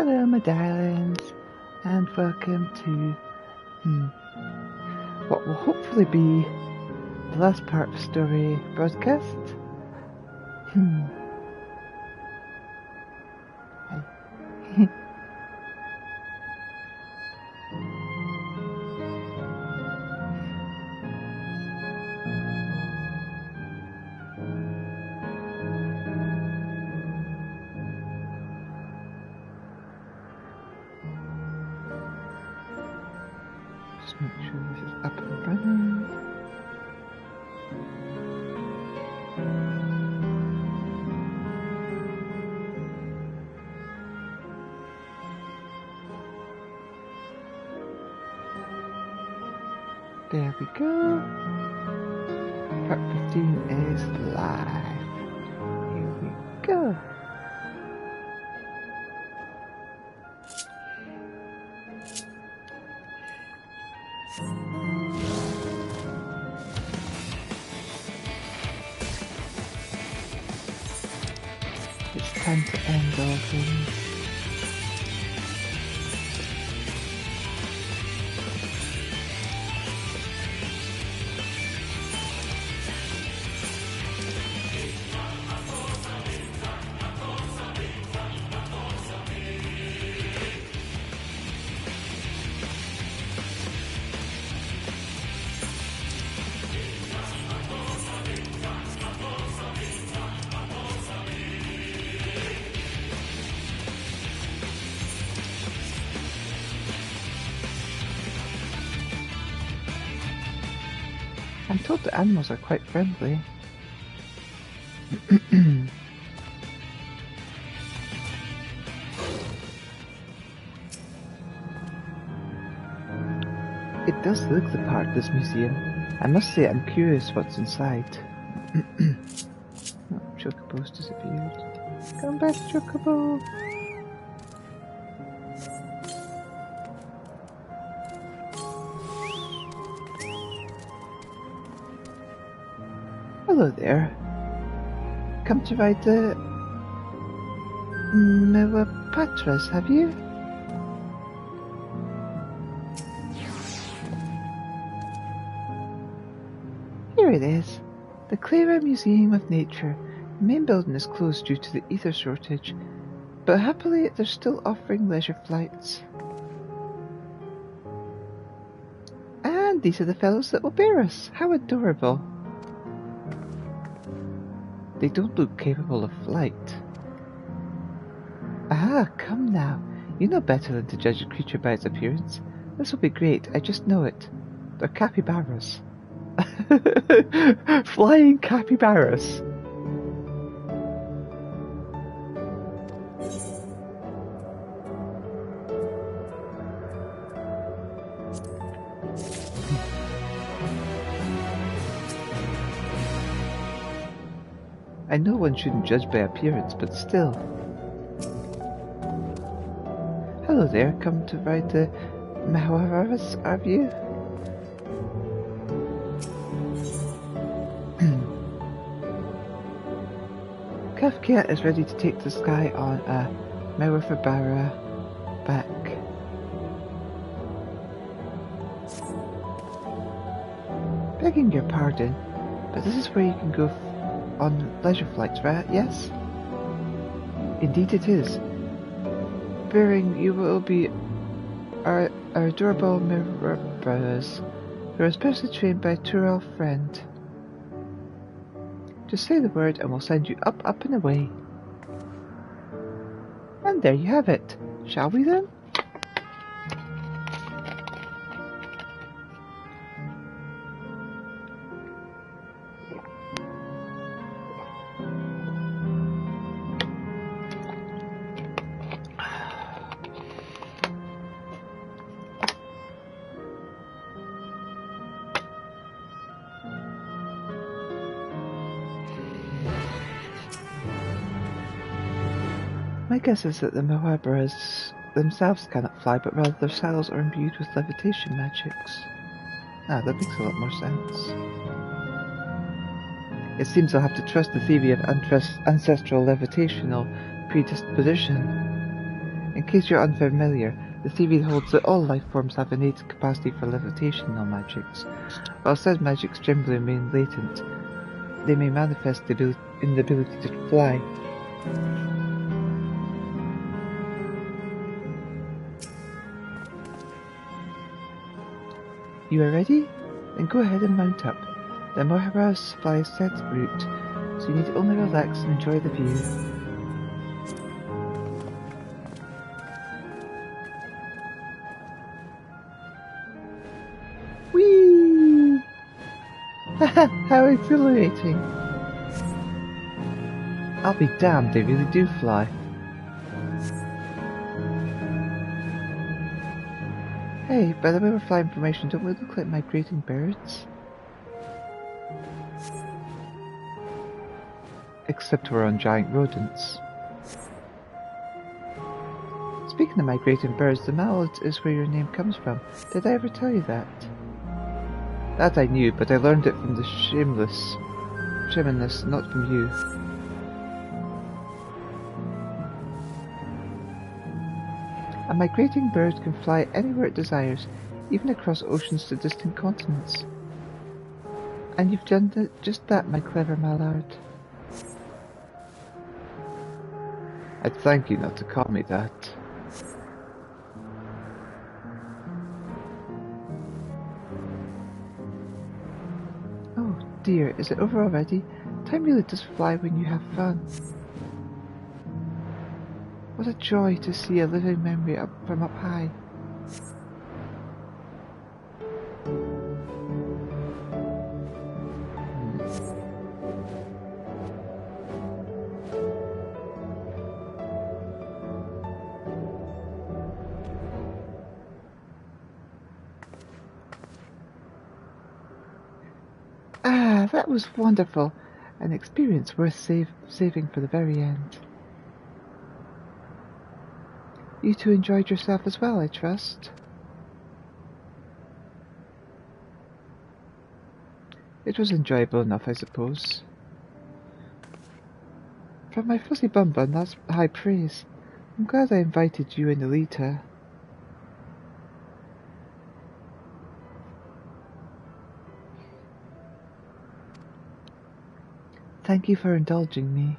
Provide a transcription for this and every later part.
Hello, my darlings, and welcome to what will hopefully be the last part of the story broadcast. Just make sure this is up and running. There we go. Part 15 is live. Here we go. It's time to end all things. I'm told the animals are quite friendly. It does look the part, this museum. I must say I'm curious what's inside. Oh, Chocobo's disappeared. Come back, Chocobo! Hello there. Come to ride the Patras, have you? Here it is. The Clara Museum of Nature. The main building is closed due to the ether shortage, but happily they're still offering leisure flights. And these are the fellows that will bear us. How adorable. They don't look capable of flight. Ah, come now. You know better than to judge a creature by its appearance. This will be great, I just know it. They're capybaras. Flying capybaras. I know one shouldn't judge by appearance, but still. Hello there, come to ride the Mahawaras, are you? Kafkia is ready to take the sky on a Mawafabara back. Begging your pardon, but this is where you can go on leisure flights, right? Yes? Indeed it is. Bearing you will be our adorable mirror brothers, who are specially trained by Turel Friend. Just say the word and we'll send you up, up and away. And there you have it. Shall we then? My guess is that the Mahabharas themselves cannot fly, but rather their saddles are imbued with levitation magics. Ah, that makes a lot more sense. It seems I'll have to trust the theory of ancestral levitational predisposition. In case you're unfamiliar, the theory holds that all life forms have innate capacity for levitational magics. While said magics generally remain latent, they may manifest in the ability to fly. You are ready? Then go ahead and mount up. The Moira's fly is set route, so you need to only relax and enjoy the view. Whee! How exhilarating! I'll be damned, they really do fly. Hey, by the way we're flying formation, don't we look like migrating birds? Except we're on giant rodents. Speaking of migrating birds, the mallard is where your name comes from. Did I ever tell you that? That I knew, but I learned it from the shamaness, not from you. A migrating bird can fly anywhere it desires, even across oceans to distant continents. And you've done just that, my clever mallard. I'd thank you not to call me that. Oh dear, is it over already? Time really does fly when you have fun. What a joy to see a living memory from up high. Ah, that was wonderful. An experience worth saving for the very end. You two enjoyed yourself as well, I trust. It was enjoyable enough, I suppose. From my fuzzy bum-bum, that's high praise. I'm glad I invited you and Elita. Thank you for indulging me.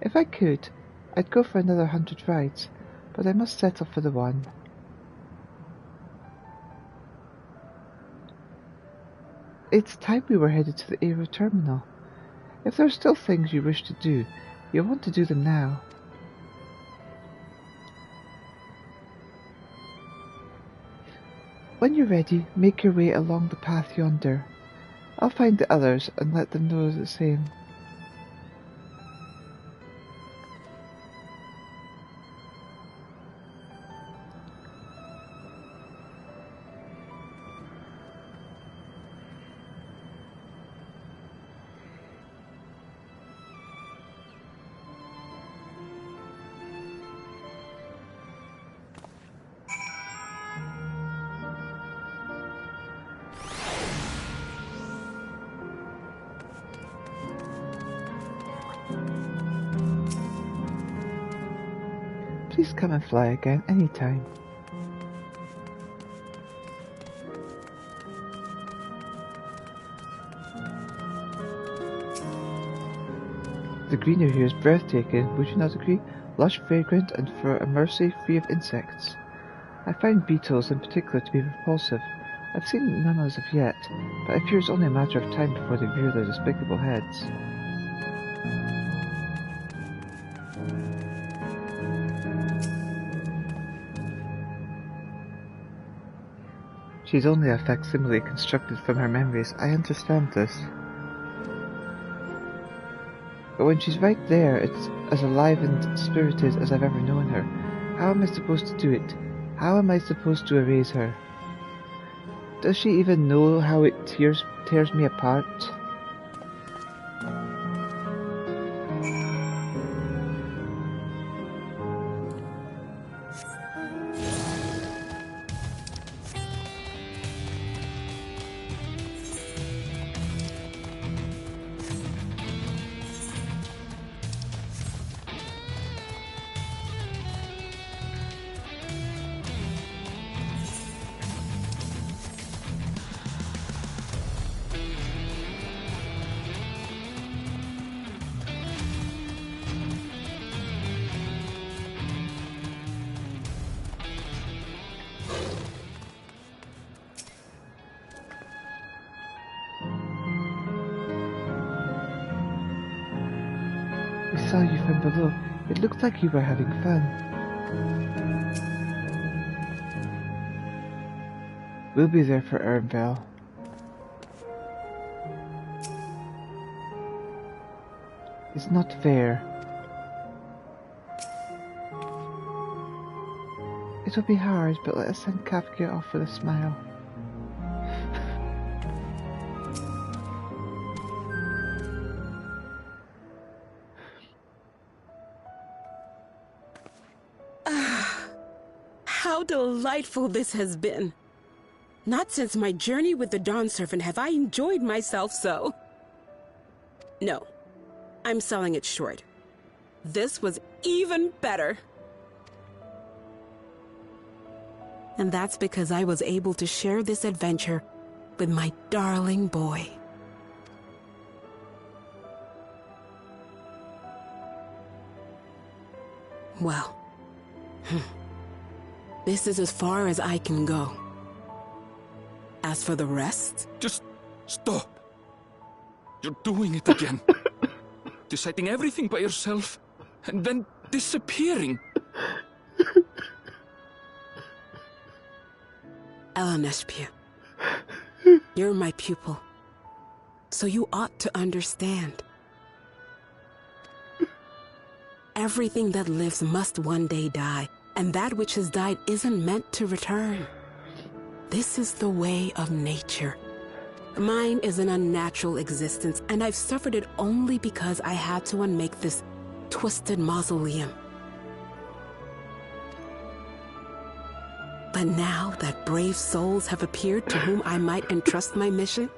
If I could, I'd go for another 100 rides, but I must settle for the one. It's time we were headed to the aero terminal. If there are still things you wish to do, you'll want to do them now. When you're ready, make your way along the path yonder. I'll find the others and let them know the same. Please come and fly again anytime. The greenery here is breathtaking, would you not agree? Lush, fragrant, and for a mercy free of insects. I find beetles in particular to be repulsive. I've seen none as of yet, but I fear it's only a matter of time before they rear their despicable heads. She's only a facsimile constructed from her memories, I understand this. But when she's right there, it's as alive and spirited as I've ever known her. How am I supposed to do it? How am I supposed to erase her? Does she even know how it tears me apart? We saw you from below. It looked like you were having fun. We'll be there for Ernville. It's not fair. It'll be hard, but let us send Kafka off with a smile. How delightful this has been. Not since my journey with the Dawn Servant have I enjoyed myself so. No, I'm selling it short. This was even better. And that's because I was able to share this adventure with my darling boy. Well, this is as far as I can go. As for the rest... Just stop. You're doing it again. Deciding everything by yourself, and then disappearing. Eleneshpia, you're my pupil, so you ought to understand. Everything that lives must one day die, and that which has died isn't meant to return. This is the way of nature. Mine is an unnatural existence, and I've suffered it only because I had to unmake this twisted mausoleum. But now that brave souls have appeared to whom I might entrust my mission,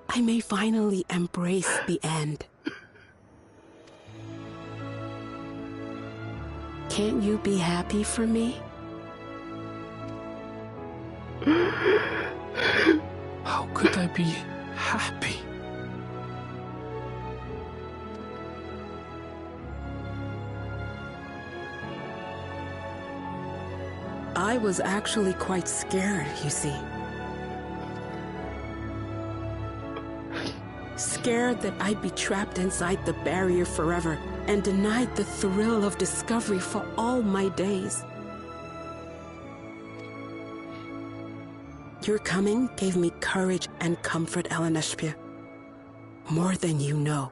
I may finally embrace the end. Can't you be happy for me? How could I be happy? I was actually quite scared, you see. Scared that I'd be trapped inside the barrier forever and denied the thrill of discovery for all my days. Your coming gave me courage and comfort, Eleneshpia. More than you know.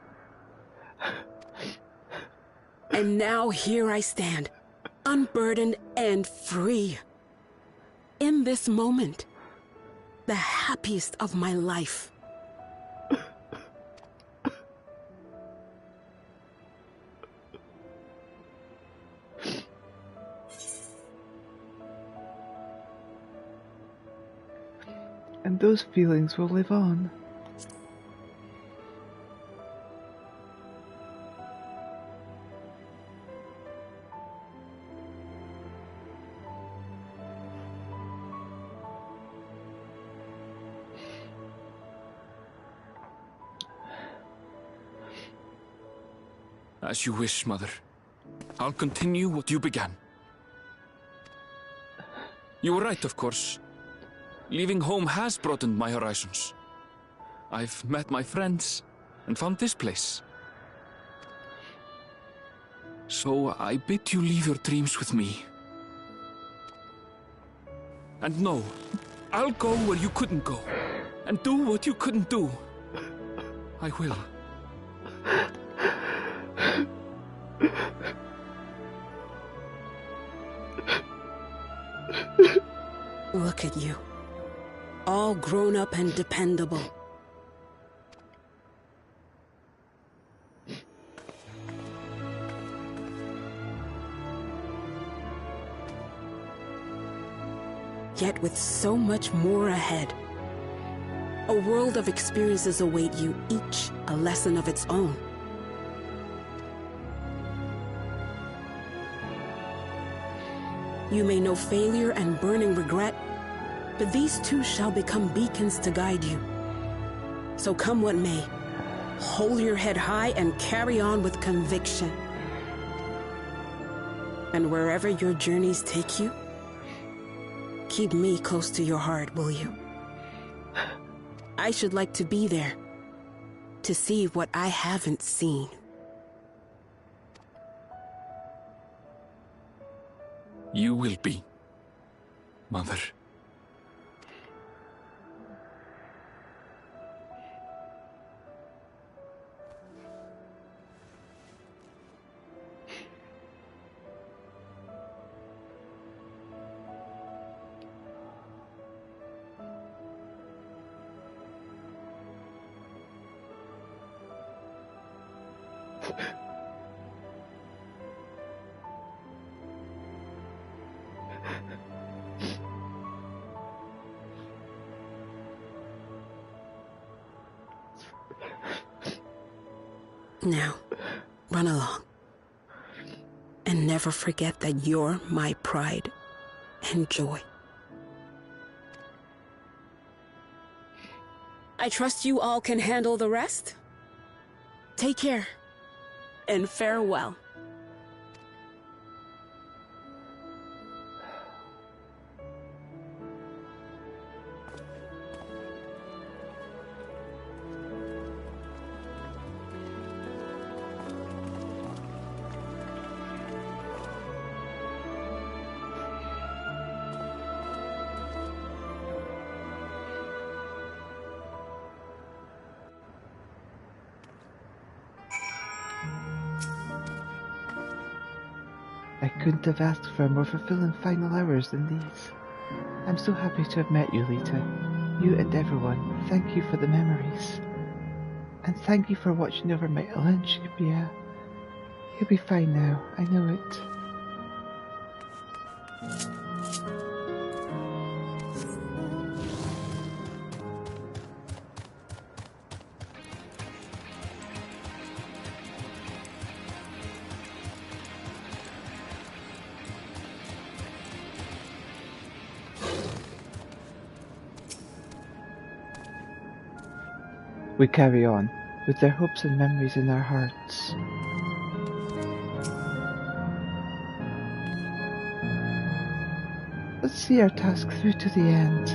And now here I stand, unburdened and free. In this moment, the happiest of my life. And those feelings will live on. As you wish, Mother. I'll continue what you began. You were right, of course. Leaving home has broadened my horizons. I've met my friends and found this place. So I bid you leave your dreams with me. And no, I'll go where you couldn't go, and do what you couldn't do. I will. Look at you. All grown up and dependable. Yet with so much more ahead. A world of experiences await you, each a lesson of its own. You may know failure and burning regret, but these too shall become beacons to guide you. So come what may, hold your head high and carry on with conviction. And wherever your journeys take you, keep me close to your heart, will you? I should like to be there, to see what I haven't seen. you will be, Mother. Now, run along. And never forget that you're my pride and joy. I trust you all can handle the rest. Take care, and farewell. I couldn't have asked for more fulfilling final hours than these. I'm so happy to have met you, Lita. You and everyone, thank you for the memories. And thank you for watching over my lunch, Shibia. He'll be fine now, I know it. We carry on, with their hopes and memories in our hearts. Let's see our task through to the end.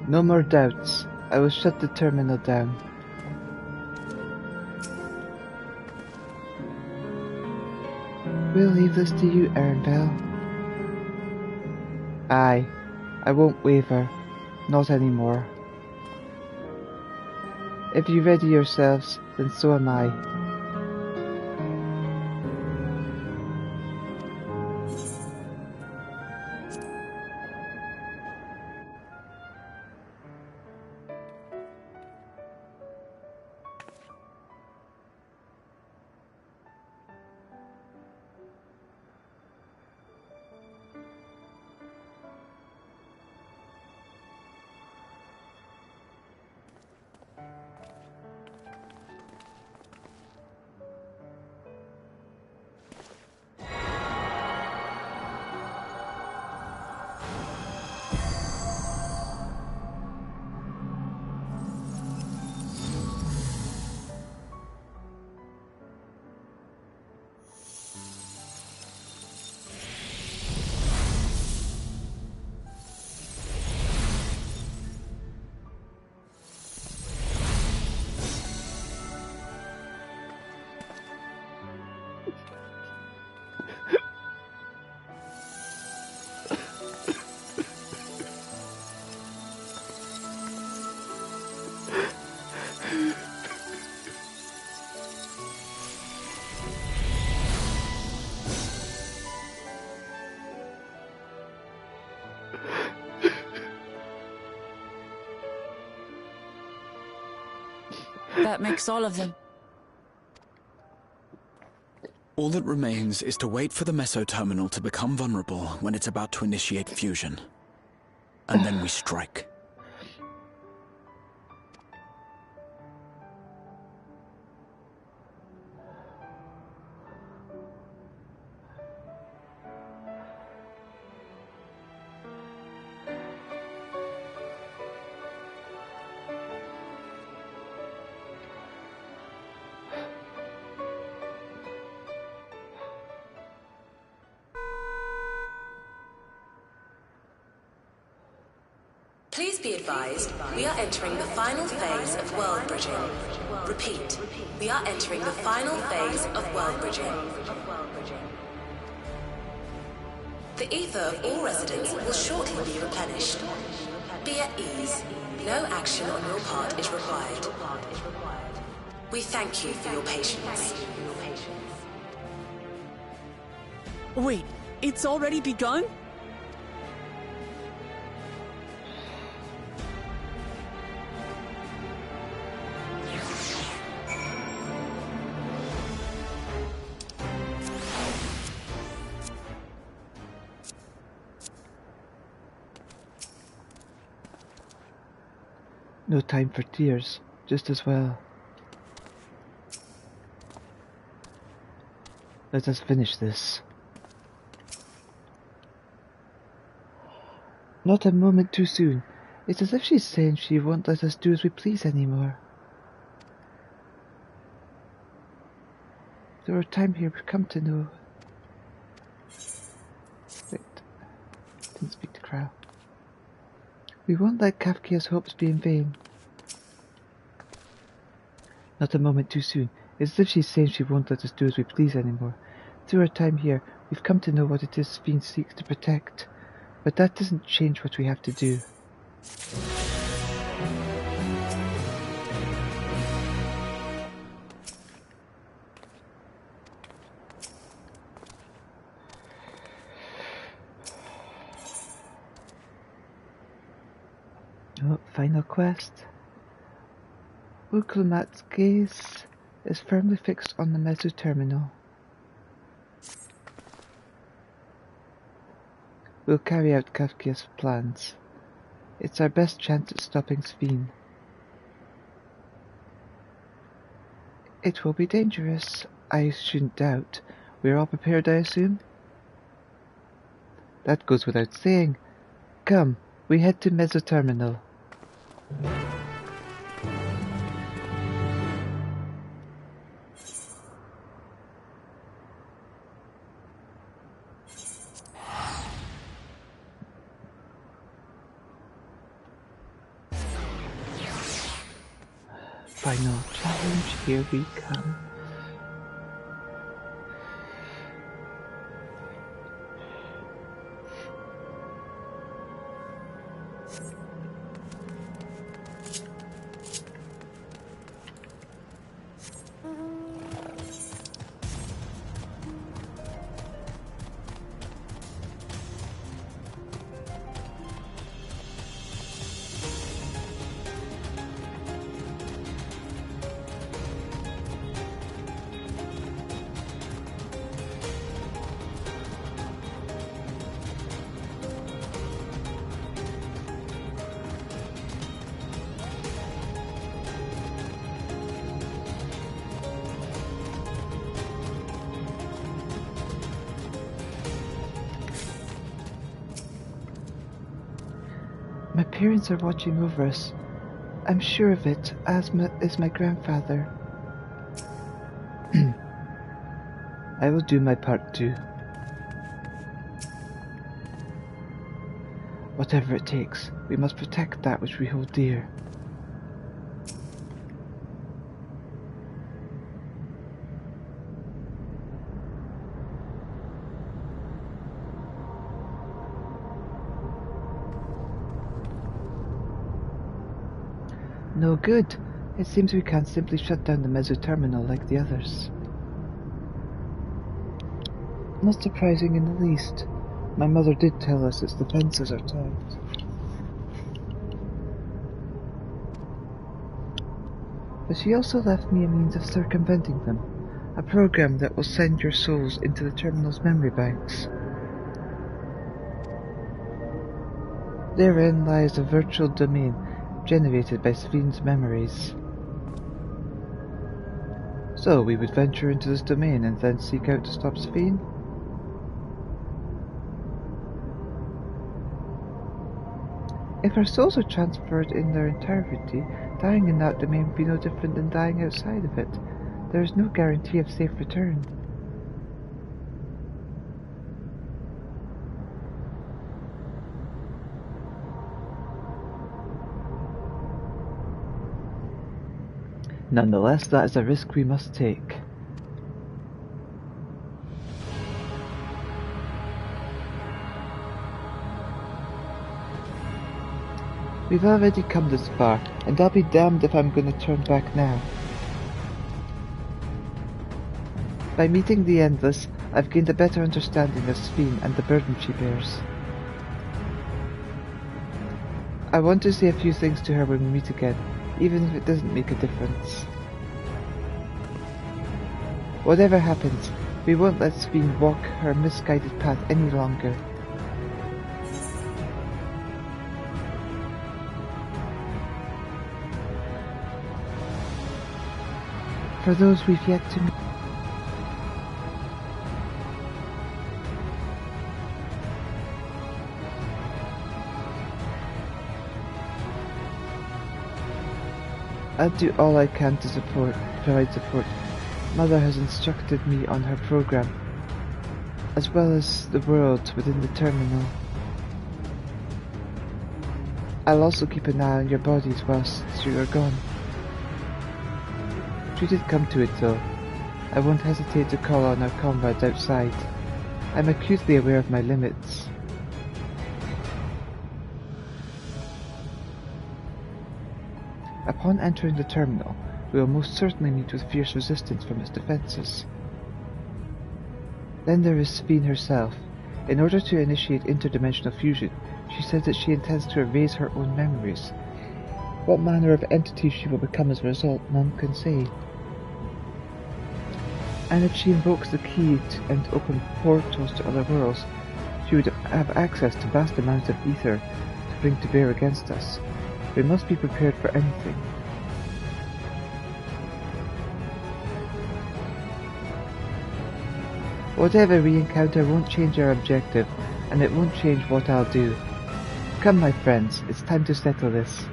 No more doubts. I will shut the terminal down. We'll leave this to you, Erinbell. Aye. I won't waver, not anymore. If you ready yourselves, then so am I. That makes all of them. All that remains is to wait for the meso-terminal to become vulnerable when it's about to initiate fusion. And then we strike. Please be advised, we are entering the final phase of world bridging. Repeat, we are entering the final phase of world bridging. The ether of all residents will shortly be replenished. Be at ease. No action on your part is required. We thank you for your patience. Wait, it's already begun? No time for tears, just as well. Let us finish this. Not a moment too soon. It's as if she's saying she won't let us do as we please anymore. Through our time here, we've come to know... Wait. Didn't speak to Crow. We won't let Kafkia's hopes be in vain. Not a moment too soon. It's as if she's saying she won't let us do as we please anymore. Through our time here, we've come to know what it is Fiend seeks to protect. But that doesn't change what we have to do. Oh, final quest. Uklumat's gaze is firmly fixed on the Meso terminal. We'll carry out Kafkia's plans. It's our best chance at stopping Sphene. It will be dangerous, I shouldn't doubt. We're all prepared, I assume? That goes without saying. Come, we head to Meso terminal. Final challenge, here we come. My parents are watching over us. I'm sure of it, as is my grandfather. I will do my part too. Whatever it takes, we must protect that which we hold dear. No good. It seems we can't simply shut down the Meso terminal like the others. Not surprising in the least. My mother did tell us its defenses are tight. But she also left me a means of circumventing them. A program that will send your souls into the terminal's memory banks. Therein lies a virtual domain generated by Sphene's memories. So we would venture into this domain and then seek out to stop Sphene? If our souls are transferred in their entirety, dying in that domain would be no different than dying outside of it. There is no guarantee of safe return. Nonetheless, that is a risk we must take. We've already come this far, and I'll be damned if I'm going to turn back now. By meeting the Endless, I've gained a better understanding of Sphene and the burden she bears. I want to say a few things to her when we meet again, even if it doesn't make a difference. Whatever happens, we won't let Sphene walk her misguided path any longer. For those we've yet to meet, I'll do all I can to provide support. Mother has instructed me on her program, as well as the world within the terminal. I'll also keep an eye on your bodies whilst you are gone. Should it come to it though, I won't hesitate to call on our comrades outside. I'm acutely aware of my limits. Upon entering the terminal, we will most certainly meet with fierce resistance from its defences. Then there is Sphene herself. In order to initiate interdimensional fusion, she says that she intends to erase her own memories. What manner of entity she will become as a result, none can say. And if she invokes the key and open portals to other worlds, she would have access to vast amounts of ether to bring to bear against us. We must be prepared for anything. Whatever we encounter won't change our objective, and it won't change what I'll do. Come, my friends, it's time to settle this.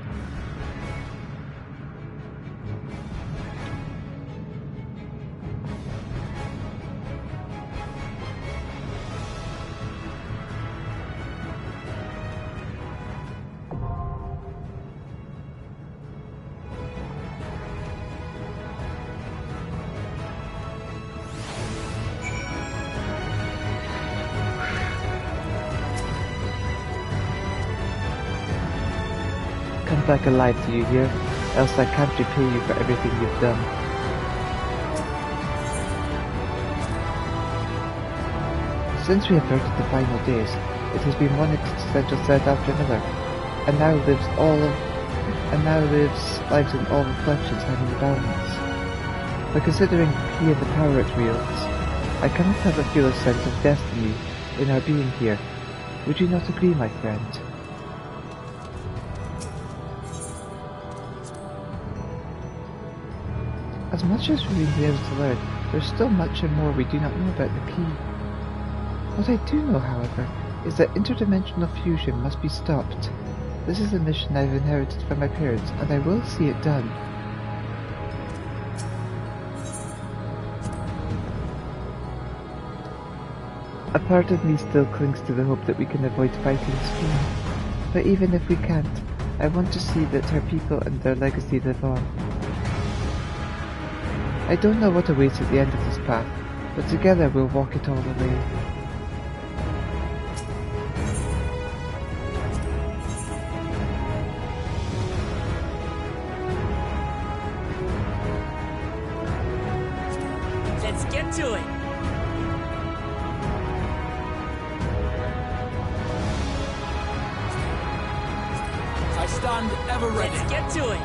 Come back alive, do you hear? Else I can't repay you for everything you've done. Since we averted the final days, it has been one existential threat after another, and now lives lives in all reflections having the balance. But considering the key and the power it wields, I cannot help but feel a sense of destiny in our being here. Would you not agree, my friend? As much as we've been able to learn, there's still much and more we do not know about the key. What I do know, however, is that interdimensional fusion must be stopped. This is a mission I've inherited from my parents, and I will see it done. A part of me still clings to the hope that we can avoid fighting Sphene. But even if we can't, I want to see that her people and their legacy live on. I don't know what awaits at the end of this path, but together we'll walk it all the way. Let's get to it! I stand ever ready. Let's get to it!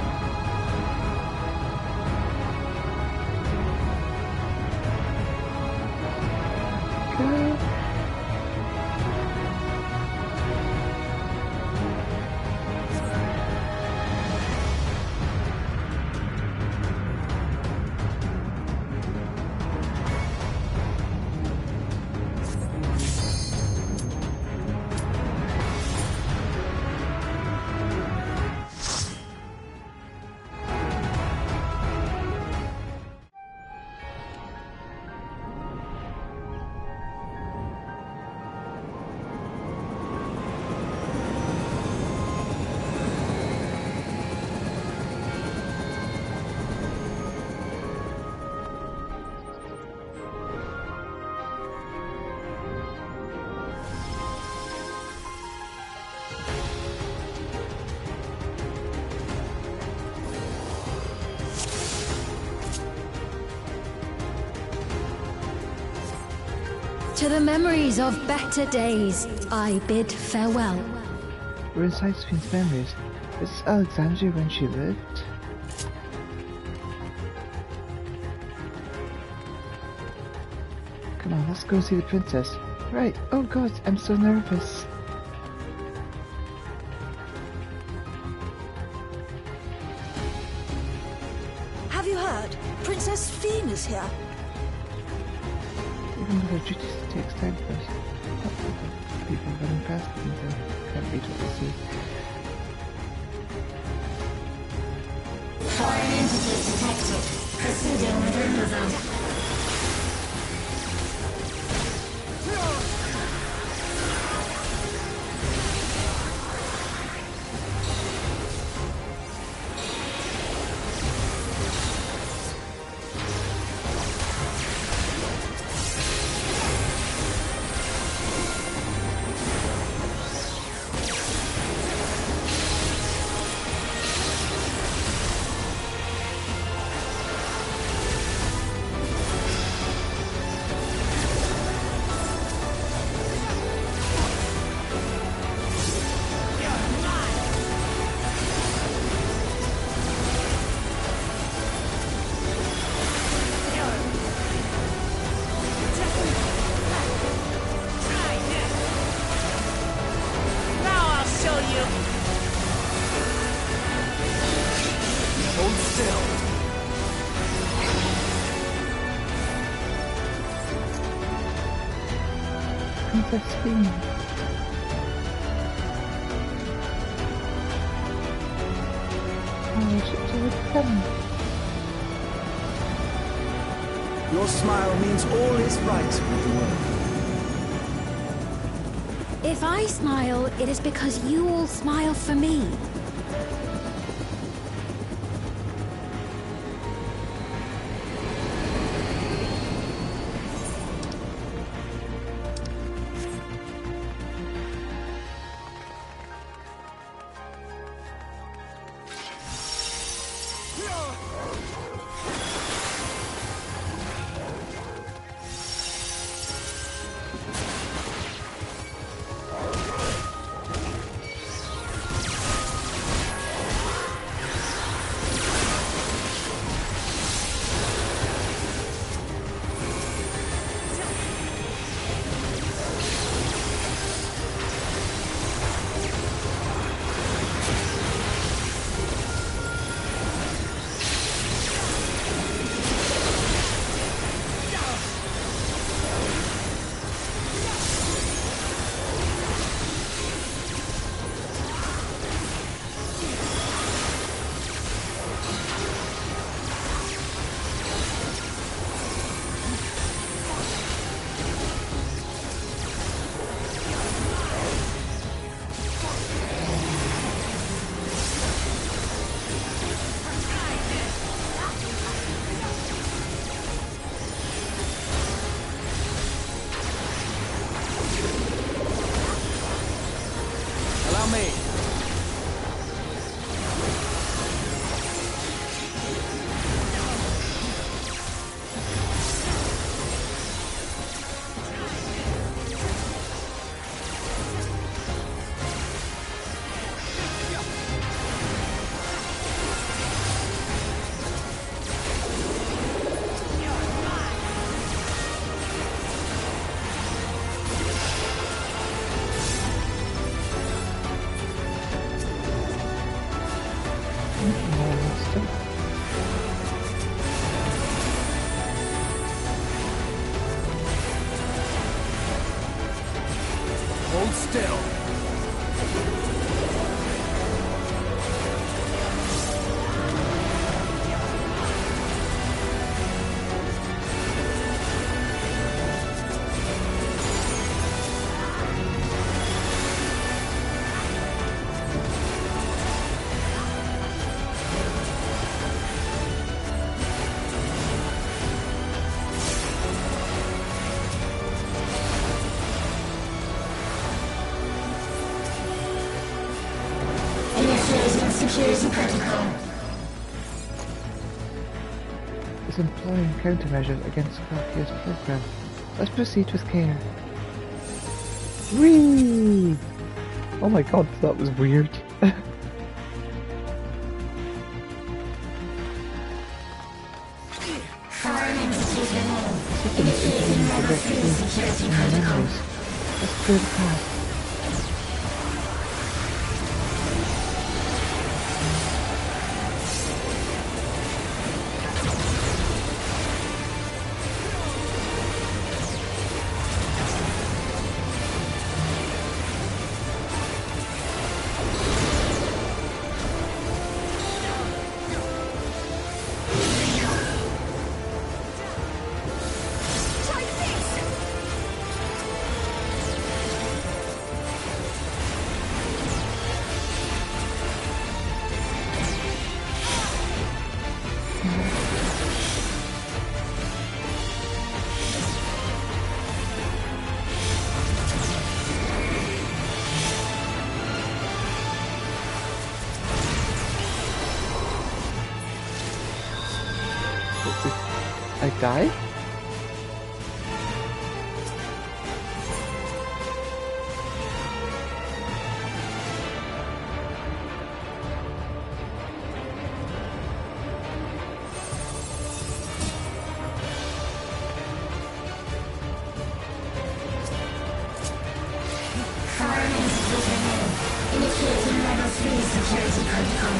To the memories of better days, I bid farewell. We're inside Sophine's memories. Is this Alexandria when she lived? Come on, let's go see the princess. Right, oh god, I'm so nervous. Have you heard? Princess Sophine is here. Even though their duties takes time first. People running past them, they can't read what they see. Foreign entities detected. Proceeding with removal. Princess Sophine. Oh, ships are coming. Your smile means all is right with the world. If I smile, it is because you all smile for me. Hold still. Security protocol. It's employing countermeasures against Clarkia's program. Let's proceed with care. Whee! Oh my god, that was weird. Systems intervening directly in my memories. Let's clear the path. I died? Initiating level 3 security protocol.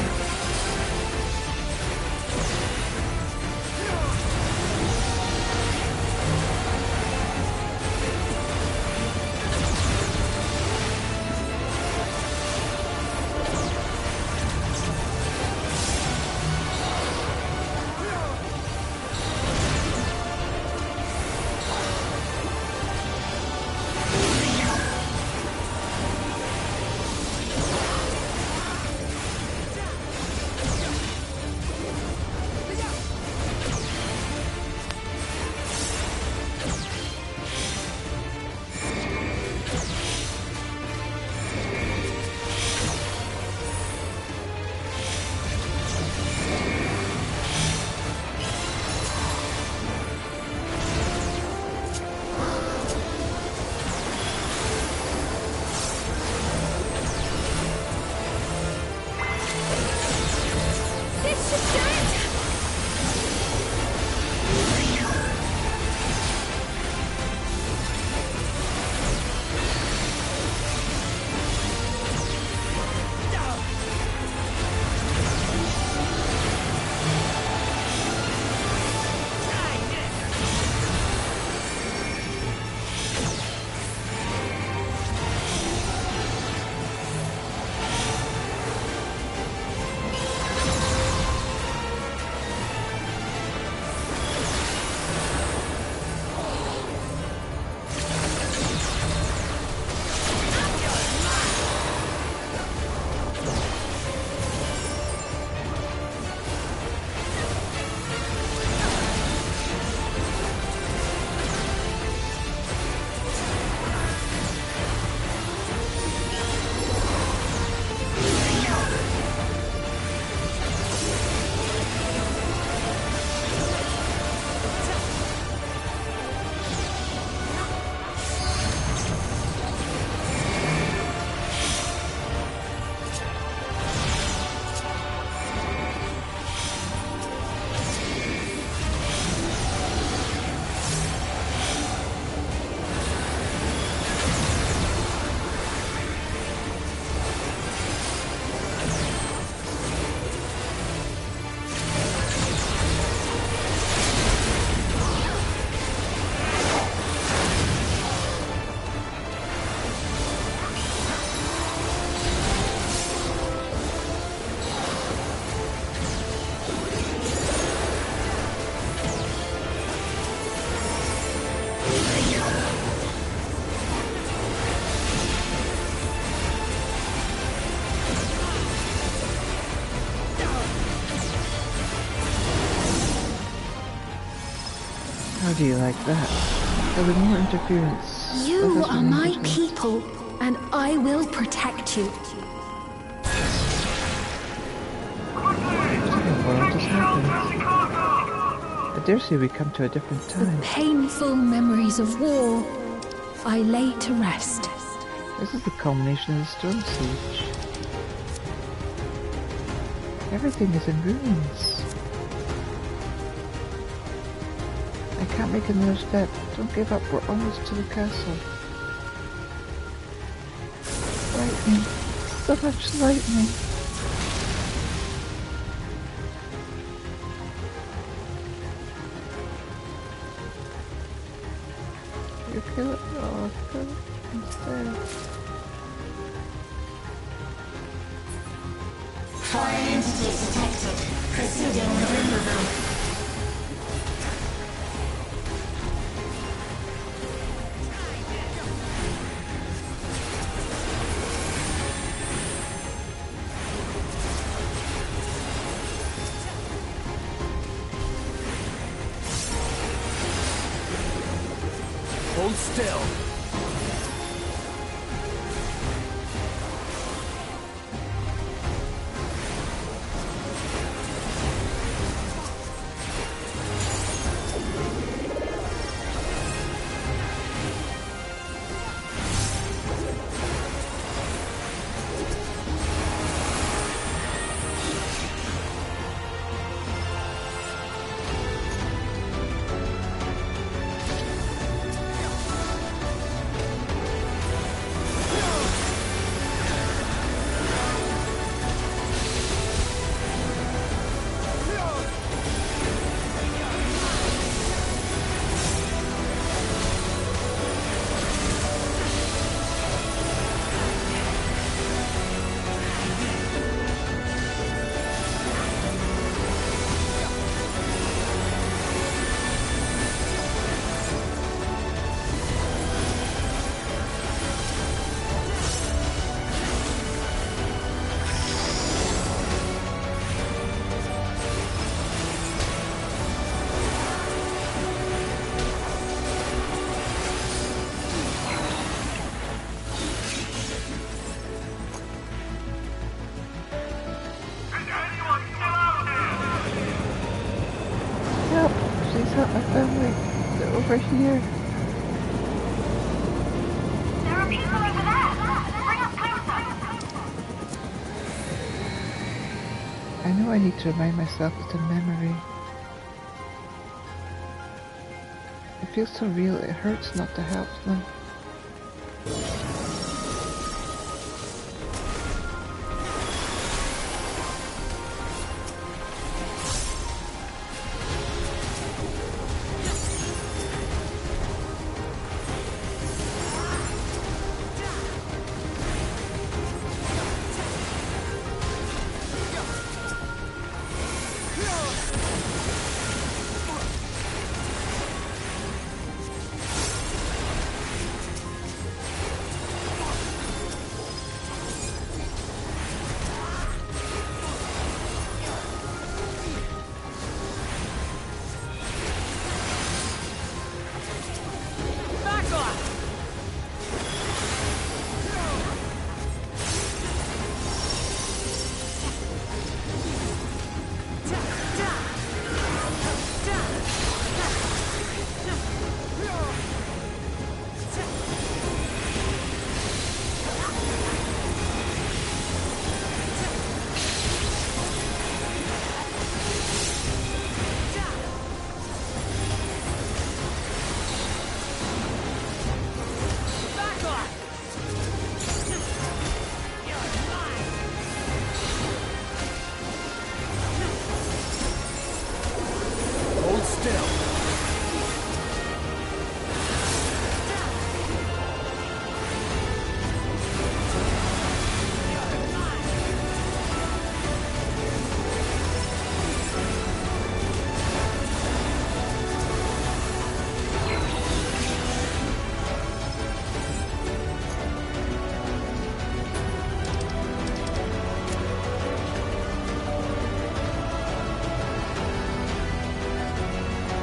How do you like that? There'll be more interference. You are my people, and I will protect you. What in the world has happened? A dare say we come to a different The time. painful memories of war I lay to rest. This is the culmination of the storm siege. Everything is in ruins. I can't make another step. Don't give up, we're almost to the castle. Lightning. So much lightning. You kill it? Oh, kill it instead. Foreign entities detected. Proceeding with removal. Hold still. My family, they're over here. There are people over there. Bring us closer. I know I need to remind myself it's a memory. It feels so real, it hurts not to help them.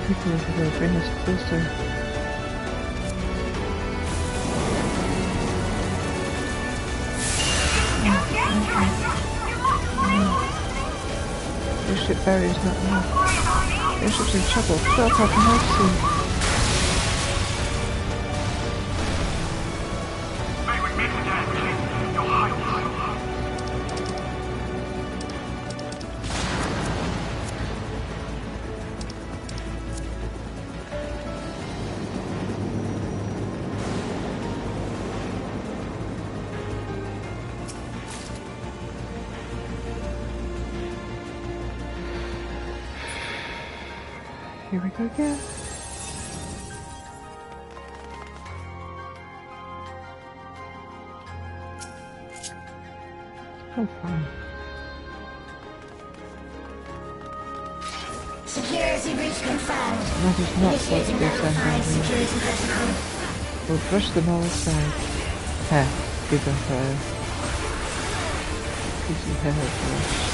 People over there bring us closer. Your ship barrier's not enough. Airship's in trouble. Call for emergency. Here we go again. Oh, fun. Security breach confirmed. That is not what they send. We'll brush them all aside. Ha, give them fire. Gives you hair brush.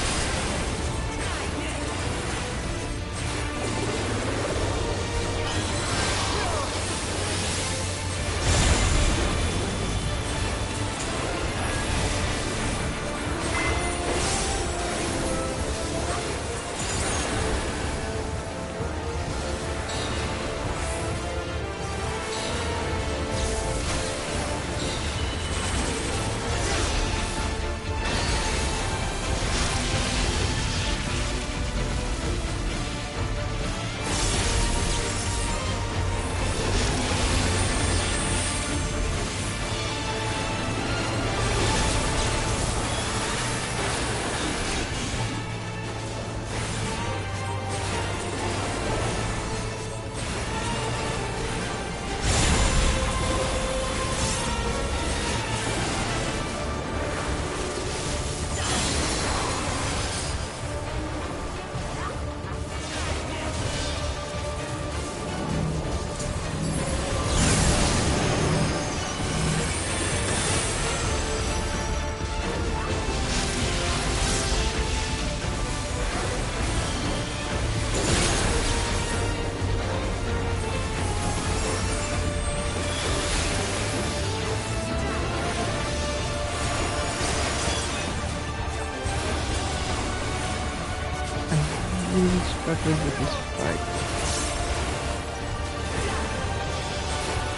Really struggling with this fight.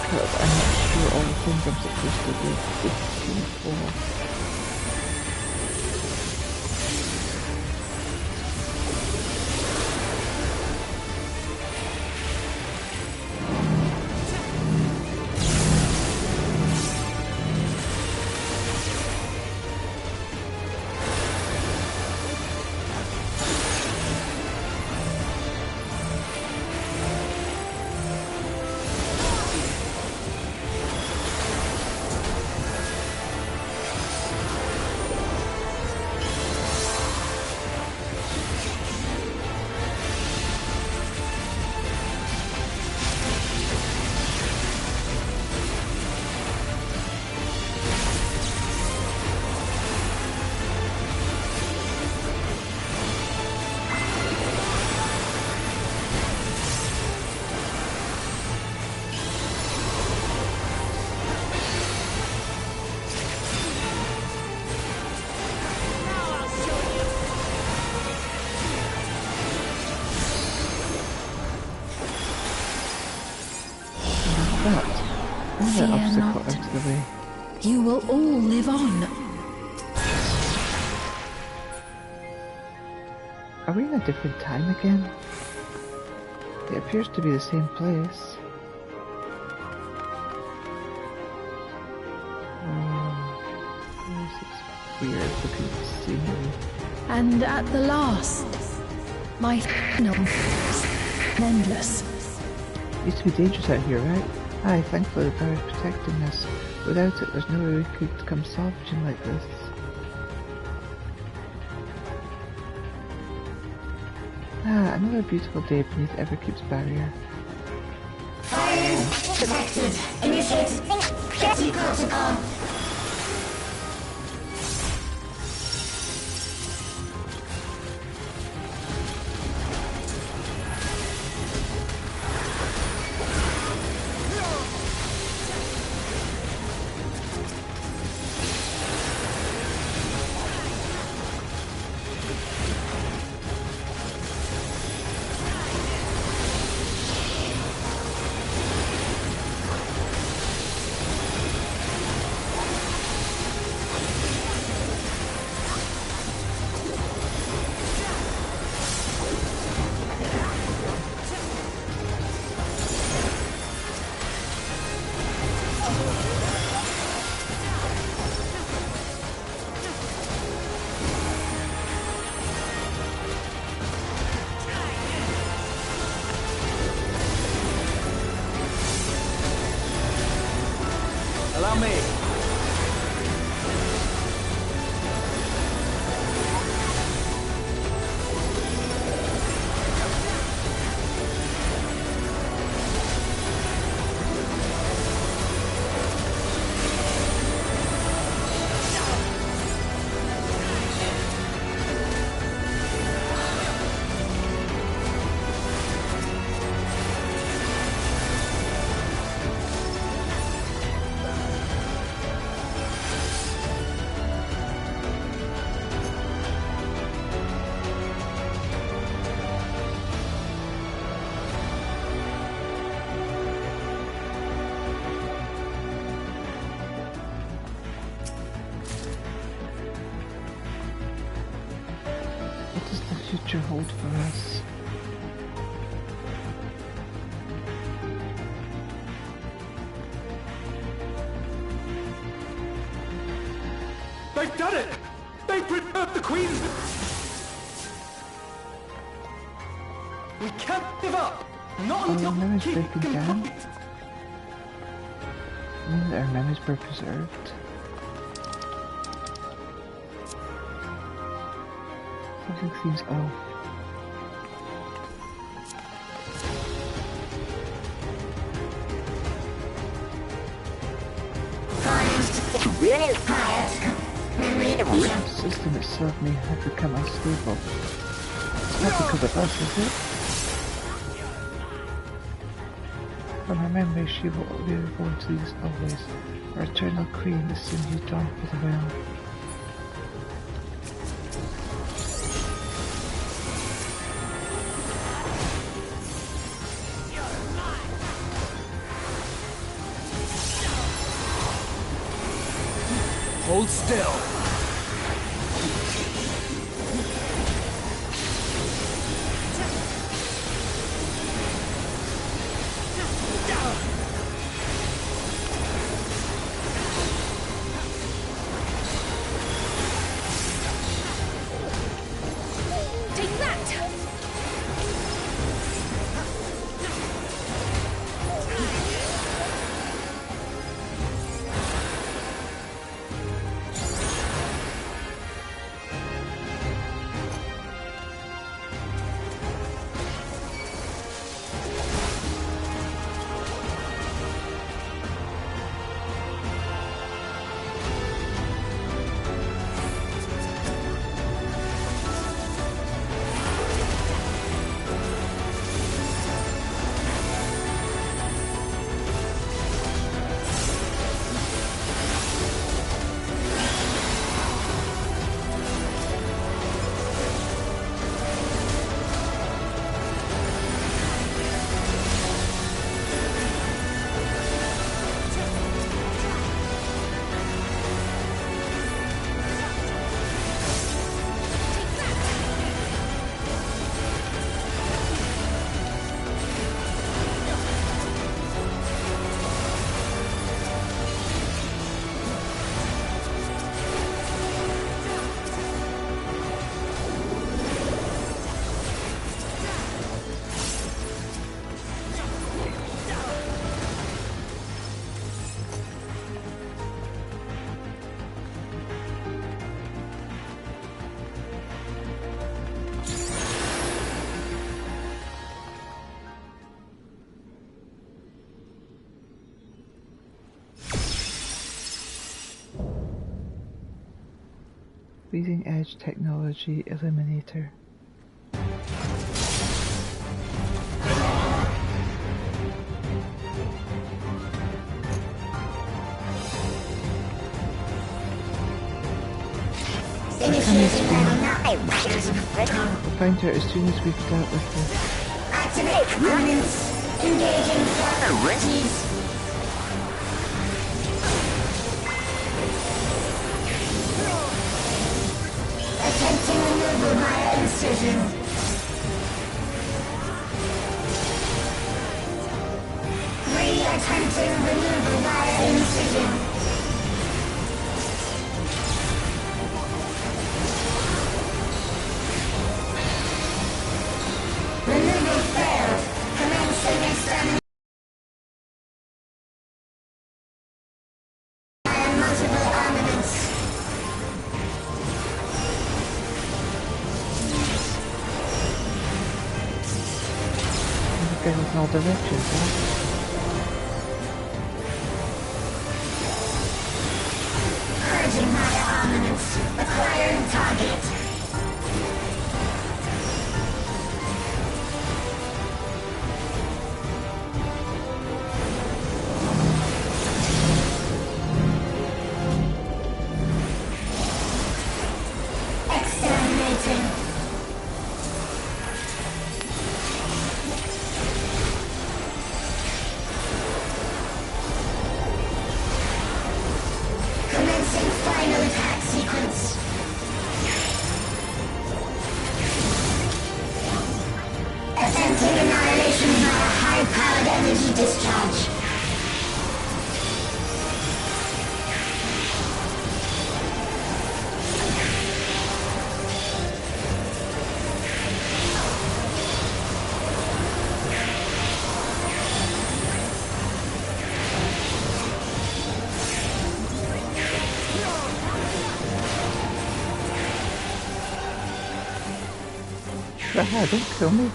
Because I'm not sure all the things I'm supposed to do 15 for. That obstacle out of the way. You will all live on. Are we in a different time again? It appears to be the same place. This is weird looking scenery. And at the last, my final endless. Used to be dangerous out here, right? Aye, thankfully the power is protecting us. Without it, there's no way we could come salvaging like this. Ah, another beautiful day beneath Everkeep's barrier. Fire detected. Initiate security protocol. future hold for us? They've done it! They've preserved the Queen's... We can't give up! Not Oh, until our memories King breaking down? complete. I mean that our memories were preserved. Something seems off. The system itself may have become unstable. It's not because of us, is it? From her memory, she will be reborn to these always. Our eternal queen, the sin you dawn for the realm. Hold still. Take that! Leading Edge Technology Eliminator. We'll find out as soon as we've dealt with this. Activate components. Engaging priorities. Attempting removal via incision. Attempting removal via incision. Removal failed. Commencing extermination. Via multiple armaments. Going in all directions, huh? Purging via armaments. Acquiring target. Exterminating. energy discharge. Don't kill me.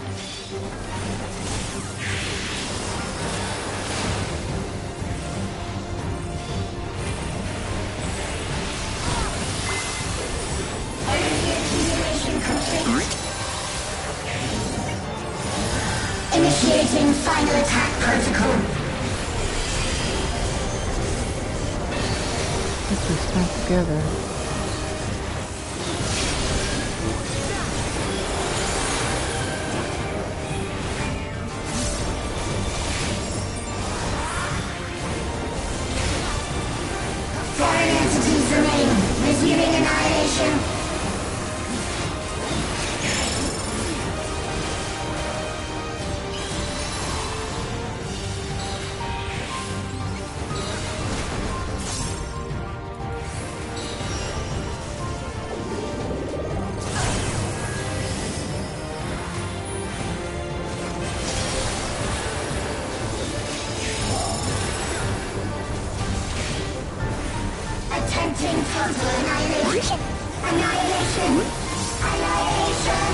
Initiating final attack protocol. Let's just stand together. Foreign entities remain. Resuming annihilation. Attempting total annihilation. Annihilation. Annihilation.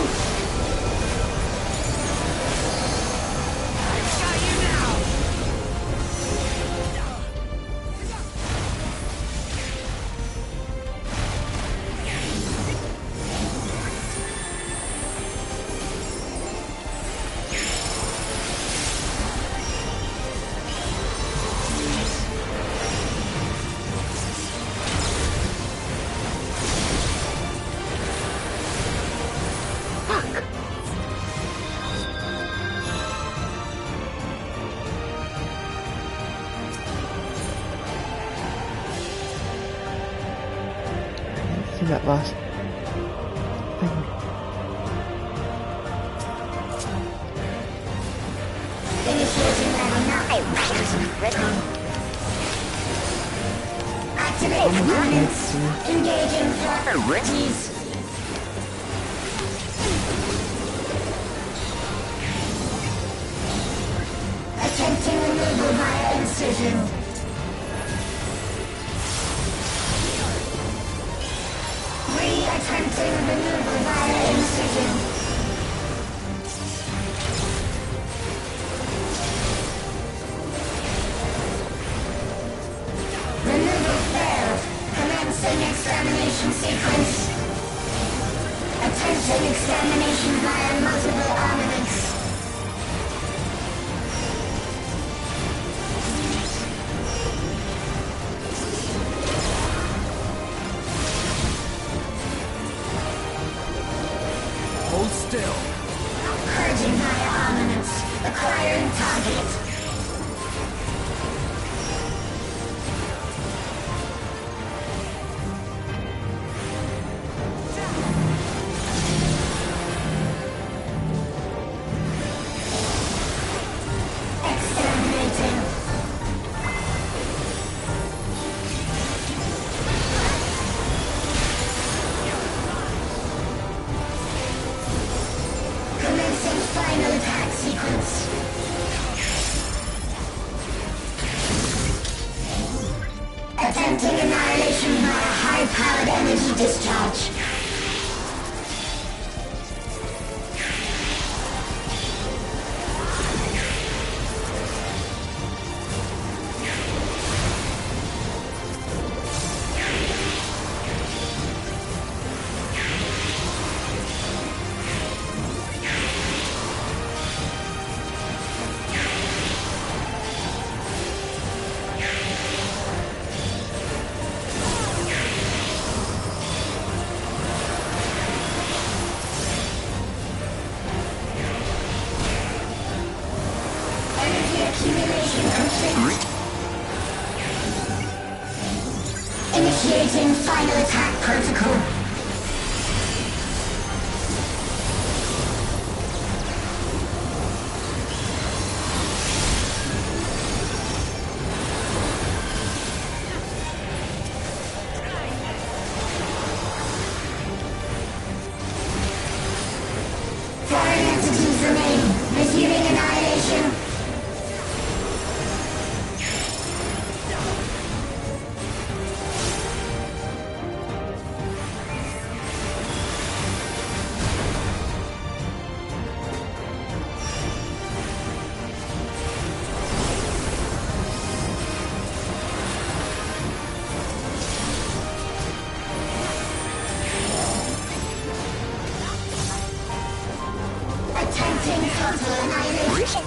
See that last thing. Initiating level 9. Activate components. Engaging properties. Attempting removal via incision. Attempting removal via incision. Removal failed. Commencing extermination sequence. Attempting extermination via multiple armaments. Hold still. Purging via armaments. Acquiring target. Exterminating. Commencing final attack sequence. Attempting annihilation via high-powered energy discharge. Accumulation complete. Initiating final attack protocol. Receiving annihilation. Attempting total annihilation.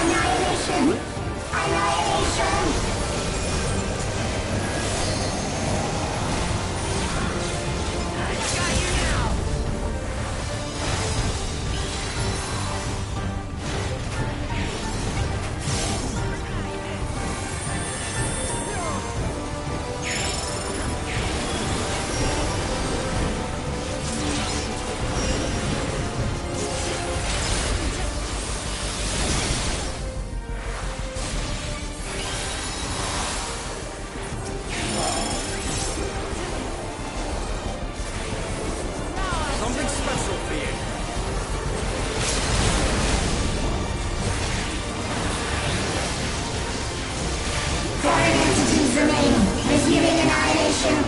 Annihilation. Annihilation. Something special for you. Foreign entities remain. Receiving annihilation.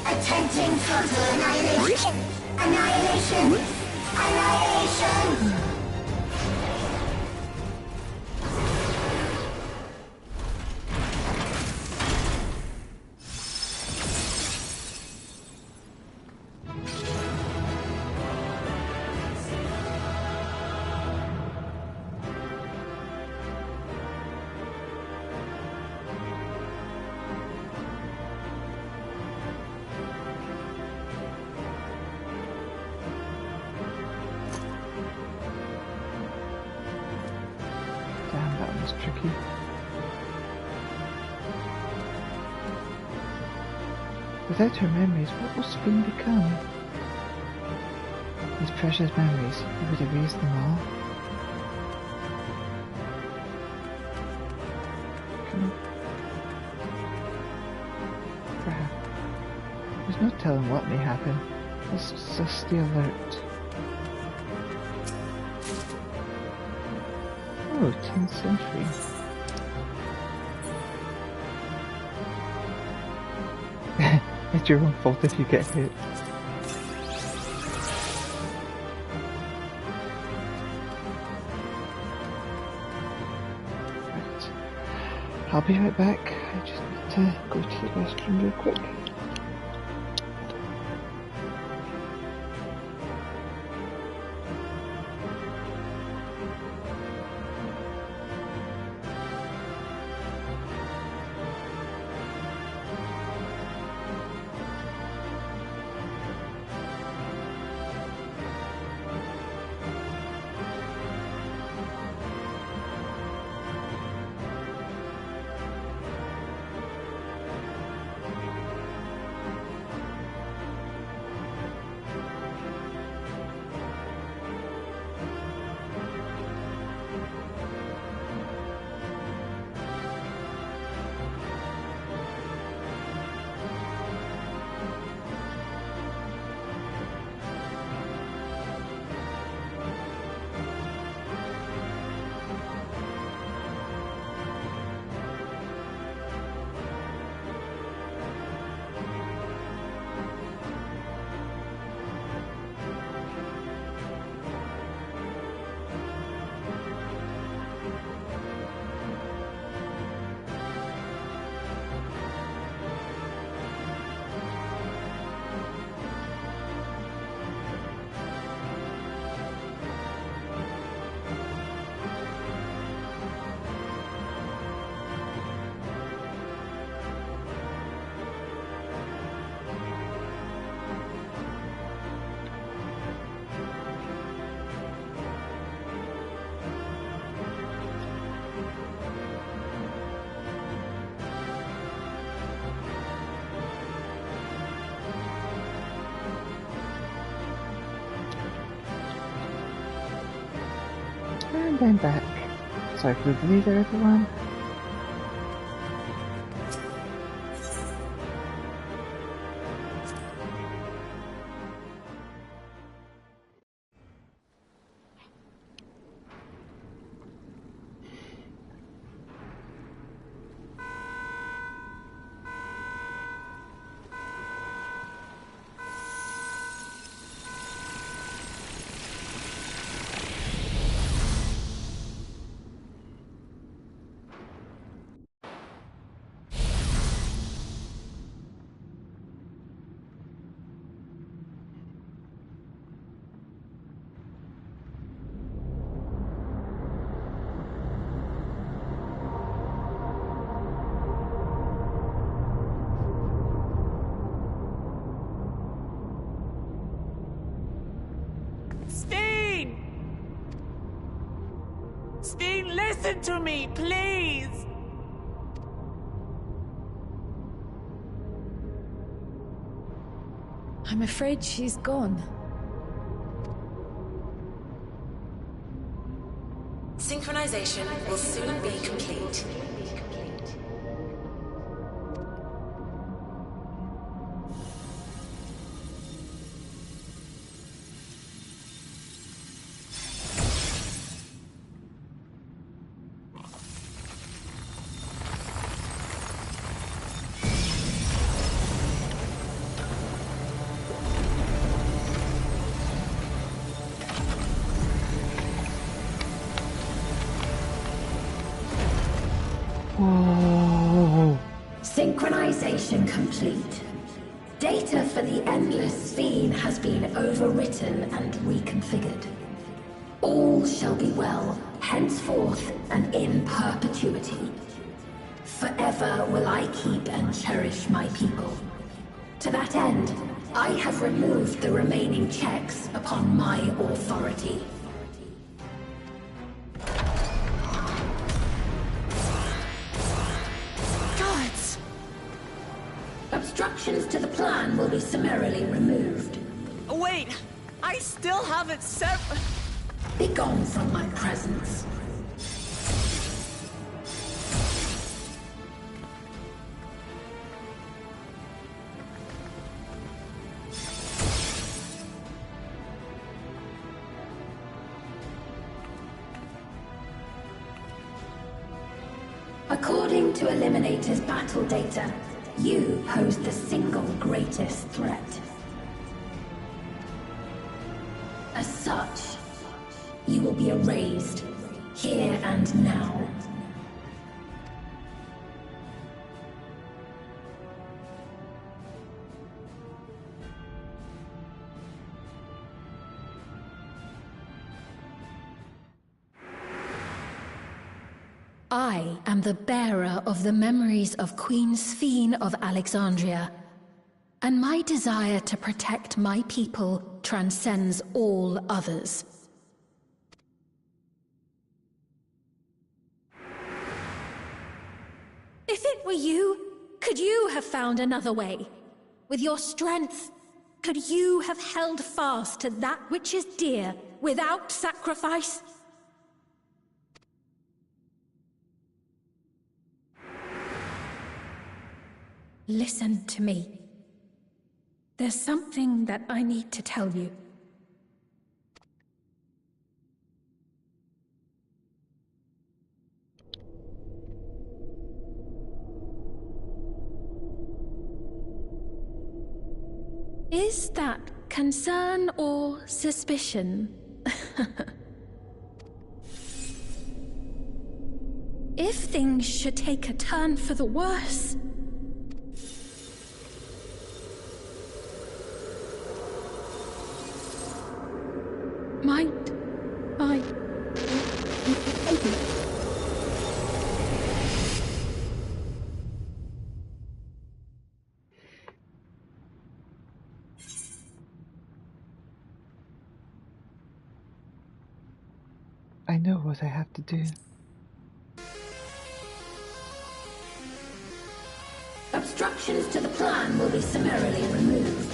Attempting total annihilation. Annihilation. Annihilation. Damn, that was tricky. Without her memories, what will Sphene become? These precious memories, he would erase them all. Come on. Perhaps. There's no telling what may happen. Let's just stay alert. Oh, 10th century. It's your own fault if you get hit. Right. I'll be right back. I just need to go to the restroom real quick. And I'm back. Sorry for the delay there, everyone. Steen, listen to me, please! I'm afraid she's gone. Synchronization will soon be complete. Synchronization complete. Data for the Endless Fiend has been overwritten and reconfigured. All shall be well, henceforth and in perpetuity. Forever will I keep and cherish my people. To that end, I have removed the remaining checks upon my authority. Obstructions to the plan will be summarily removed. Wait! I still haven't set... Begone from my presence. According to Eliminator's battle data, you pose the single greatest threat. As such, you will be erased, here and now. I am the bearer of the memories of Queen Sphene of Alexandria, and my desire to protect my people transcends all others. If it were you, could you have found another way? With your strength, could you have held fast to that which is dear without sacrifice? Listen to me. There's something that I need to tell you. Is that concern or suspicion? If things should take a turn for the worse, might I... I know what I have to do. Obstructions to the plan will be summarily removed.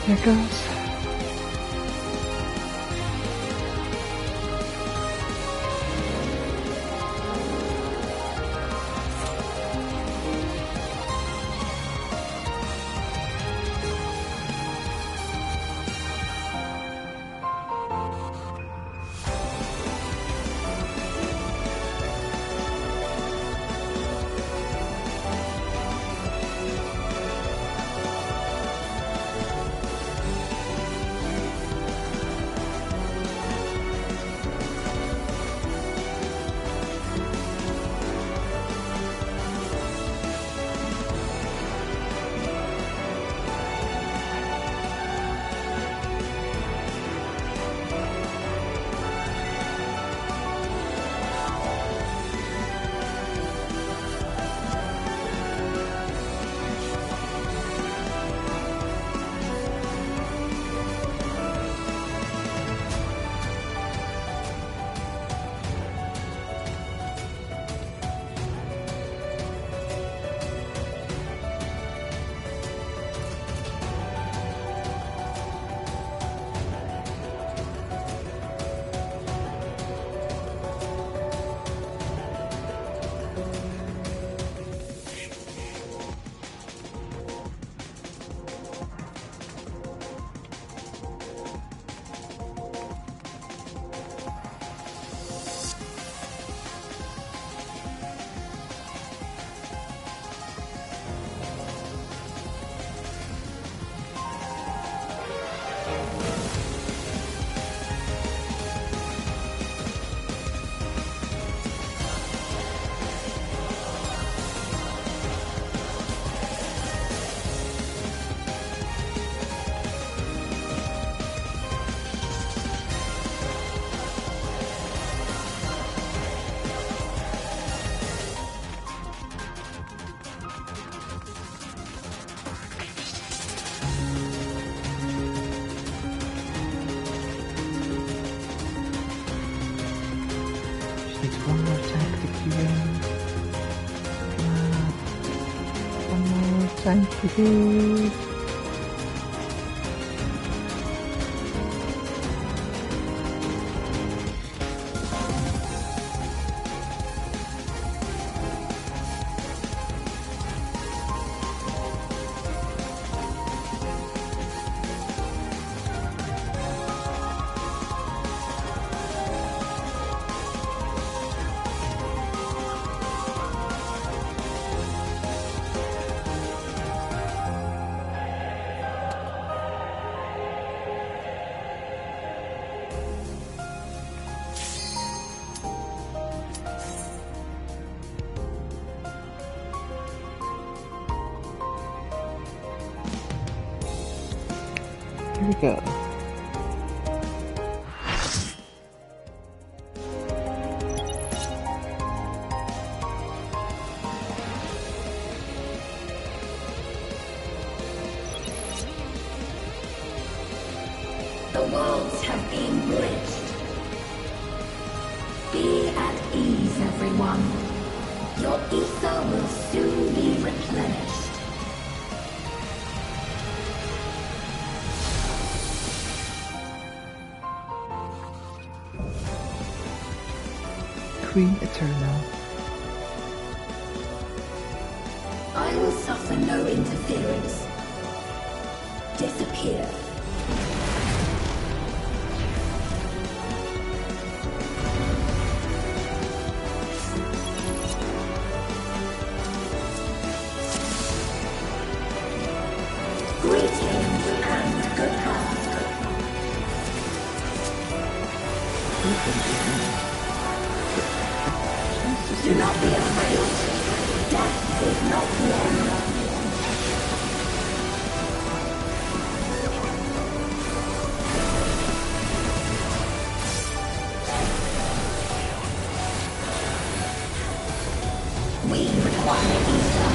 There it goes. One more tactic again. One more tactic. Here we go. The worlds have been bridged. Be at ease, everyone. Your ether will soon be replenished. Queen Eternal. I will suffer no interference. Disappear. Greetings and goodbye. Do not be afraid. Death is not the end. We require ether.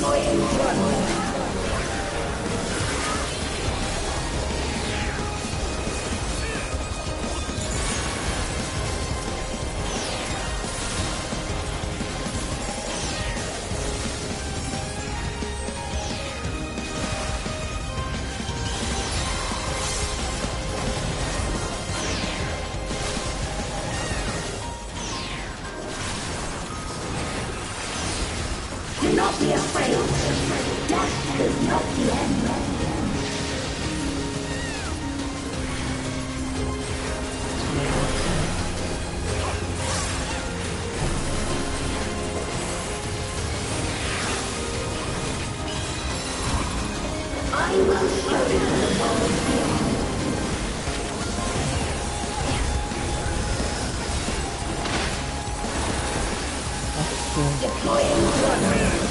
Deploying drone. Do not be afraid. Death is not the end. I will show you the world beyond. Deploying drone.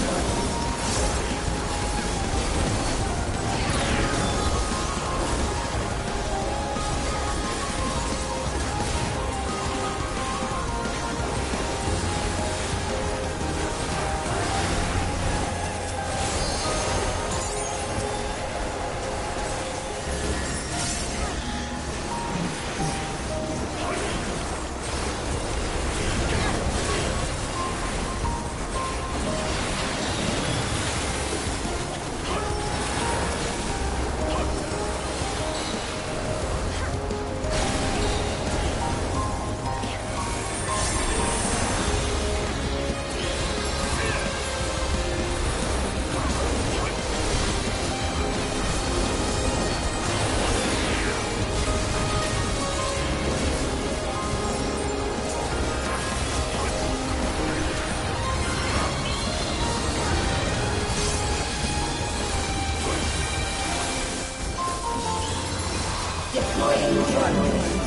Deploying drone.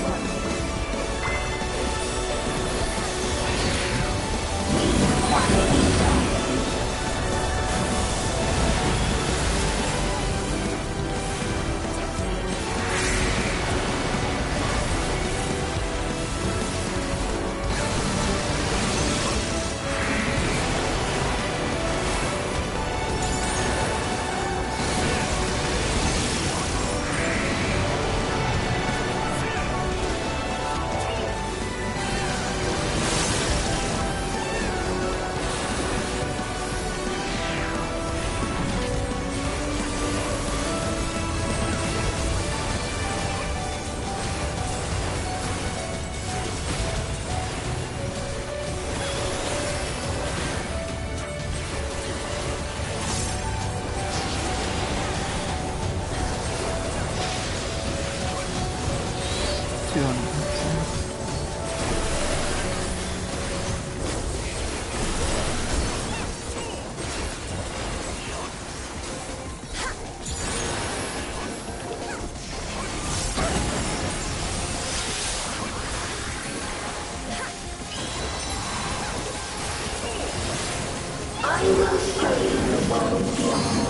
I will show you the world beyond.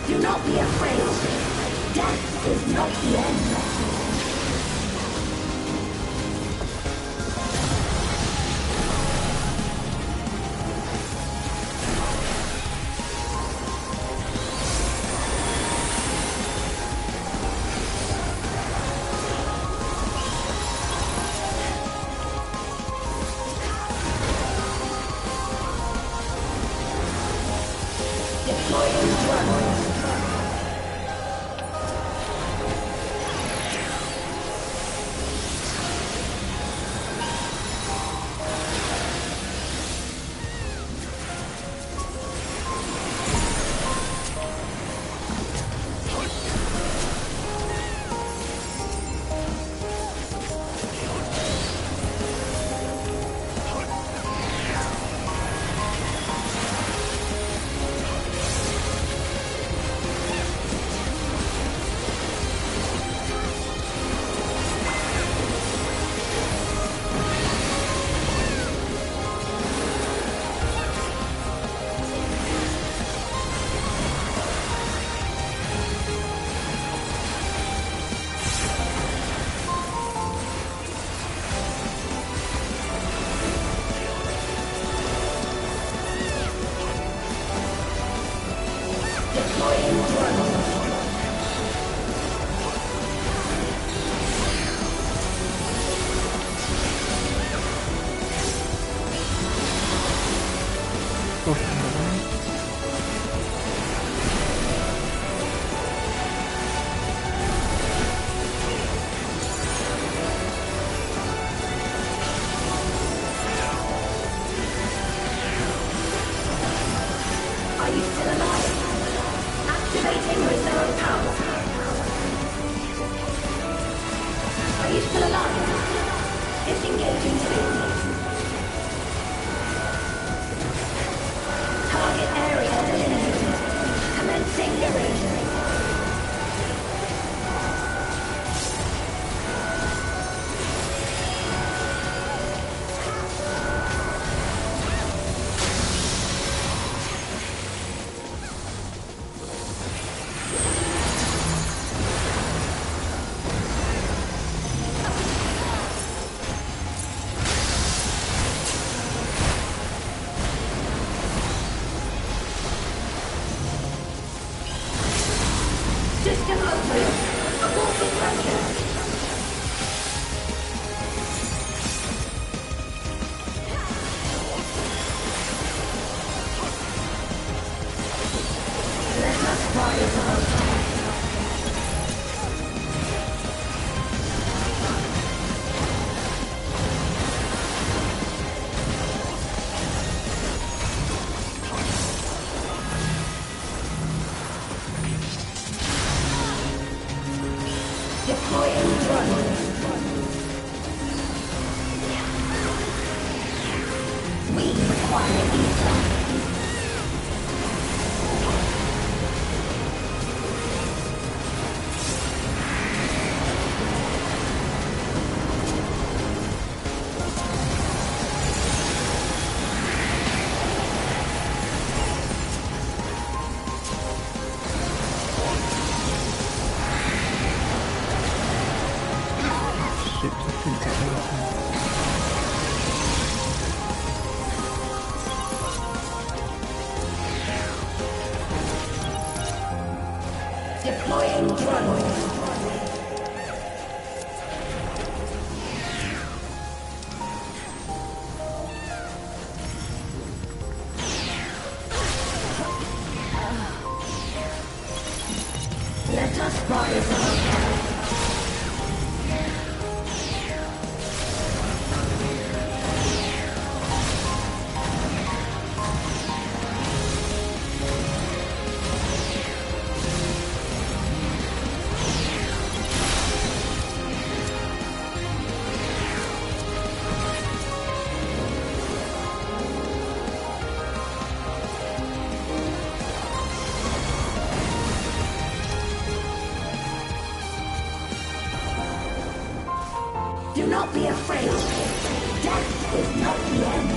Do not be afraid. Death is not the end. Deploying drone. Go from the right. Are you still alive? Activating reserve power. Are you still alive? Disengaging signals. Target area delineated. Commencing erasure. System upgrade. Aborted transfer. Let us rise above. Deploying drone. We require ether. Shoot, I couldn't get anything. Deploying drone. Let us rise above. Do not be afraid. Death is not the end.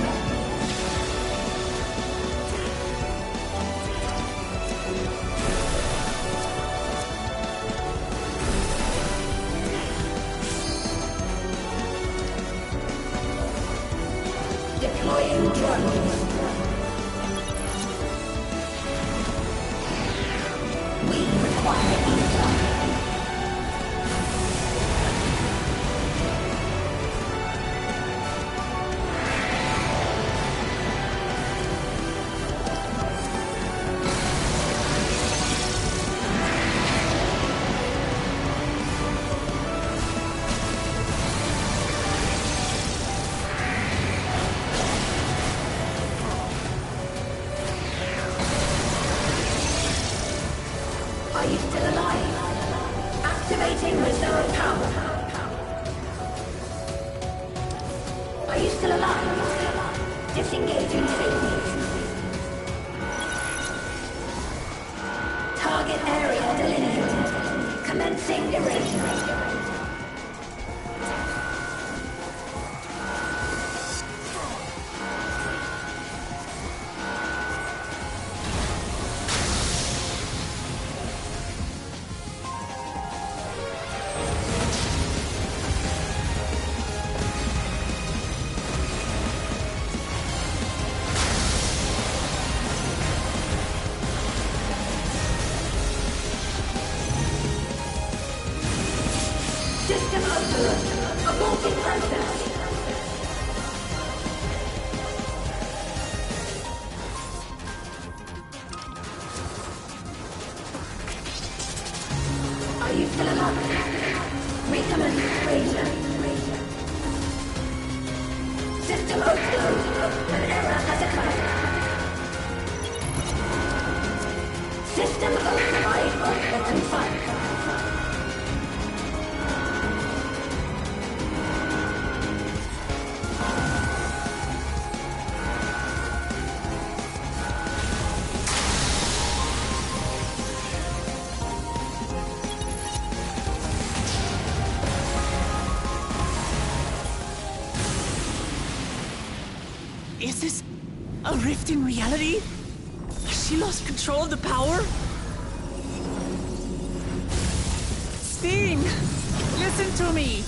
Deploying drones. We require ether. Are you still alive? Activating reserve power. Are you still alive? Disengaging signals. Target area delineated. Commencing erasure. Recommend Ranger. System overload. An error has occurred. System override confirmed. Is this a rift in reality? Has she lost control of the power? Sting! Listen to me!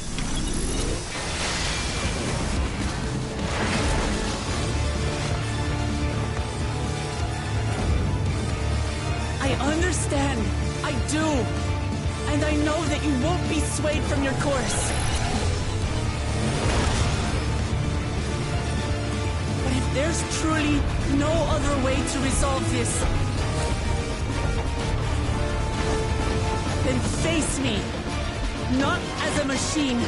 I understand. I do. And I know that you won't be swayed from your course. There's truly no other way to resolve this. Then face me. Not as a machine,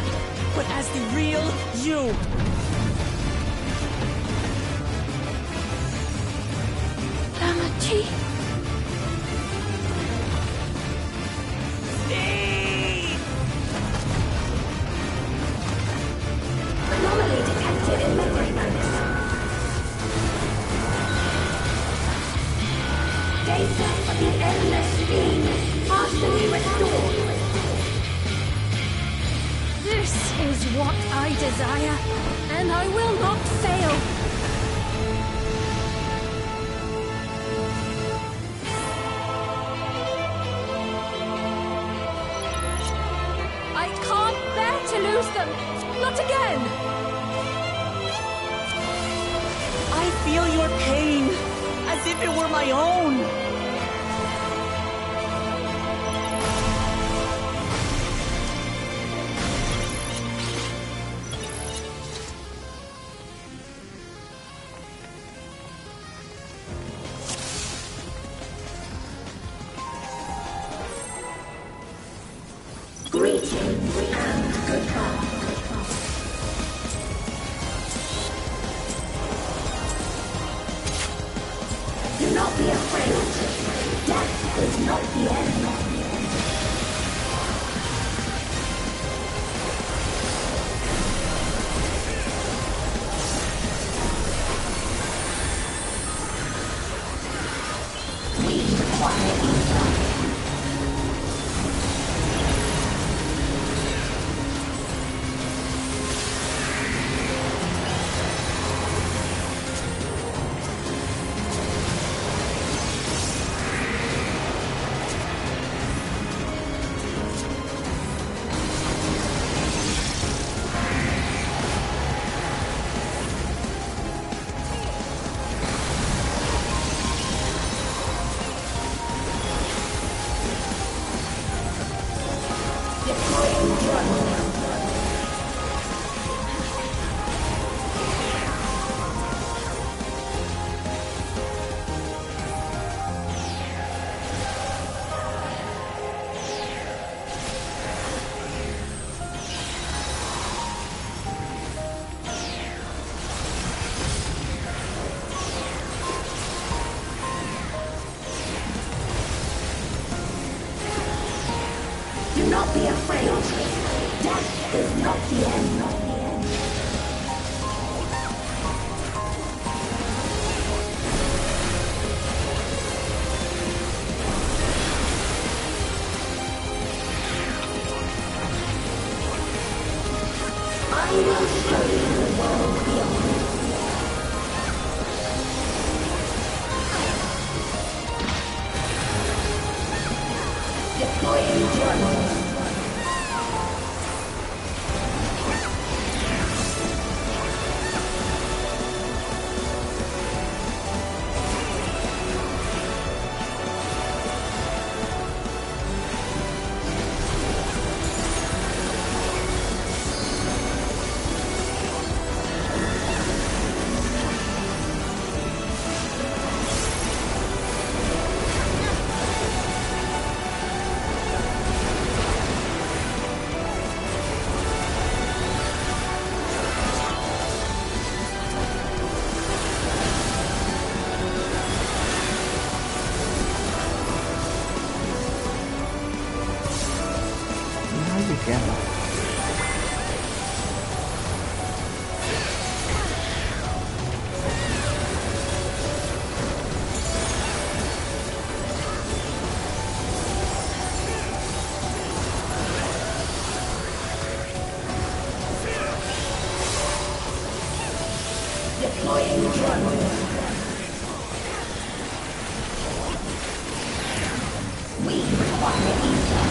but as the real you. Lamachi. Anomaly detected in memory banks. Data for the endless beam partially restored. This is what I desire, and I will not fail. I can't bear to lose them. Not again. I feel your pain, as if it were my own. Greetings and goodbye. Do not be afraid. Deploying drone. We require ether.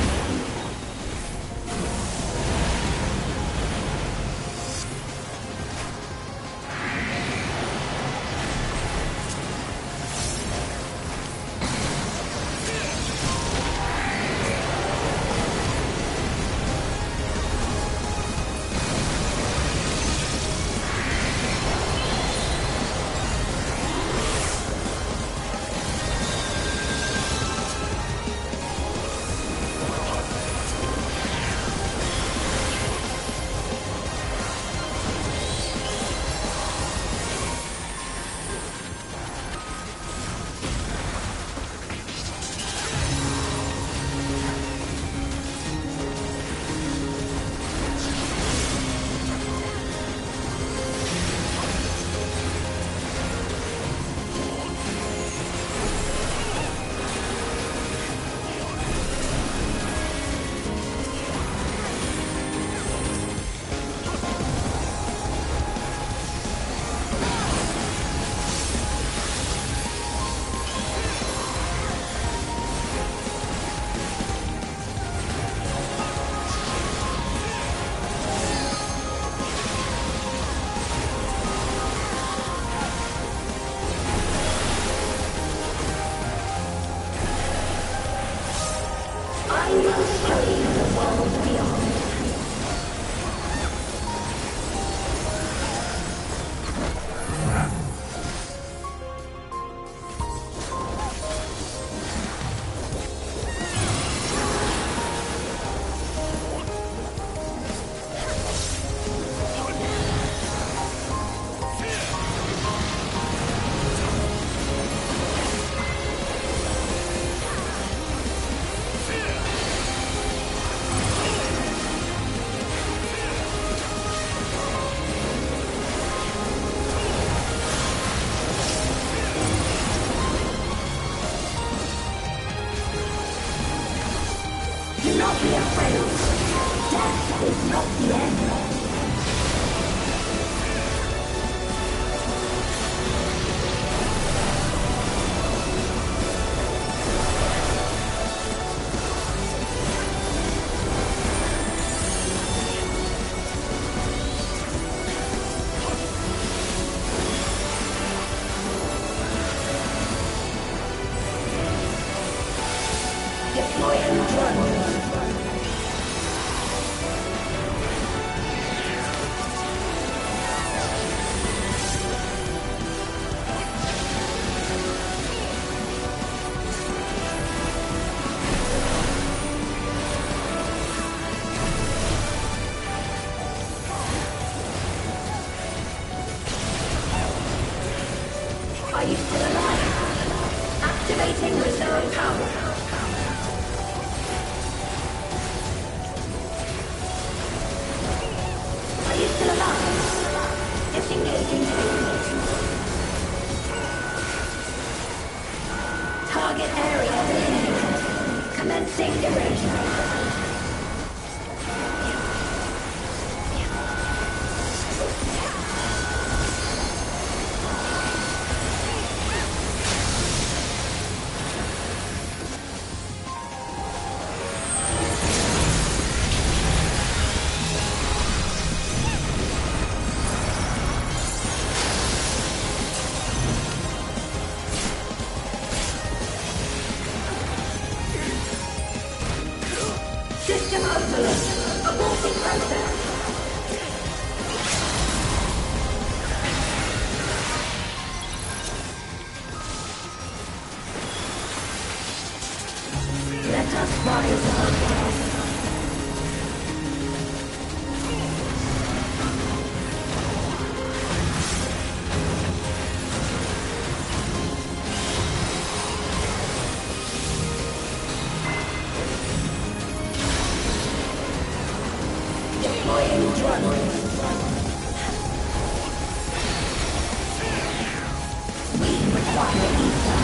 Are you still alive? Activating reserve power. Are you still alive? Disengaging signals. Target area eliminated. Commencing erasure. System overload. Aborting process. Let us rise above. Deploying drone. We require ether.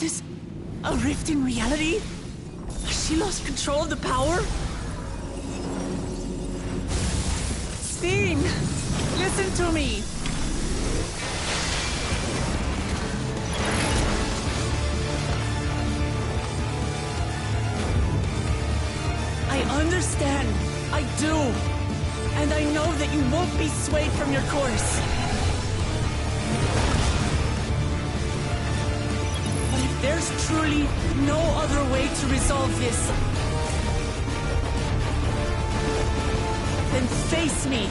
Is this a rift in reality? Has she lost control of the power? Sphene! Listen to me! I understand. I do. And I know that you won't be swayed from your course. But if there's truly no other way to resolve this, then face me.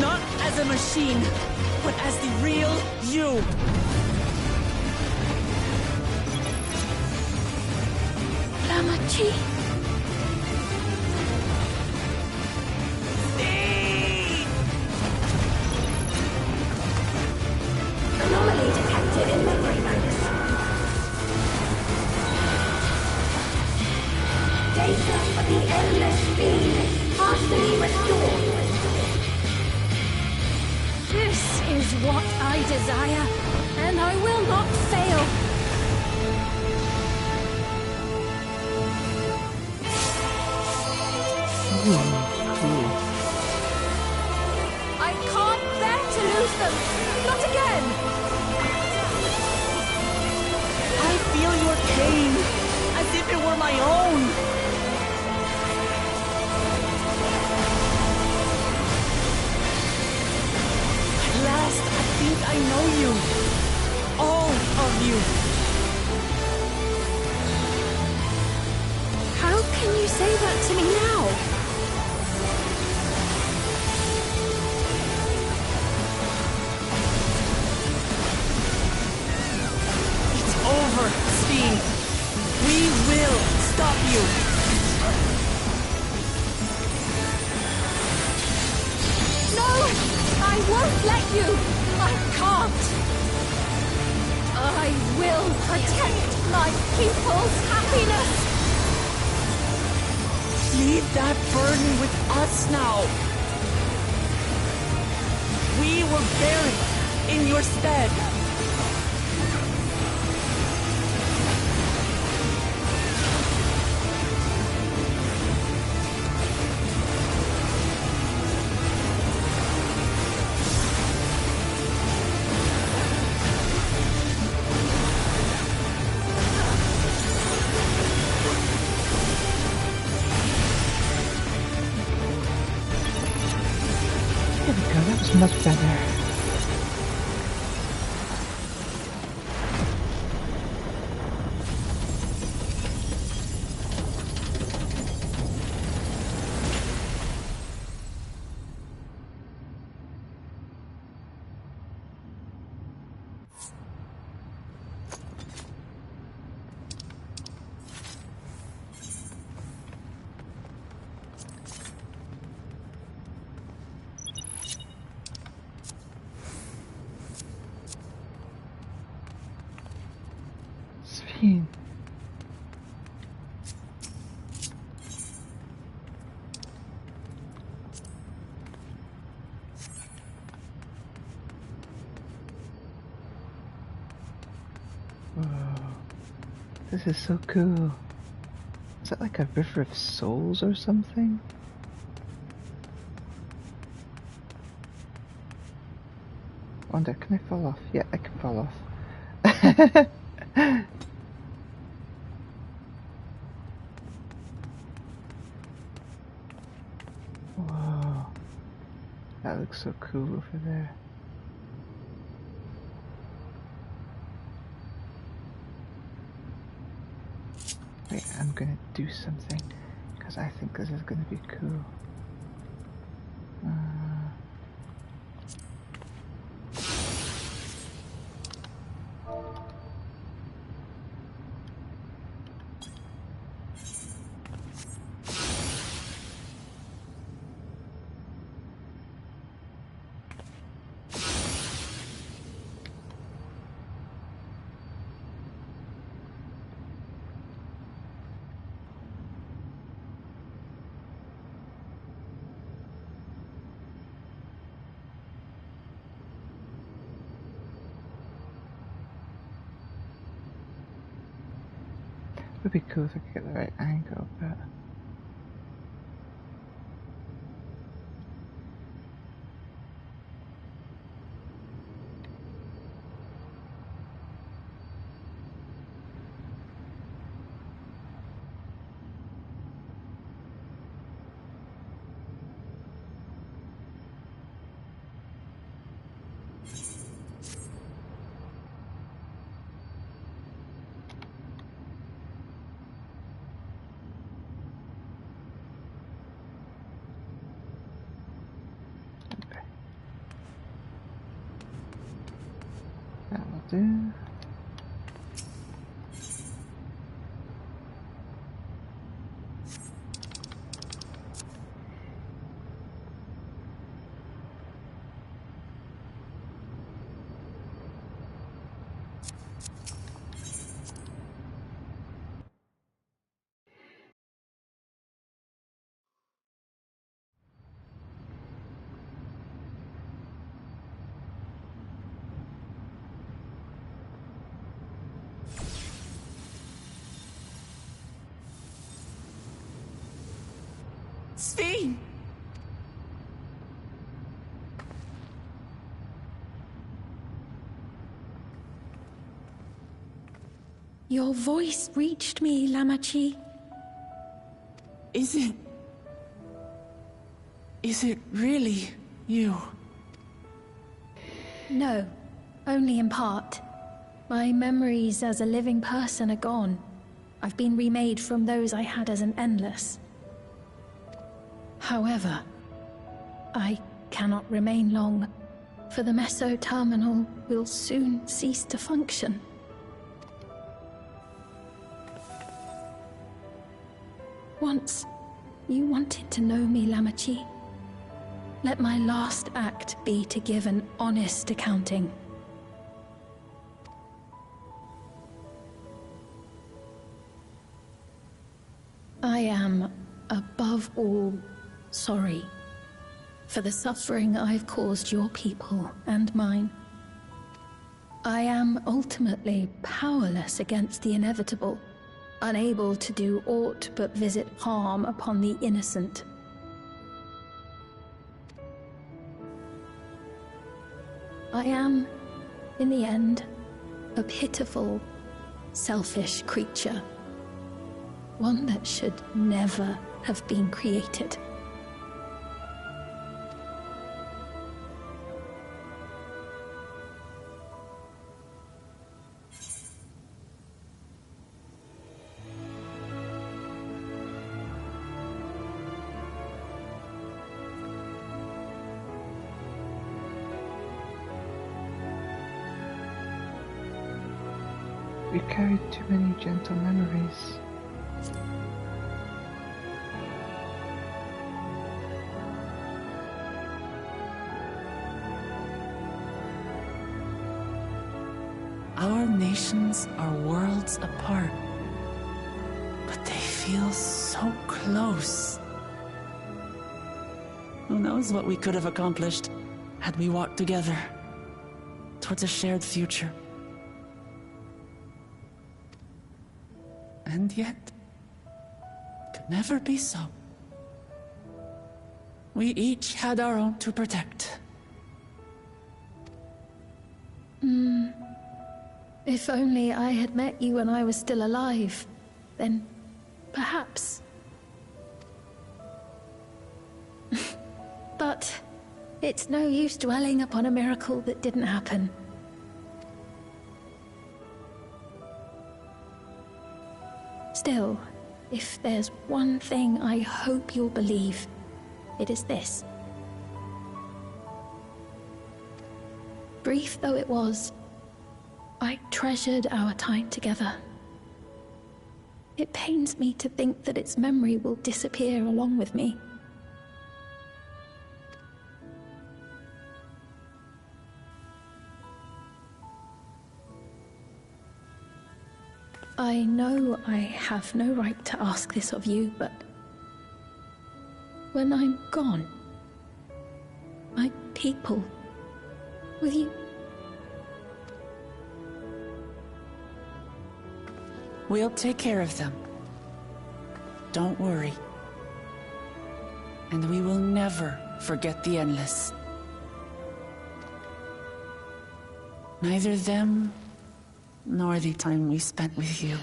Not as a machine, but as the real you. Lamachi. Anomaly detected in memory banks. Data for the endless fiend partially restored. This is what I desire, and I will not fail. Cool. I can't bear to lose them. Not again. I feel your pain, as if it were my own. At last, I think I know you. All of you. How can you say that to me now? It's over, Sphene. We will stop you. No! I won't let you! I can't! I will protect my people's happiness! Leave that burden with us now. We will bear it in your stead. There we go, that was much better. Sphene. Whoa. This is so cool. Is that like a river of souls or something? Wonder, can I fall off? Yeah, I can fall off. Whoa. That looks so cool over there. Wait, I'm gonna do something because I think this is gonna be cool. Would be cool if I could get the right angle, but... That will do. Sphene! Your voice reached me, Lamachi. Is it really you? No, only in part. My memories as a living person are gone. I've been remade from those I had as an endless. However, I cannot remain long, for the Meso Terminal will soon cease to function. Once, you wanted to know me, Lamachi. Let my last act be to give an honest accounting. I am, above all, sorry for the suffering I've caused your people and mine. I am ultimately powerless against the inevitable, unable to do aught but visit harm upon the innocent. I am, in the end, a pitiful, selfish creature. One that should never have been created. We carried too many gentle memories. Our nations are worlds apart, but they feel so close. Who knows what we could have accomplished had we walked together towards a shared future. And yet, it could never be so. We each had our own to protect. If only I had met you when I was still alive, then perhaps. But it's no use dwelling upon a miracle that didn't happen. Still, if there's one thing I hope you'll believe, it is this. Brief though it was, I treasured our time together. It pains me to think that its memory will disappear along with me. I know I have no right to ask this of you, but when I'm gone, my people, will you... We'll take care of them. Don't worry. And we will never forget the Endless. Neither them, nor the time we spent with you.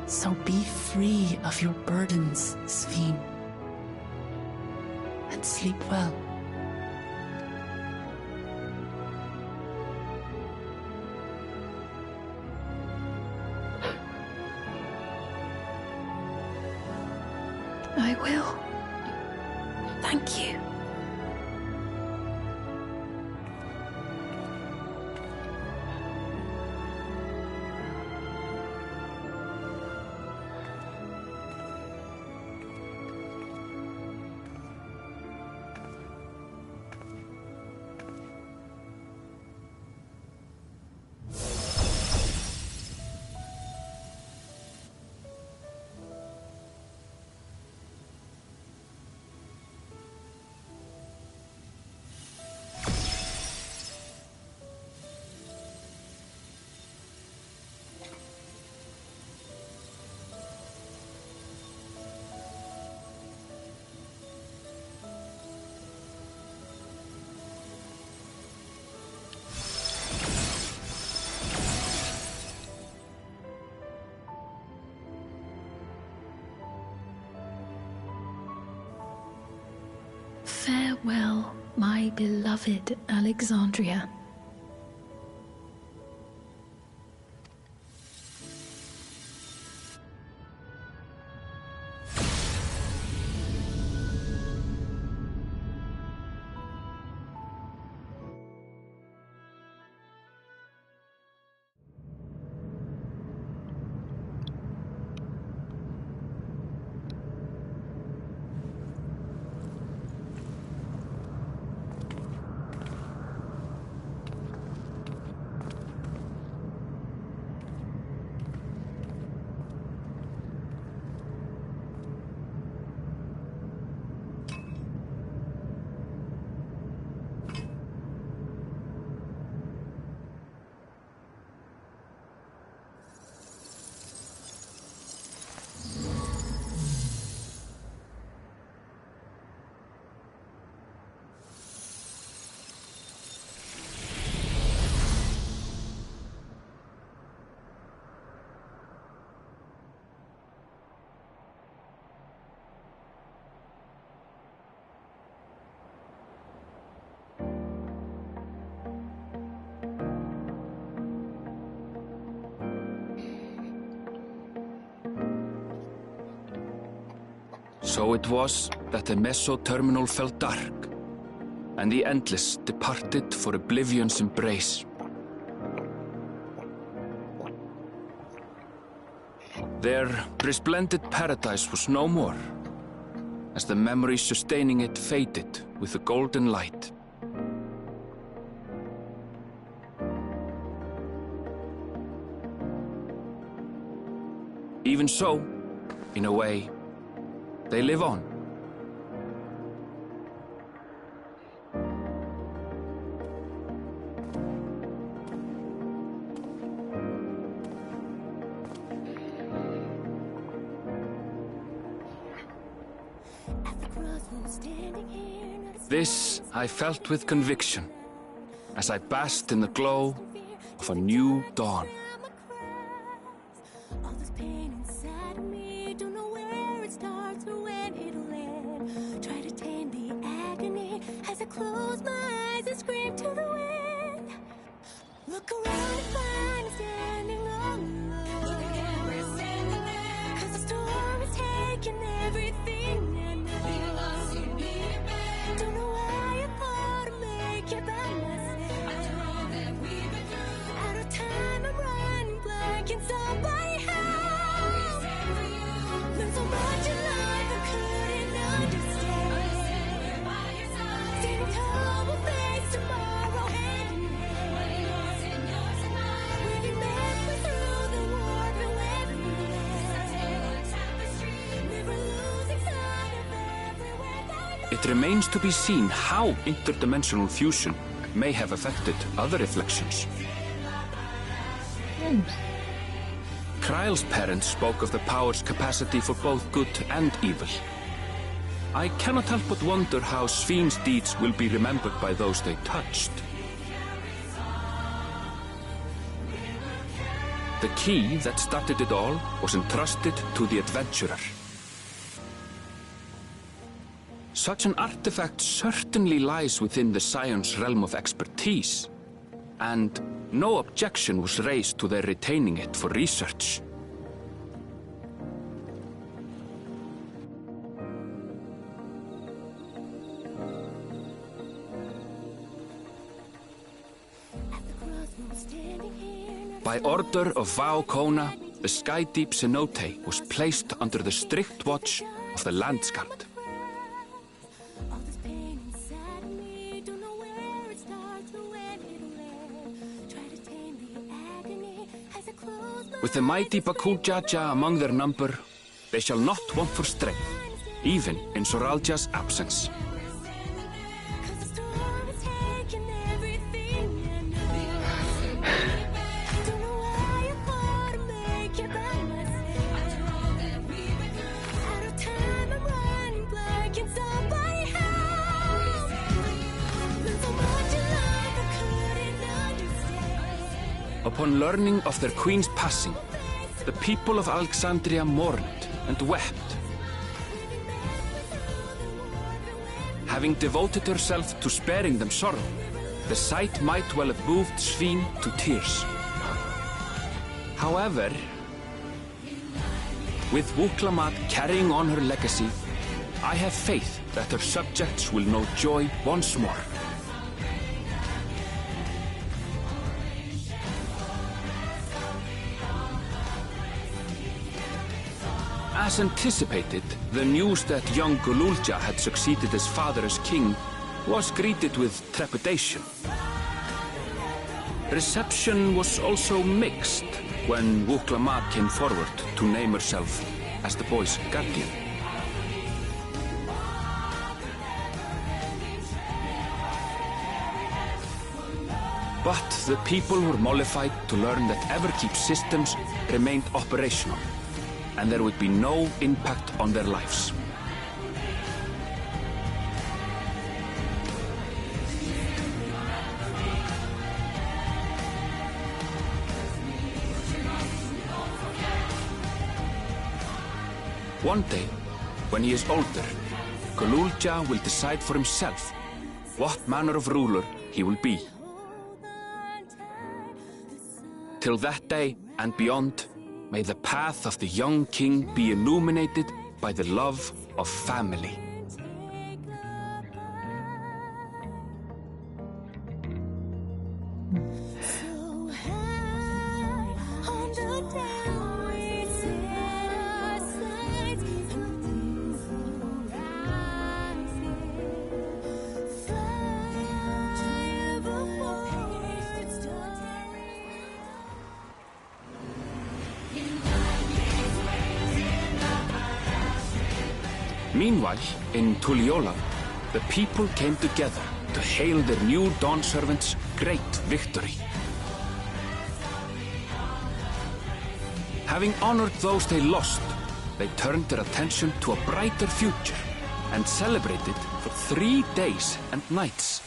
So be free of your burdens, Sphene. And sleep well. I will. Thank you. Farewell, my beloved Alexandria. So it was that the Meso-terminal fell dark, and the Endless departed for Oblivion's embrace. Their resplendent paradise was no more, as the memory sustaining it faded with the golden light. Even so, in a way, they live on. This I felt with conviction, as I basked in the glow of a new dawn. Close my eyes and scream to the wind. Look around and find me standing alone. Look at me standing there. 'Cause the storm is taking everything I know. Being lost, you need it back. Don't know why I thought I'd make it by myself. After all that we've been through. Out of time, I'm running blank and somebody help. Learned so much in life I couldn't understand. It remains to be seen how interdimensional fusion may have affected other reflections. names. Kryle's parents spoke of the power's capacity for both good and evil. I cannot help but wonder how Svíne's deeds will be remembered by those they touched. The key that started it all was entrusted to the adventurer. Such an artifact certainly lies within the Scion's realm of expertise, and no objection was raised to their retaining it for research. By order of Vau Kona, the sky-deep cenote was placed under the strict watch of the Landscald. With the mighty Bakuljaja among their number, they shall not want for strength, even in Soralja's absence. Upon learning of their queen's passing, the people of Alexandria mourned and wept. Having devoted herself to sparing them sorrow, the sight might well have moved Svíne to tears. However, with Wuklamat carrying on her legacy, I have faith that her subjects will know joy once more. As anticipated, the news that young Gululja had succeeded his father as king was greeted with trepidation. Reception was also mixed when Wuklamat came forward to name herself as the boy's guardian. But the people were mollified to learn that Everkeep's systems remained operational, and there would be no impact on their lives. One day, when he is older, Gululja will decide for himself what manner of ruler he will be. Till that day and beyond, may the path of the young king be illuminated by the love of family. Meanwhile, in Tuliyola, the people came together to hail their new dawn servant's great victory. Having honored those they lost, they turned their attention to a brighter future and celebrated for 3 days and nights.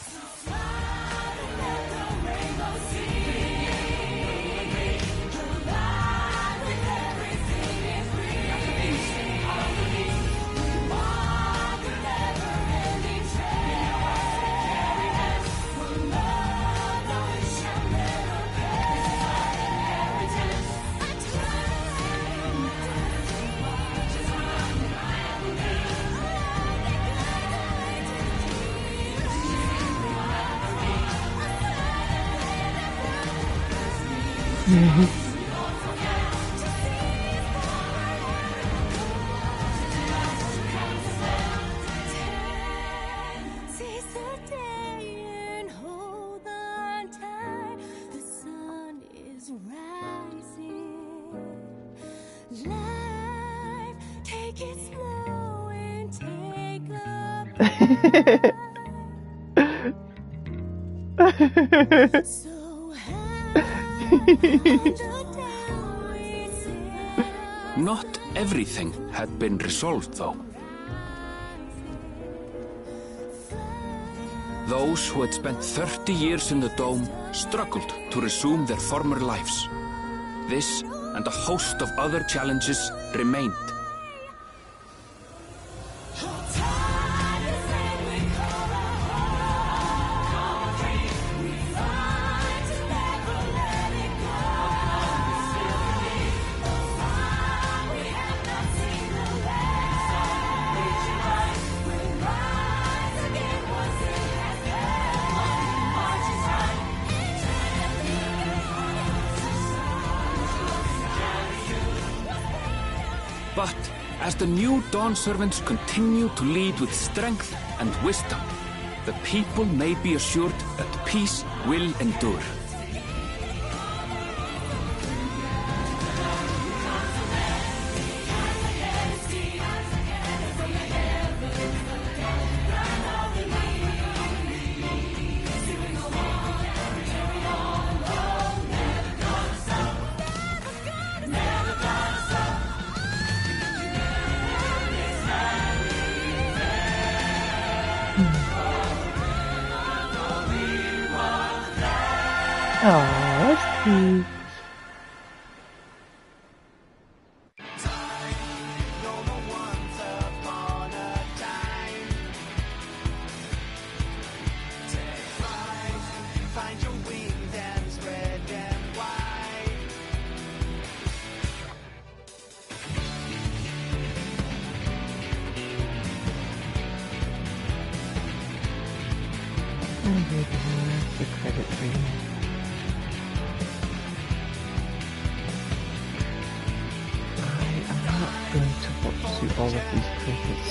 So high, Not everything had been resolved, though. Those who had spent 30 years in the dome struggled to resume their former lives. This and a host of other challenges remained. But as the new Dawn servants continue to lead with strength and wisdom, the people may be assured that peace will endure. Oh, that's cute. The credit for you. I am not going to watch through all of these credits.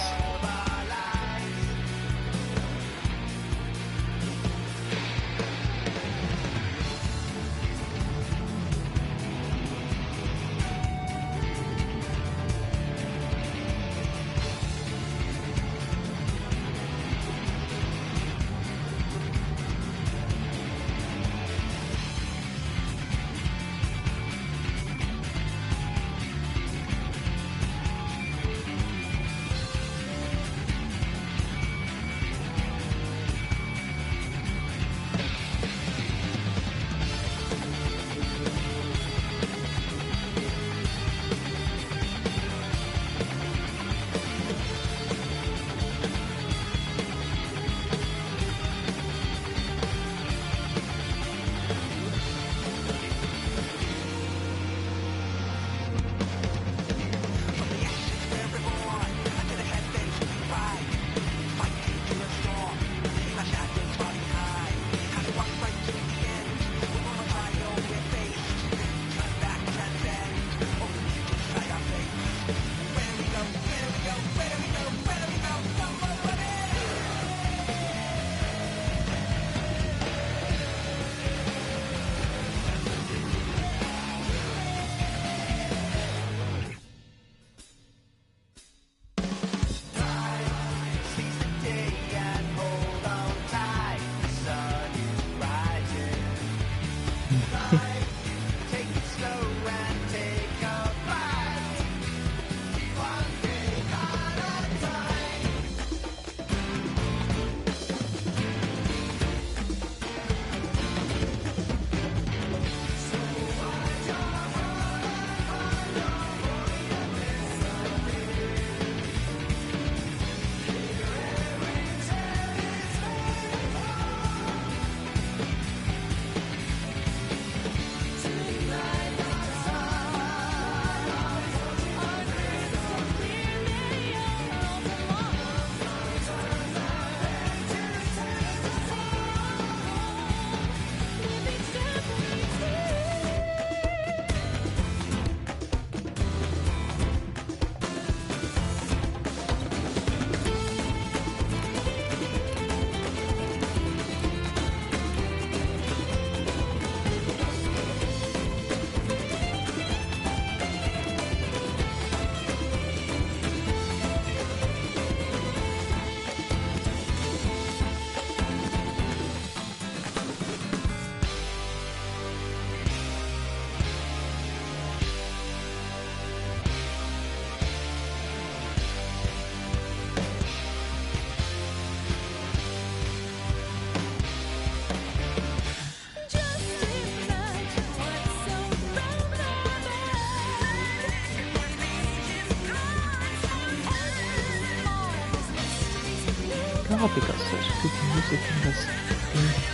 God, they got such good music in this game.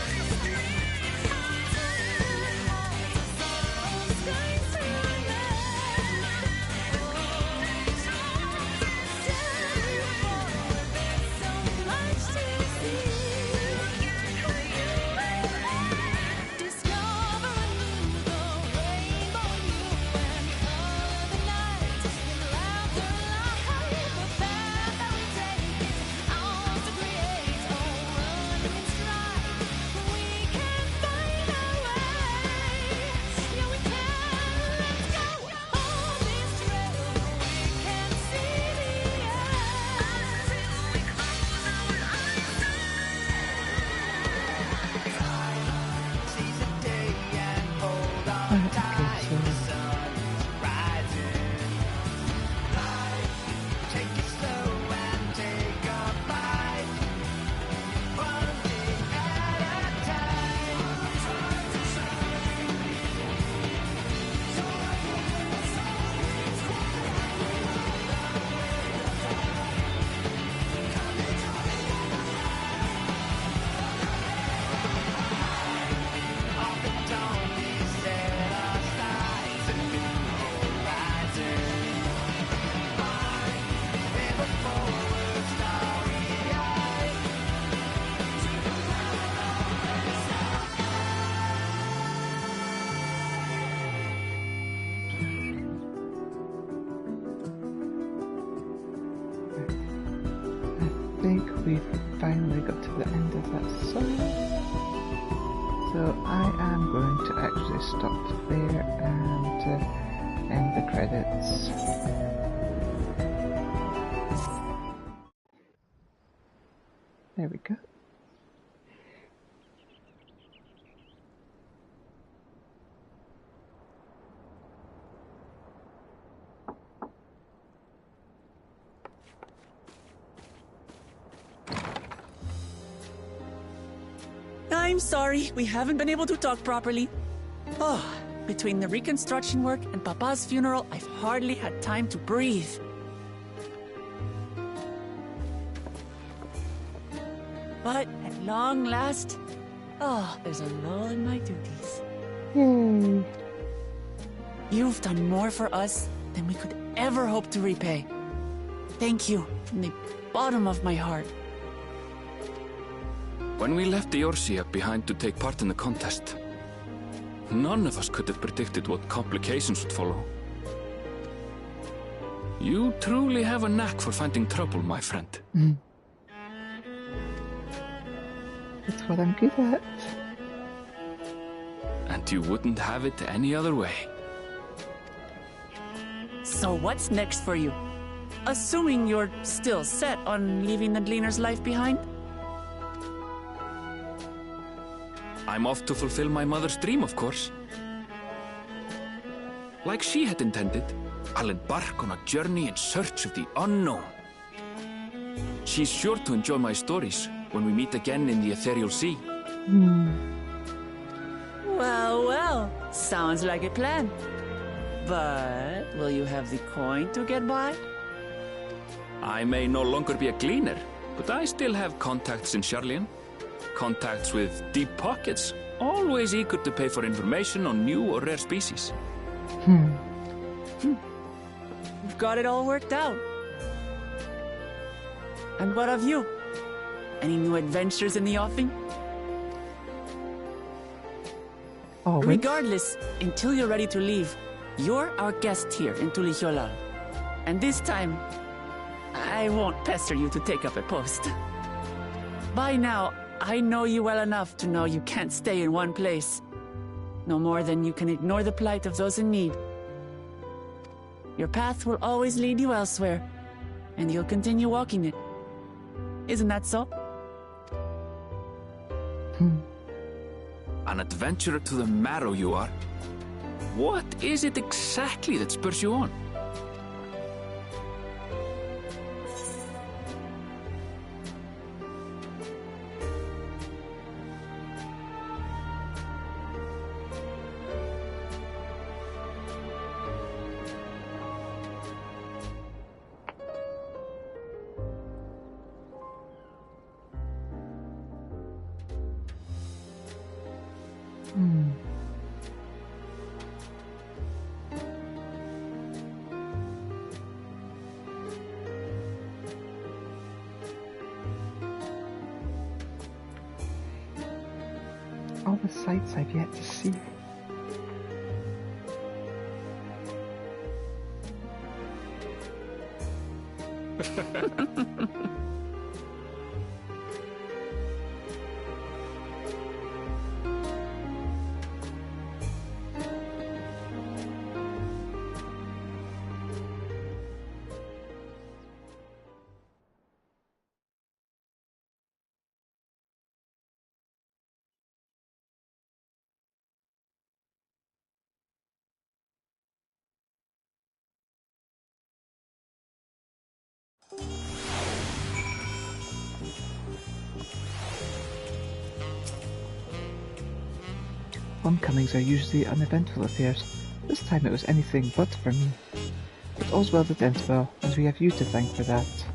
We've finally got to the end of that song, so I am going to actually stop there and end the credits. There we go. I'm sorry, we haven't been able to talk properly. Oh, between the reconstruction work and Papa's funeral, I've hardly had time to breathe. But at long last, there's a lull in my duties. Yay! You've done more for us than we could ever hope to repay. Thank you from the bottom of my heart. When we left Eorzea behind to take part in the contest, none of us could have predicted what complications would follow. You truly have a knack for finding trouble, my friend. That's what I'm good at. And you wouldn't have it any other way. So what's next for you? Assuming you're still set on leaving the Gleaner's life behind? I'm off to fulfill my mother's dream, of course. Like she had intended, I'll embark on a journey in search of the unknown. She's sure to enjoy my stories when we meet again in the ethereal sea. Well, well, sounds like a plan. But will you have the coin to get by? I may no longer be a gleaner, but I still have contacts in Sharlayan. Contacts with deep pockets, always eager to pay for information on new or rare species. You've got it all worked out. And what of you? Any new adventures in the offing? Always. Regardless, until you're ready to leave, you're our guest here in Tulihyolal. And this time, I won't pester you to take up a post. By now, I know you well enough to know you can't stay in one place. No more than you can ignore the plight of those in need. Your path will always lead you elsewhere, and you'll continue walking it. Isn't that so? An adventurer to the marrow you are. What is it exactly that spurs you on? all the sights I've yet to see. Homecomings are usually uneventful affairs. This time it was anything but for me. But all's well that ends well, and we have you to thank for that.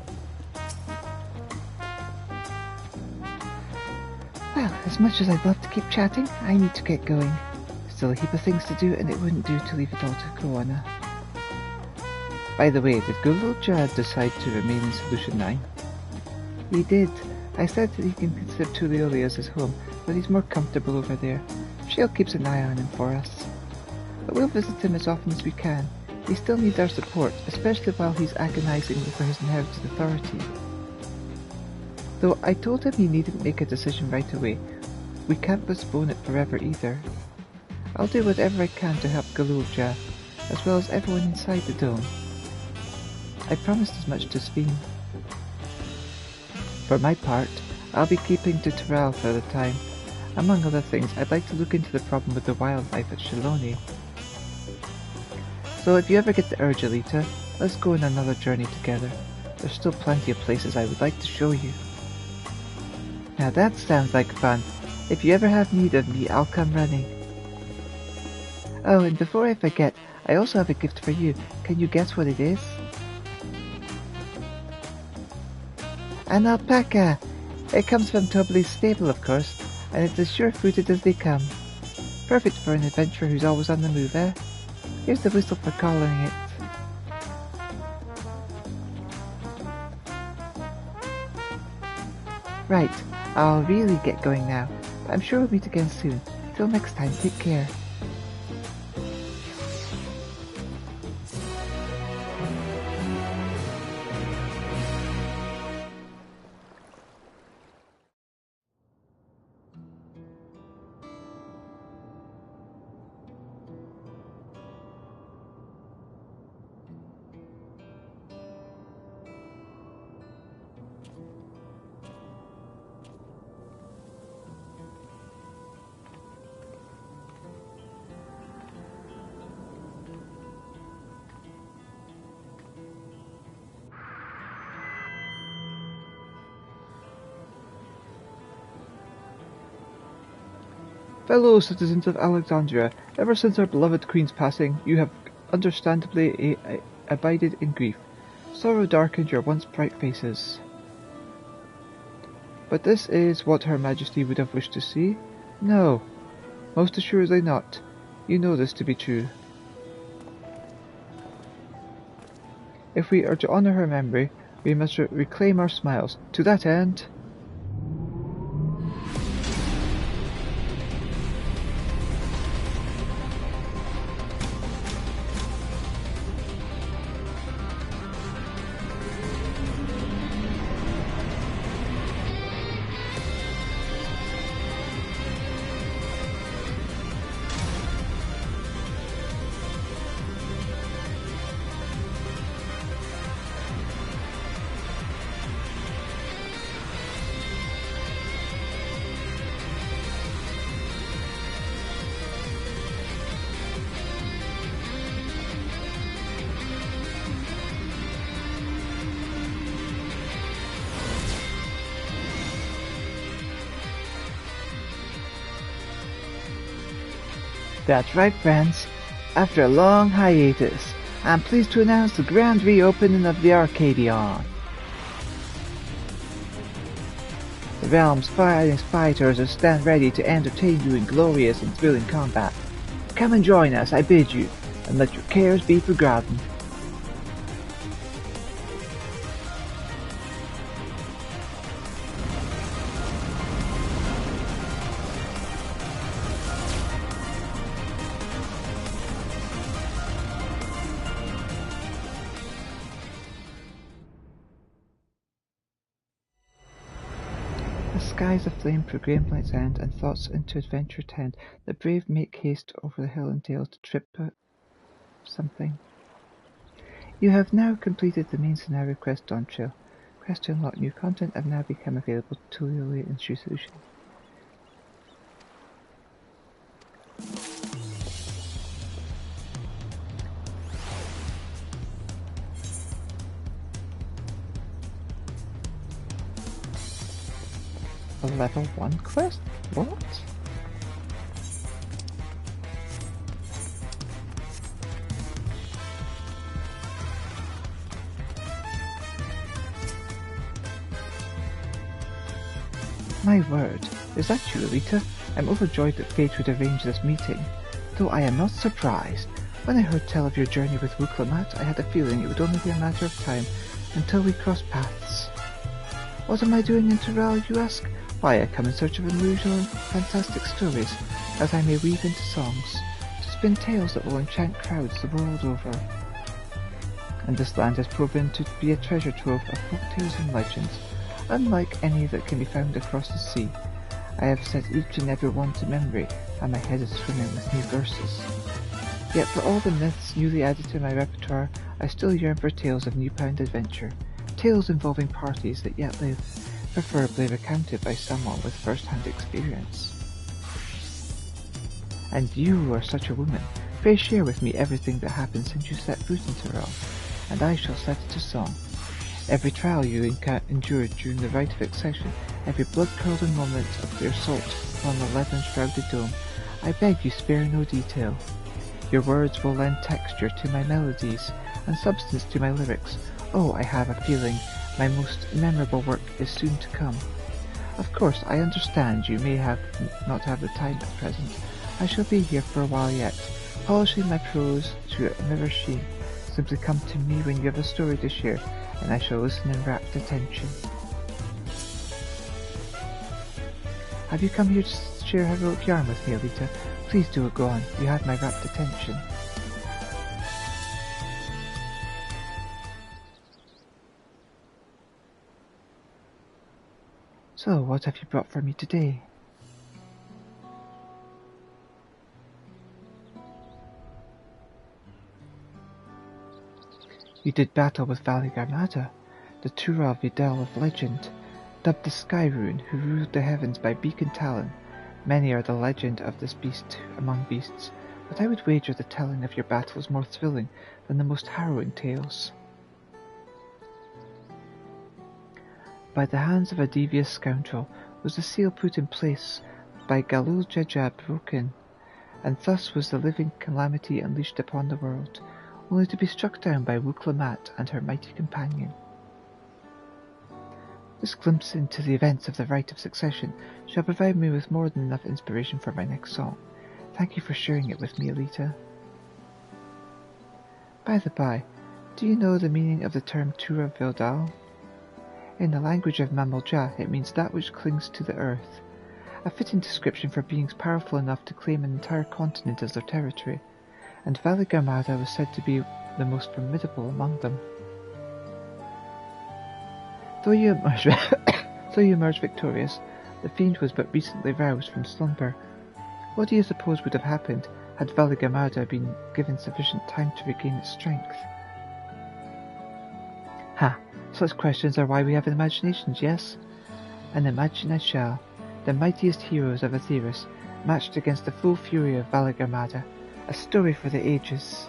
Well, as much as I'd love to keep chatting, I need to get going. Still a heap of things to do, and it wouldn't do to leave it all to Draconia. By the way, did good old Jad decide to remain in Solution 9? He did. I said that he can consider Tulioli as his home, but he's more comfortable over there. Shale keeps an eye on him for us. But we'll visit him as often as we can. He still needs our support, especially while he's agonizing for his inherited authority. Though I told him he needn't make a decision right away. We can't postpone it forever either. I'll do whatever I can to help Galulja, as well as everyone inside the dome. I promised as much to Sveen. For my part, I'll be keeping to Terrell for the time. Among other things, I'd like to look into the problem with the wildlife at Shaloni. So if you ever get the urge, Elita, let's go on another journey together. There's still plenty of places I would like to show you. Now that sounds like fun. If you ever have need of me, I'll come running. Oh, and before I forget, I also have a gift for you. Can you guess what it is? An alpaca! It comes from Tobli's stable, of course, and it's as sure-footed as they come. Perfect for an adventurer who's always on the move, eh? Here's the whistle for calling it. Right, I'll really get going now, but I'm sure we'll meet again soon. Till next time, take care. Fellow citizens of Alexandria, ever since our beloved queen's passing, you have understandably abided in grief. Sorrow darkened your once bright faces. But this is what Her Majesty would have wished to see? No, most assuredly not. You know this to be true. If we are to honour her memory, we must reclaim our smiles. To that end... That's right, friends. After a long hiatus, I'm pleased to announce the grand reopening of the Arcadion. The realm's finest fighters stand ready to entertain you in glorious and thrilling combat. Come and join us, I bid you, and let your cares be forgotten. The skies aflame for Grahamlight's end, and thoughts into adventure tend. The brave make haste over the hill and dale to trip something. You have now completed the main scenario quest Dawntrail. Quests to unlock new content have now become available to you in Solution. A level 1 quest? What? My word, is that you, Elita? I'm overjoyed that fate would arrange this meeting. Though I am not surprised. When I heard tell of your journey with Wuklamat, I had a feeling it would only be a matter of time until we cross paths. What am I doing in Tural, you ask? Why, I come in search of unusual and fantastic stories, that I may weave into songs, to spin tales that will enchant crowds the world over. And this land has proven to be a treasure trove of folk tales and legends, unlike any that can be found across the sea. I have set each and every one to memory, and my head is swimming with new verses. Yet for all the myths newly added to my repertoire, I still yearn for tales of new-found adventure, tales involving parties that yet live, preferably recounted by someone with first-hand experience. And you are such a woman. Pray share with me everything that happened since you set foot in Tyrell, and I shall set it to song. Every trial you endured during the rite of accession, every blood-curdling moment of your assault upon the leaden-shrouded dome, I beg you spare no detail. Your words will lend texture to my melodies, and substance to my lyrics. Oh, I have a feeling my most memorable work is soon to come. Of course, I understand you may not have the time at present. I shall be here for a while yet, polishing my prose to a mirror sheen. Simply come to me when you have a story to share, and I shall listen in rapt attention. Have you come here to share a heroic yarn with me, Elita? Please do go on. You have my rapt attention. So, what have you brought for me today? You did battle with Valigarmada, the Tura Videl of legend, dubbed the Sky Rune, who ruled the heavens by beak and talon. Many are the legend of this beast among beasts, but I would wager the telling of your battle is more thrilling than the most harrowing tales. By the hands of a devious scoundrel was the seal put in place by Galul Jajab broken, and thus was the living calamity unleashed upon the world, only to be struck down by Wuklamat and her mighty companion. This glimpse into the events of the rite of succession shall provide me with more than enough inspiration for my next song. Thank you for sharing it with me, Elita. By the by, do you know the meaning of the term Tura Vildal? In the language of Mamalja, it means that which clings to the earth, a fitting description for beings powerful enough to claim an entire continent as their territory, and Valigarmada was said to be the most formidable among them. Though you emerged victorious, the fiend was but recently roused from slumber. What do you suppose would have happened had Valigarmada been given sufficient time to regain its strength? Ha! Such questions are why we have imaginations, yes? And imagine I shall, the mightiest heroes of Aetheris, matched against the full fury of Valigarmada, a story for the ages.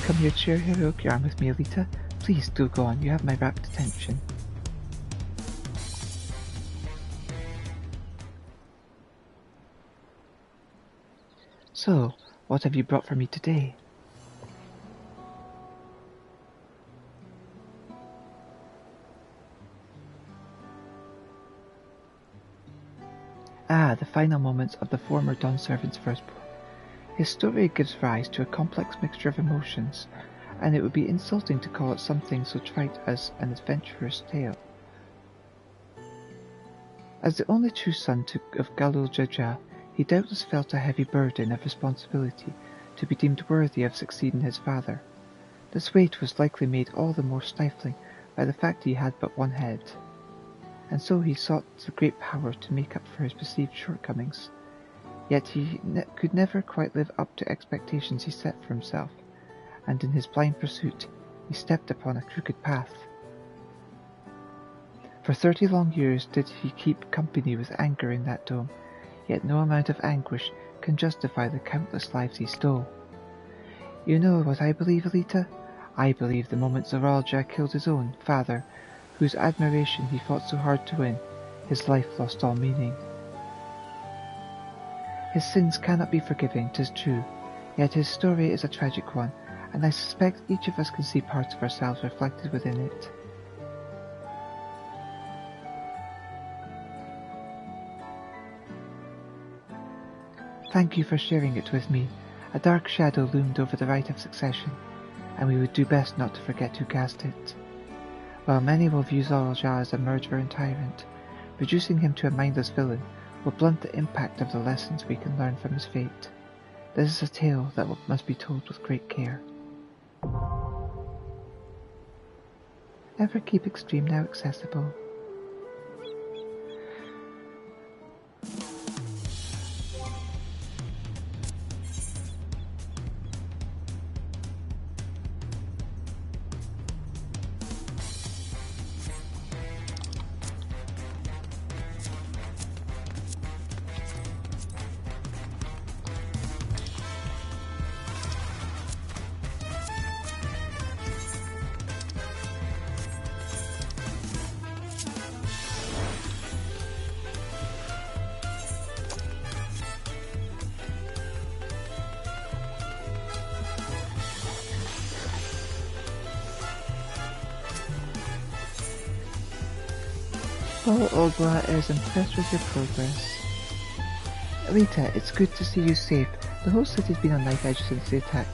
Come here to share heroic yarn with me, Elita. Please do go on, you have my rapt attention. So, what have you brought for me today? Ah, the final moments of the former Dawn Servant's firstborn. His story gives rise to a complex mixture of emotions, and it would be insulting to call it something so trite as an adventurer's tale. As the only true son of Galul Jaja, he doubtless felt a heavy burden of responsibility to be deemed worthy of succeeding his father. This weight was likely made all the more stifling by the fact he had but one head, and so he sought the great power to make up for his perceived shortcomings. Yet he could never quite live up to expectations he set for himself, and in his blind pursuit he stepped upon a crooked path. For 30 long years did he keep company with anger in that dome, yet no amount of anguish can justify the countless lives he stole. You know what I believe, Elita? I believe the moment Zoralja killed his own father, whose admiration he fought so hard to win, his life lost all meaning. His sins cannot be forgiven, 'tis true, yet his story is a tragic one, and I suspect each of us can see parts of ourselves reflected within it. Thank you for sharing it with me. A dark shadow loomed over the right of succession, and we would do best not to forget who cast it. While many will view Zoralja as a murderer and tyrant, reducing him to a mindless villain will blunt the impact of the lessons we can learn from his fate. This is a tale that must be told with great care. Everkeep Extreme now accessible. Paul Ogla is impressed with your progress. Elita, it's good to see you safe. The whole city's been on knife edge since the attack.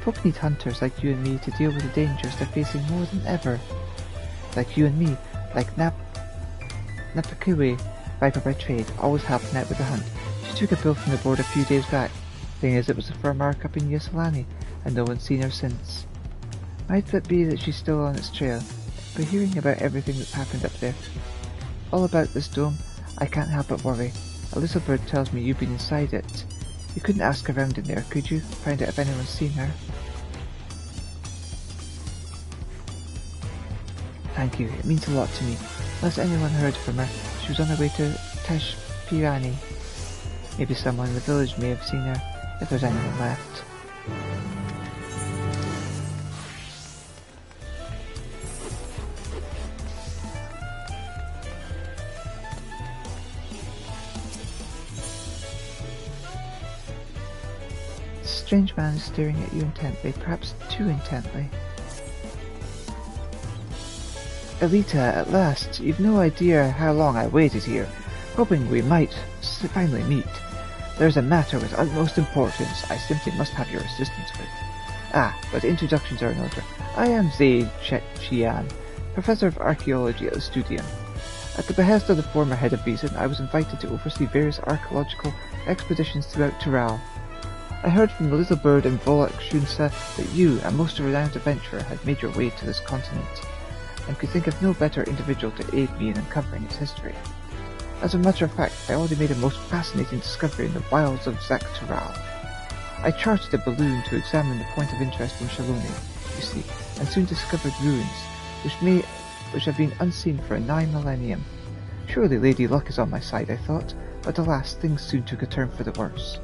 Folk need hunters like you and me to deal with the dangers they're facing more than ever. Like you and me, like Napakiwe, Viper by trade, always helping out with the hunt. She took a bill from the board a few days back. Thing is, it was for a mark up in Yasalani, and no one's seen her since. Might it be that she's still on its trail, but hearing about everything that's happened up there, all about this dome, I can't help but worry. A little bird tells me you've been inside it. You couldn't ask around in there, could you? Find out if anyone's seen her. Thank you, it means a lot to me. Unless anyone heard from her, she was on her way to Tashpirani. Maybe someone in the village may have seen her, if there's anyone left. The strange man is staring at you intently, perhaps too intently. Elita, at last, you've no idea how long I waited here, hoping we might finally meet. There's a matter with utmost importance I simply must have your assistance with. But introductions are in order. I am Zaid Chetchian, Professor of Archaeology at the Studium. At the behest of the former head of Beeson, I was invited to oversee various archaeological expeditions throughout Tural. I heard from the little bird in Volok Shunsa that you, a most renowned adventurer, had made your way to this continent, and could think of no better individual to aid me in uncovering its history. As a matter of fact, I already made a most fascinating discovery in the wilds of Zaktural. I chartered a balloon to examine the point of interest in Shaloni, you see, and soon discovered ruins, which have been unseen for 9 millennium. Surely Lady Luck is on my side, I thought, but alas, things soon took a turn for the worse.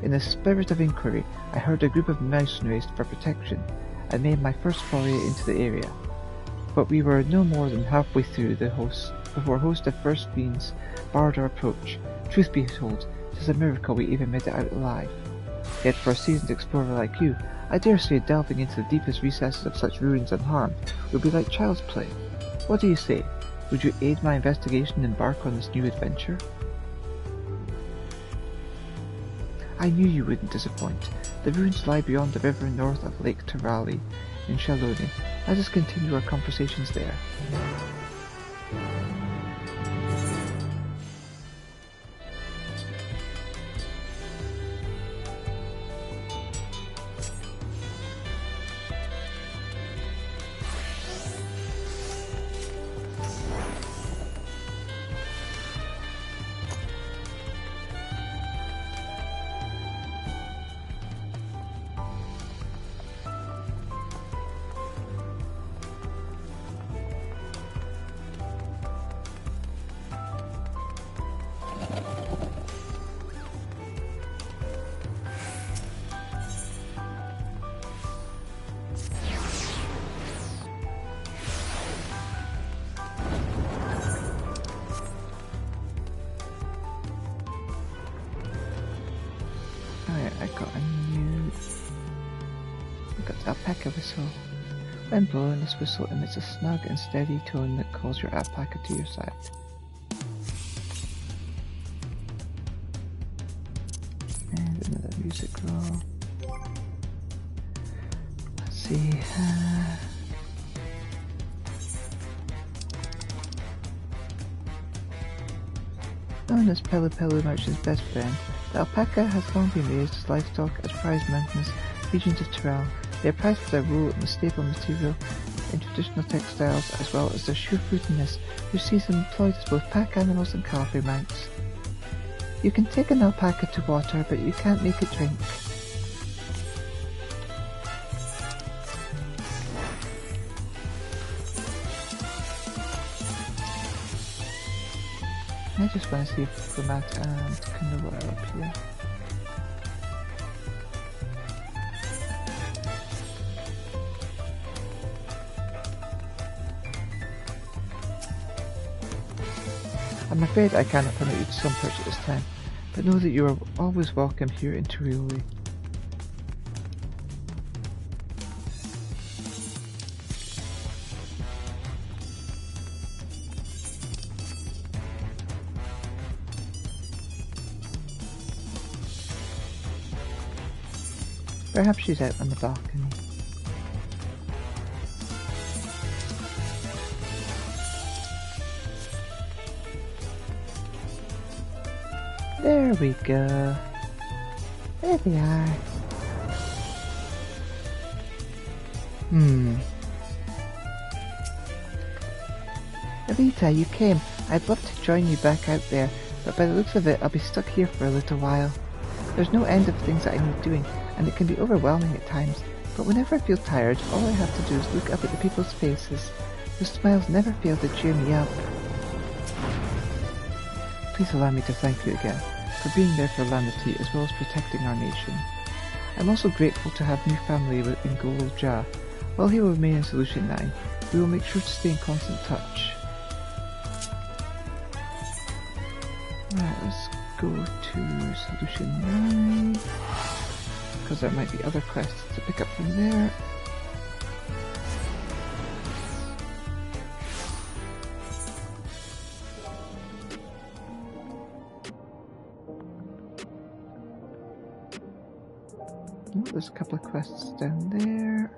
In a spirit of inquiry, I heard a group of mercenaries for protection, and made my first foray into the area. But we were no more than halfway through before host of First Fiends barred our approach. Truth be told, 'tis a miracle we even made it out alive. Yet for a seasoned explorer like you, I dare say delving into the deepest recesses of such ruins unharmed would be like child's play. What do you say? Would you aid my investigation and embark on this new adventure? I knew you wouldn't disappoint. The ruins lie beyond the river north of Lake Terali in Shaloni. Let us continue our conversations there. caught a new... We got the alpaca whistle. When blowing, this whistle emits a snug and steady tone that calls your alpaca to your side. And another music roll. Let's see. Known as Pelu Pelu Merchant's best friend, the alpaca has long been raised as livestock as prize mountainous regions of Tyrell. They are prized for their wool and the staple material in traditional textiles, as well as their sheer fruitiness, which sees them employed as both pack animals and cavalry mounts. You can take an alpaca to water, but you can't make it drink. I just want to see if the mat and canoe are up here. I'm afraid I cannot permit you to some perch at this time, but know that you are always welcome here in Torioli. Perhaps she's out on the balcony. There we go. There they are. Elita, you came. I'd love to join you back out there, but by the looks of it, I'll be stuck here for a little while. There's no end of things that I need doing, and it can be overwhelming at times, but whenever I feel tired, all I have to do is look up at the people's faces. Those smiles never fail to cheer me up. Please allow me to thank you again for being there for Lamity as well as protecting our nation. I'm also grateful to have new family in Golol Ja. While he will remain in Solution 9, we will make sure to stay in constant touch. Right, let's go to Solution 9, because there might be other quests to pick up from there. Oh, there's a couple of quests down there.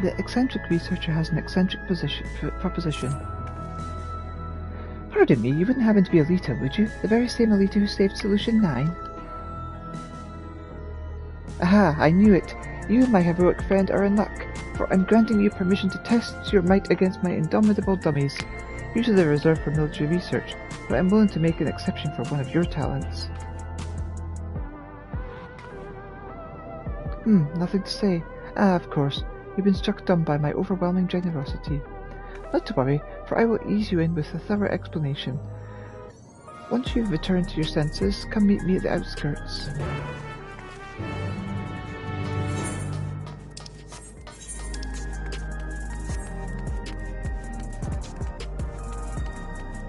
The eccentric researcher has an eccentric proposition. Pardon me, you wouldn't happen to be Elita, would you? The very same Elita who saved Solution 9? Aha, I knew it. You, my heroic friend, are in luck, for I'm granting you permission to test your might against my indomitable dummies. Usually reserved for military research, but I'm willing to make an exception for one of your talents. Nothing to say. Ah, of course. You've been struck dumb by my overwhelming generosity. Not to worry, for I will ease you in with a thorough explanation. Once you've returned to your senses, come meet me at the outskirts.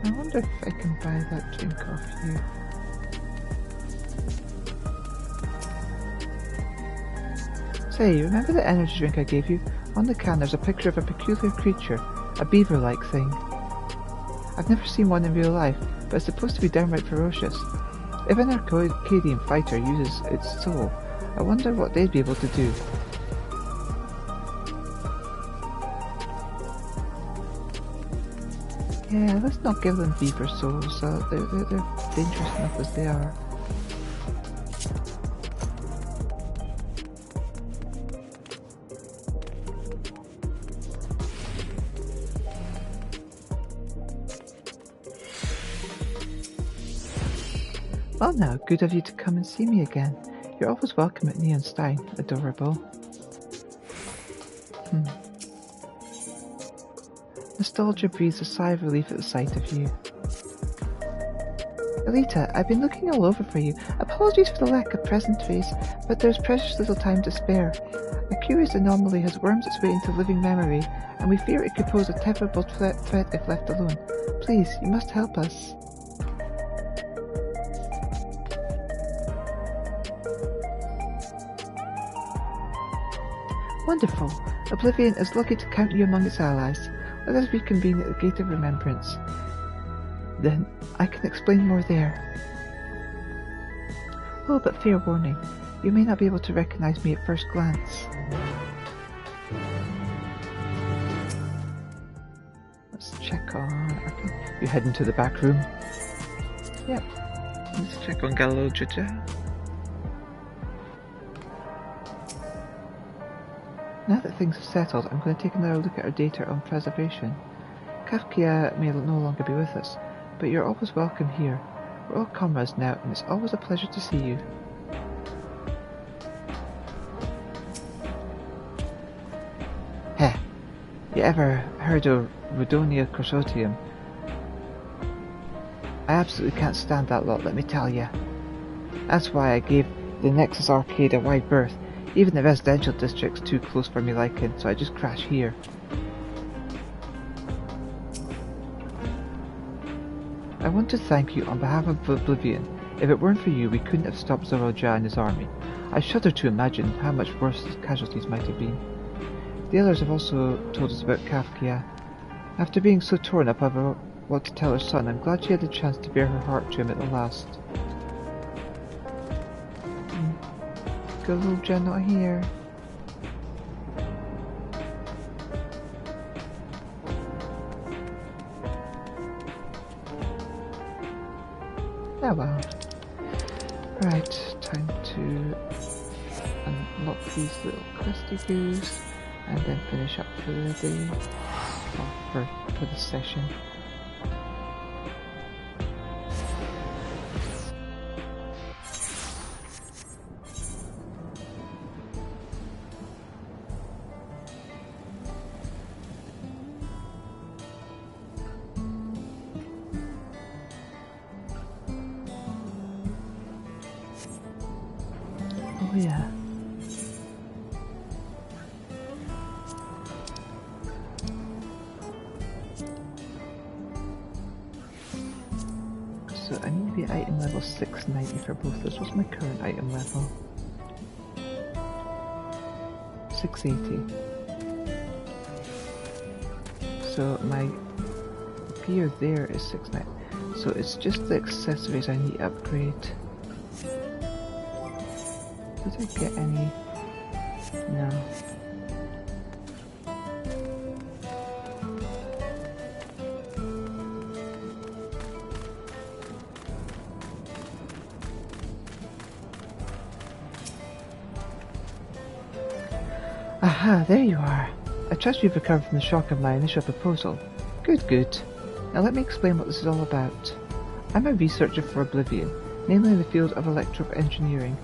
I wonder if I can buy that drink off you. Say, remember the energy drink I gave you? On the can there's a picture of a peculiar creature, a beaver-like thing. I've never seen one in real life, but it's supposed to be downright ferocious. If an Arcadian fighter uses its soul, I wonder what they'd be able to do. Yeah, let's not give them beaver souls, they're dangerous enough as they are. Well now, good of you to come and see me again. You're always welcome at Neonstein, adorable. Nostalgia breathes a sigh of relief at the sight of you. Elita, I've been looking all over for you. Apologies for the lack of pleasantries, but there's precious little time to spare. A curious anomaly has wormed its way into living memory, and we fear it could pose a terrible threat if left alone. Please, you must help us. Wonderful. Oblivion is lucky to count you among its allies. Let us reconvene at the Gate of Remembrance. Then I can explain more there. Oh, but fair warning, you may not be able to recognize me at first glance. Let's check on... You head into the back room? Yep. Let's check on Galileo Jaja. Now that things have settled, I'm going to take another look at our data on preservation. Kafkia may no longer be with us, but you're always welcome here. We're all comrades now, and it's always a pleasure to see you. Heh, you ever heard of Rhodonia Crusotium? I absolutely can't stand that lot, let me tell ya. That's why I gave the Nexus Arcade a wide berth. Even the residential district's too close for me liking, so I just crash here. I want to thank you on behalf of Oblivion. If it weren't for you, we couldn't have stopped Zorojah and his army. I shudder to imagine how much worse his casualties might have been. The others have also told us about Kafkia. After being so torn up over what to tell her son, I'm glad she had the chance to bare her heart to him at the last. Good little Jen not here. Oh well. Right, time to unlock these little questy goos and then finish up for the day, or for the session. Oh yeah. So I need to be item level 690 for both those. What's my current item level? 680. So my gear there is 690. So it's just the accessories I need to upgrade. Did I get any? No. Aha, there you are. I trust you've recovered from the shock of my initial proposal. Good, good. Now let me explain what this is all about. I'm a researcher for Oblivion, namely in the field of electro-engineering.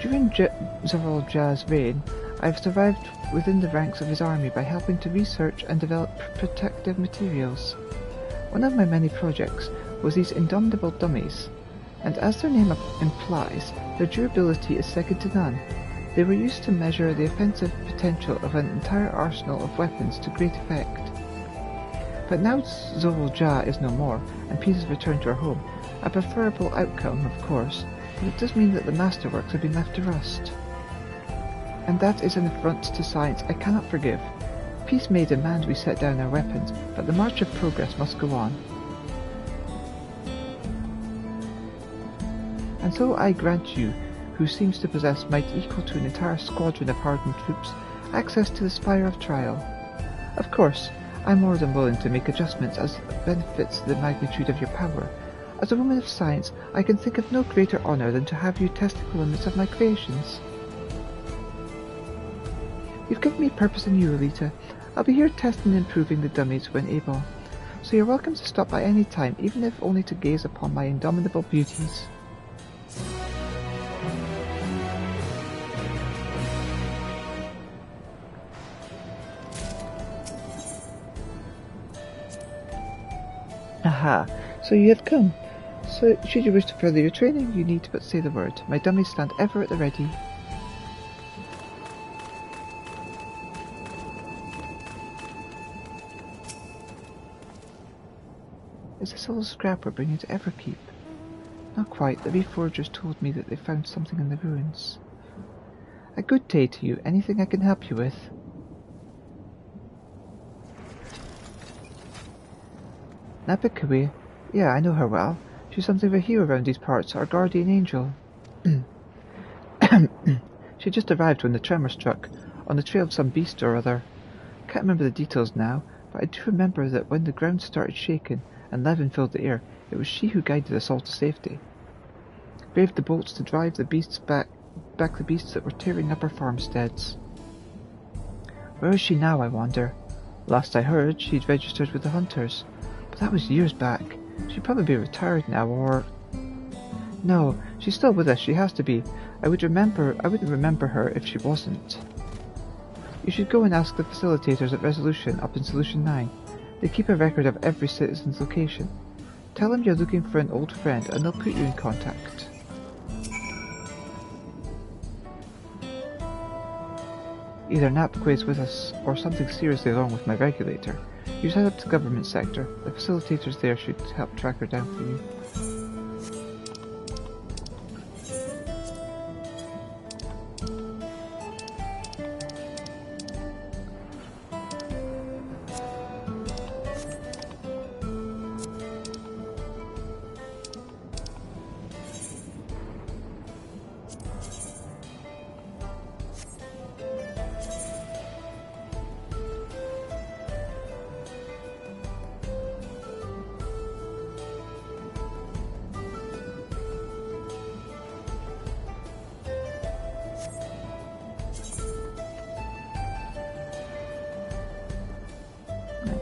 During Zorojah's reign, I've survived within the ranks of his army by helping to research and develop protective materials. One of my many projects was these indomitable dummies, and as their name implies, their durability is second to none. They were used to measure the offensive potential of an entire arsenal of weapons to great effect. But now Zorojah is no more, and peace has returned to our home. A preferable outcome, of course, but it does mean that the masterworks have been left to rust. And that is an affront to science I cannot forgive. Peace may demand we set down our weapons, but the march of progress must go on. And so I grant you, who seems to possess might equal to an entire squadron of hardened troops, access to the Spire of Trial. Of course, I'm more than willing to make adjustments as benefits the magnitude of your power. As a woman of science, I can think of no greater honour than to have you test the limits of my creations. You've given me purpose in you, Elita. I'll be here testing and improving the dummies when able. So you're welcome to stop by any time, even if only to gaze upon my indomitable beauties. Aha, so you have come. So, should you wish to further your training, you need but say the word. My dummies stand ever at the ready. Is this all the scrap we're bringing to Everkeep? Not quite. The reforgers told me that they found something in the ruins. A good day to you. Anything I can help you with? Nabikawe? Yeah, I know her well. She's something of a hero around these parts, our guardian angel. She just arrived when the tremor struck, on the trail of some beast or other. Can't remember the details now, but I do remember that when the ground started shaking and levin filled the air, it was she who guided us all to safety. Braved the bolts to drive the beasts back the beasts that were tearing up our farmsteads. Where is she now, I wonder? Last I heard, she'd registered with the hunters, but that was years back. She'd probably be retired now, or... No, she's still with us, she has to be. I wouldn't remember her if she wasn't. You should go and ask the facilitators at Resolution up in Solution 9. They keep a record of every citizen's location. Tell them you're looking for an old friend and they'll put you in contact. Either Napqua's with us or something seriously wrong with my regulator. You head up to the government sector. The facilitators there should help track her down for you.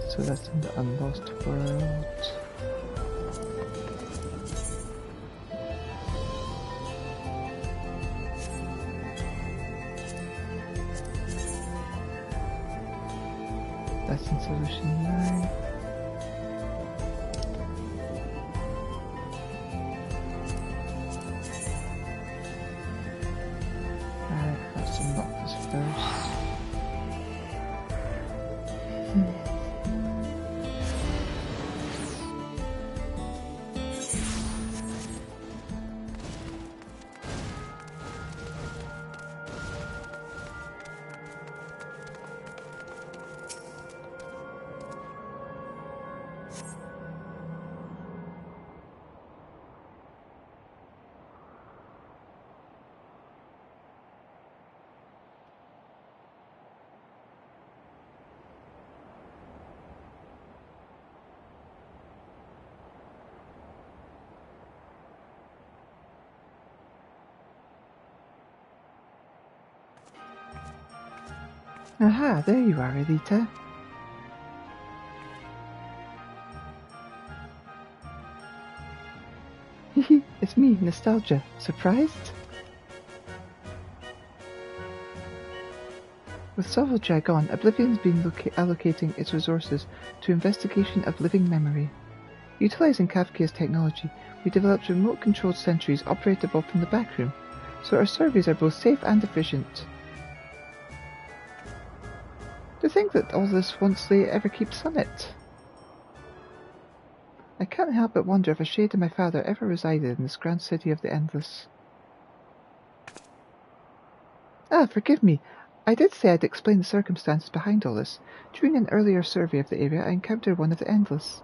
So that's in the Unlost World. That's in Solution 9. Alright, let's unlock this first. Aha, there you are, Elita. It's me, Nostalgia. Surprised? With Sovel Dragon, Oblivion's been allocating its resources to investigation of living memory. Utilizing Kafka's technology, we developed remote-controlled sentries operatable from the backroom, so our surveys are both safe and efficient. To think that all this once lay at Everkeep Summit. I can't help but wonder if a shade of my father ever resided in this grand city of the Endless. Ah, forgive me. I did say I'd explain the circumstances behind all this. During an earlier survey of the area, I encountered one of the Endless.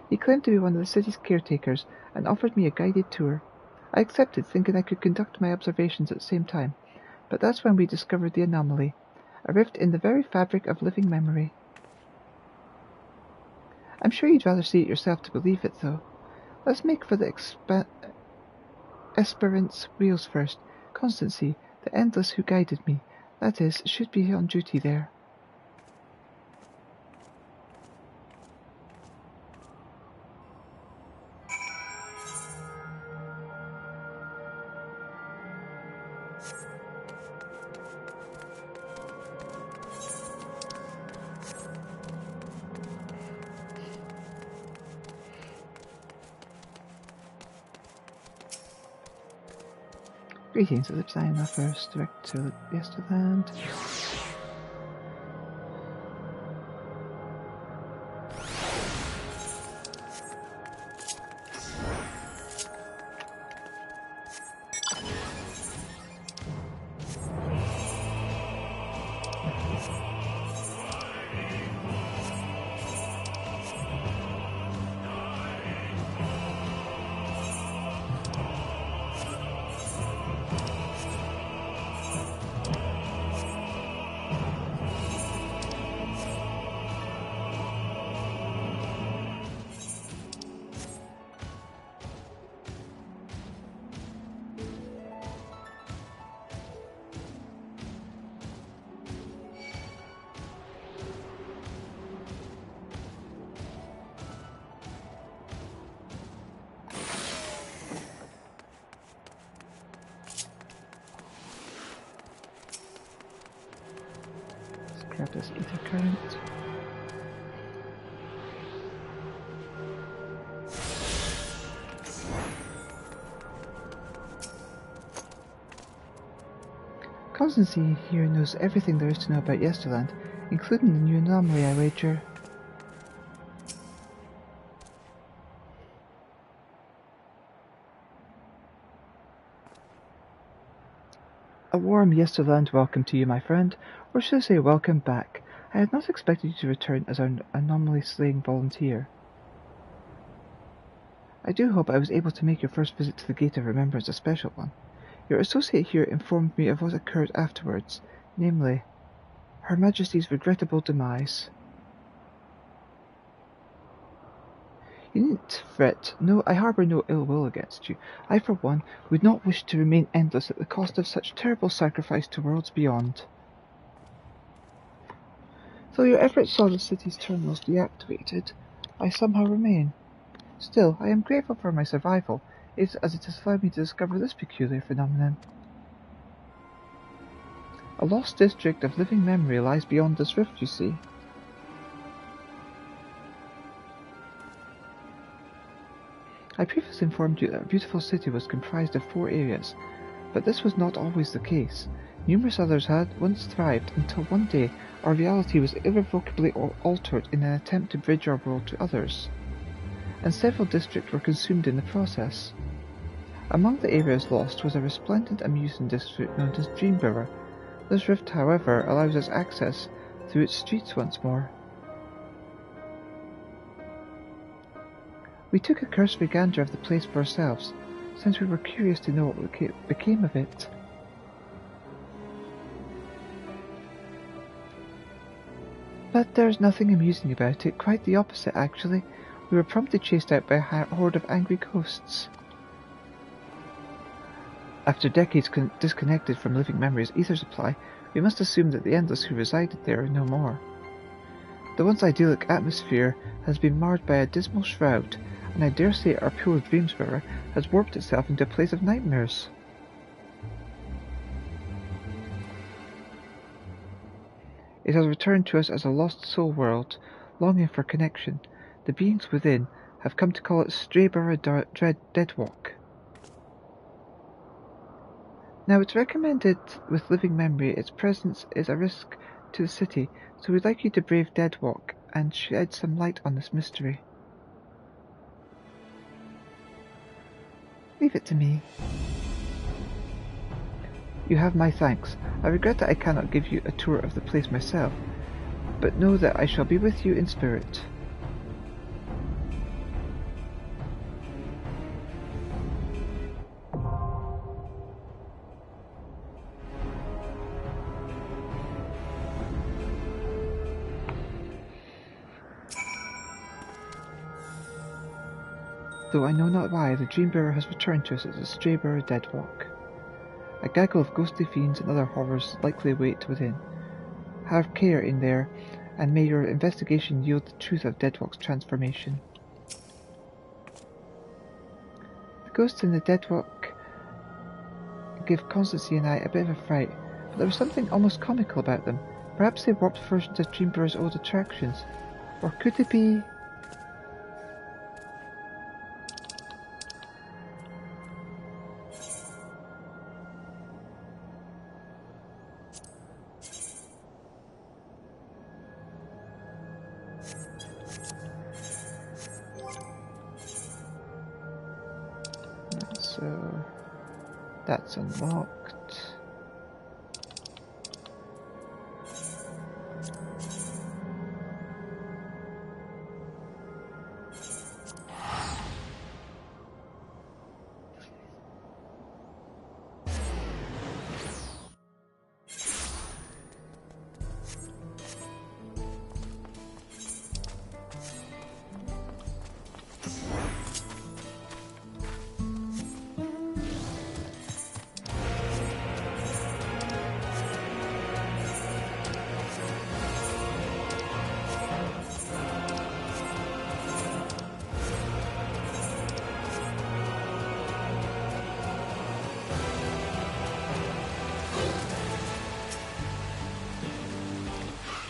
He claimed to be one of the city's caretakers and offered me a guided tour. I accepted, thinking I could conduct my observations at the same time, but that's when we discovered the anomaly. A rift in the very fabric of living memory. I'm sure you'd rather see it yourself to believe it, though. Let's make for the Esperance wheels first. Constancy, the Endless who guided me, that is, should be on duty there. Greetings, Ellipse. I am our first direct to Yesterland. Grab this ether current. Constancy here knows everything there is to know about Yesterland, including the new anomaly, I wager. A warm Yesterland welcome to you, my friend, or should I say welcome back. I had not expected you to return as an anomaly-slaying volunteer. I do hope I was able to make your first visit to the Gate of Remembrance a special one. Your associate here informed me of what occurred afterwards, namely, Her Majesty's regrettable demise. You needn't fret. No, I harbour no ill will against you. I, for one, would not wish to remain endless at the cost of such terrible sacrifice to worlds beyond. Though your efforts saw the city's terminals deactivated, I somehow remain. Still, I am grateful for my survival, as it has allowed me to discover this peculiar phenomenon. A lost district of living memory lies beyond this rift, you see. I previously informed you that a beautiful city was comprised of 4 areas, but this was not always the case. Numerous others had once thrived until one day our reality was irrevocably altered in an attempt to bridge our world to others, and several districts were consumed in the process. Among the areas lost was a resplendent amusement district known as Dreambringer. This rift, however, allows us access through its streets once more. We took a cursory gander of the place for ourselves, since we were curious to know what became of it. But there's nothing amusing about it, quite the opposite actually. We were promptly chased out by a horde of angry ghosts. After decades disconnected from living memory's ether supply, we must assume that the endless who resided there are no more. The once idyllic atmosphere has been marred by a dismal shroud, and I dare say our pure Dreamsbearer has warped itself into a place of nightmares. It has returned to us as a lost soul world, longing for connection. The beings within have come to call it Strayborough Deadwalk. Now, it's recommended with living memory its presence is a risk to the city, so we'd like you to brave Deadwalk and shed some light on this mystery. Leave it to me. You have my thanks. I regret that I cannot give you a tour of the place myself, but know that I shall be with you in spirit. Though I know not why, the Dreambearer has returned to us as a Strayborough Deadwalk. A gaggle of ghostly fiends and other horrors likely wait within. Have care in there, and may your investigation yield the truth of Deadwalk's transformation. The ghosts in the Deadwalk give Constancy and I a bit of a fright, but there was something almost comical about them. Perhaps they warped versions of Dreambearer's old attractions. Or could they be... That's unlocked.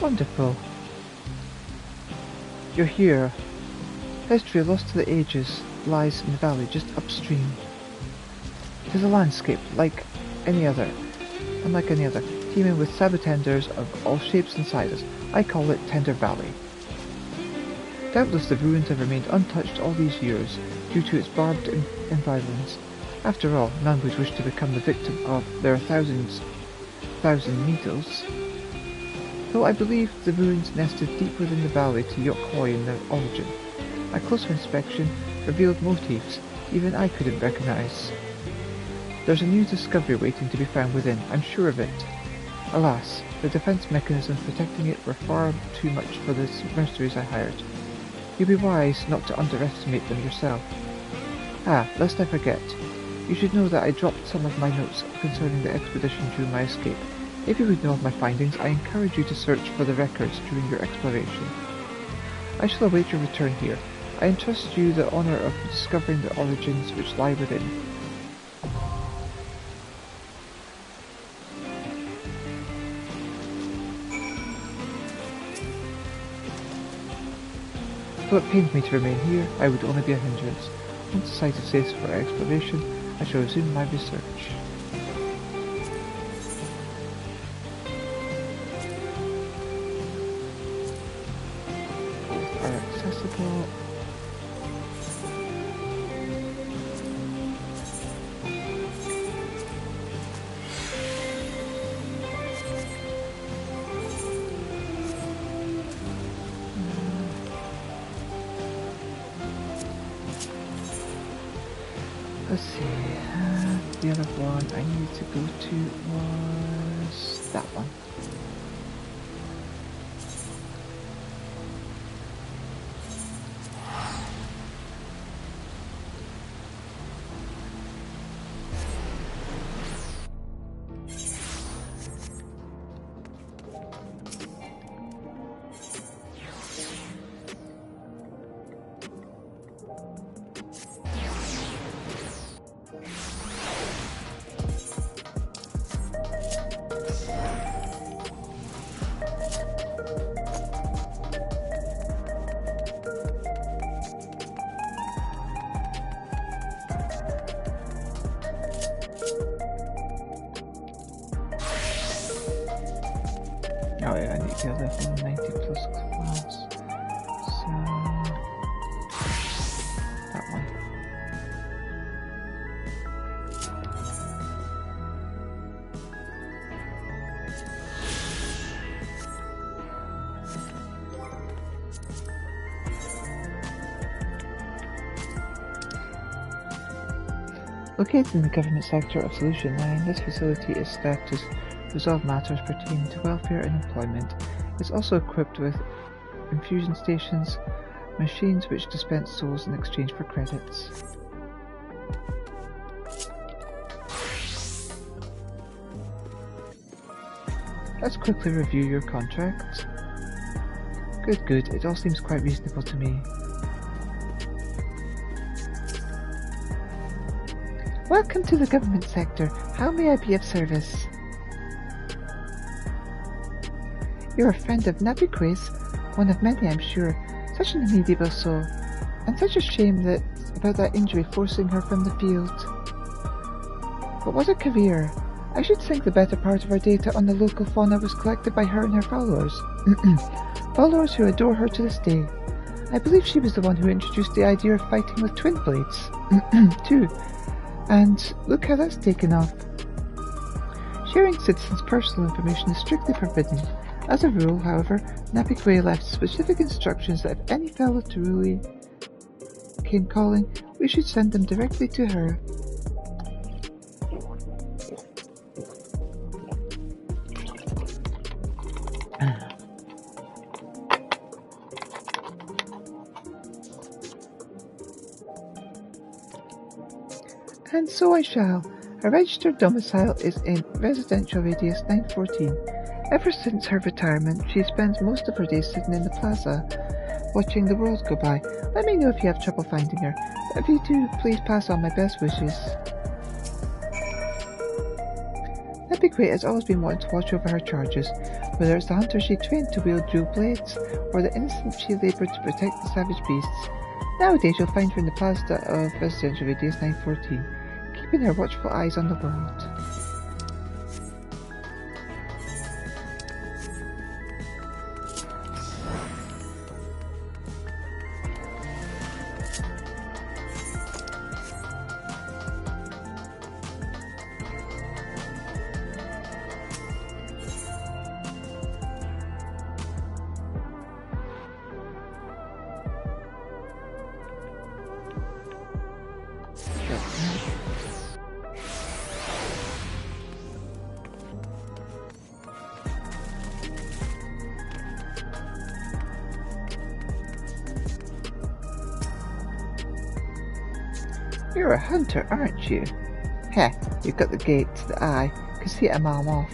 Wonderful. You're here. History lost to the ages lies in the valley just upstream. It is a landscape unlike any other, teeming with sabotenders of all shapes and sizes. I call it Tender Valley. Doubtless the ruins have remained untouched all these years due to its barbed environs. After all, none would wish to become the victim of their thousand needles. Though I believe the ruins nested deep within the valley to Yokhoi in their origin. A closer inspection revealed motifs even I couldn't recognize. There's a new discovery waiting to be found within, I'm sure of it. Alas, the defense mechanisms protecting it were far too much for the mercenaries I hired. You'd be wise not to underestimate them yourself. Ah, lest I forget, you should know that I dropped some of my notes concerning the expedition during my escape. If you would know of my findings, I encourage you to search for the records during your exploration. I shall await your return here. I entrust you the honour of discovering the origins which lie within. Though it pains me to remain here, I would only be a hindrance. Once the site is safe for exploration, I shall resume my research. Both are accessible. Let's see, the other one I needed to go to was that one. Oh yeah, I need to get level 90 plus class. So that one. Located in the government sector of Solution 9, this facility is staffed to resolve matters pertaining to welfare and employment. It is also equipped with infusion stations, machines which dispense souls in exchange for credits. Let's quickly review your contract. Good, it all seems quite reasonable to me. Welcome to the government sector. How may I be of service? You're a friend of Nabuque's, one of many I'm sure. Such an amiable soul, and such a shame about that injury forcing her from the field. But what a career! I should think the better part of our data on the local fauna was collected by her and her followers. Followers who adore her to this day. I believe she was the one who introduced the idea of fighting with twin blades. too. And look how that's taken off. Sharing citizens' personal information is strictly forbidden. As a rule, however, Napikwe left specific instructions that if any fellow Turuli came calling, we should send them directly to her. And so I shall. Her registered domicile is in Residential Radius 914. Ever since her retirement, she spends most of her days sitting in the plaza, watching the world go by. Let me know if you have trouble finding her. If you do, please pass on my best wishes. Napikwe has always been wanting to watch over her charges, whether it's the hunters she trained to wield dual blades, or the innocents she laboured to protect the savage beasts. Nowadays you'll find her in the plaza of Residential Radius 914, keeping her watchful eyes on the world. You're a hunter, aren't you? Heh, you've got the gait to the eye. Can see it a mile off.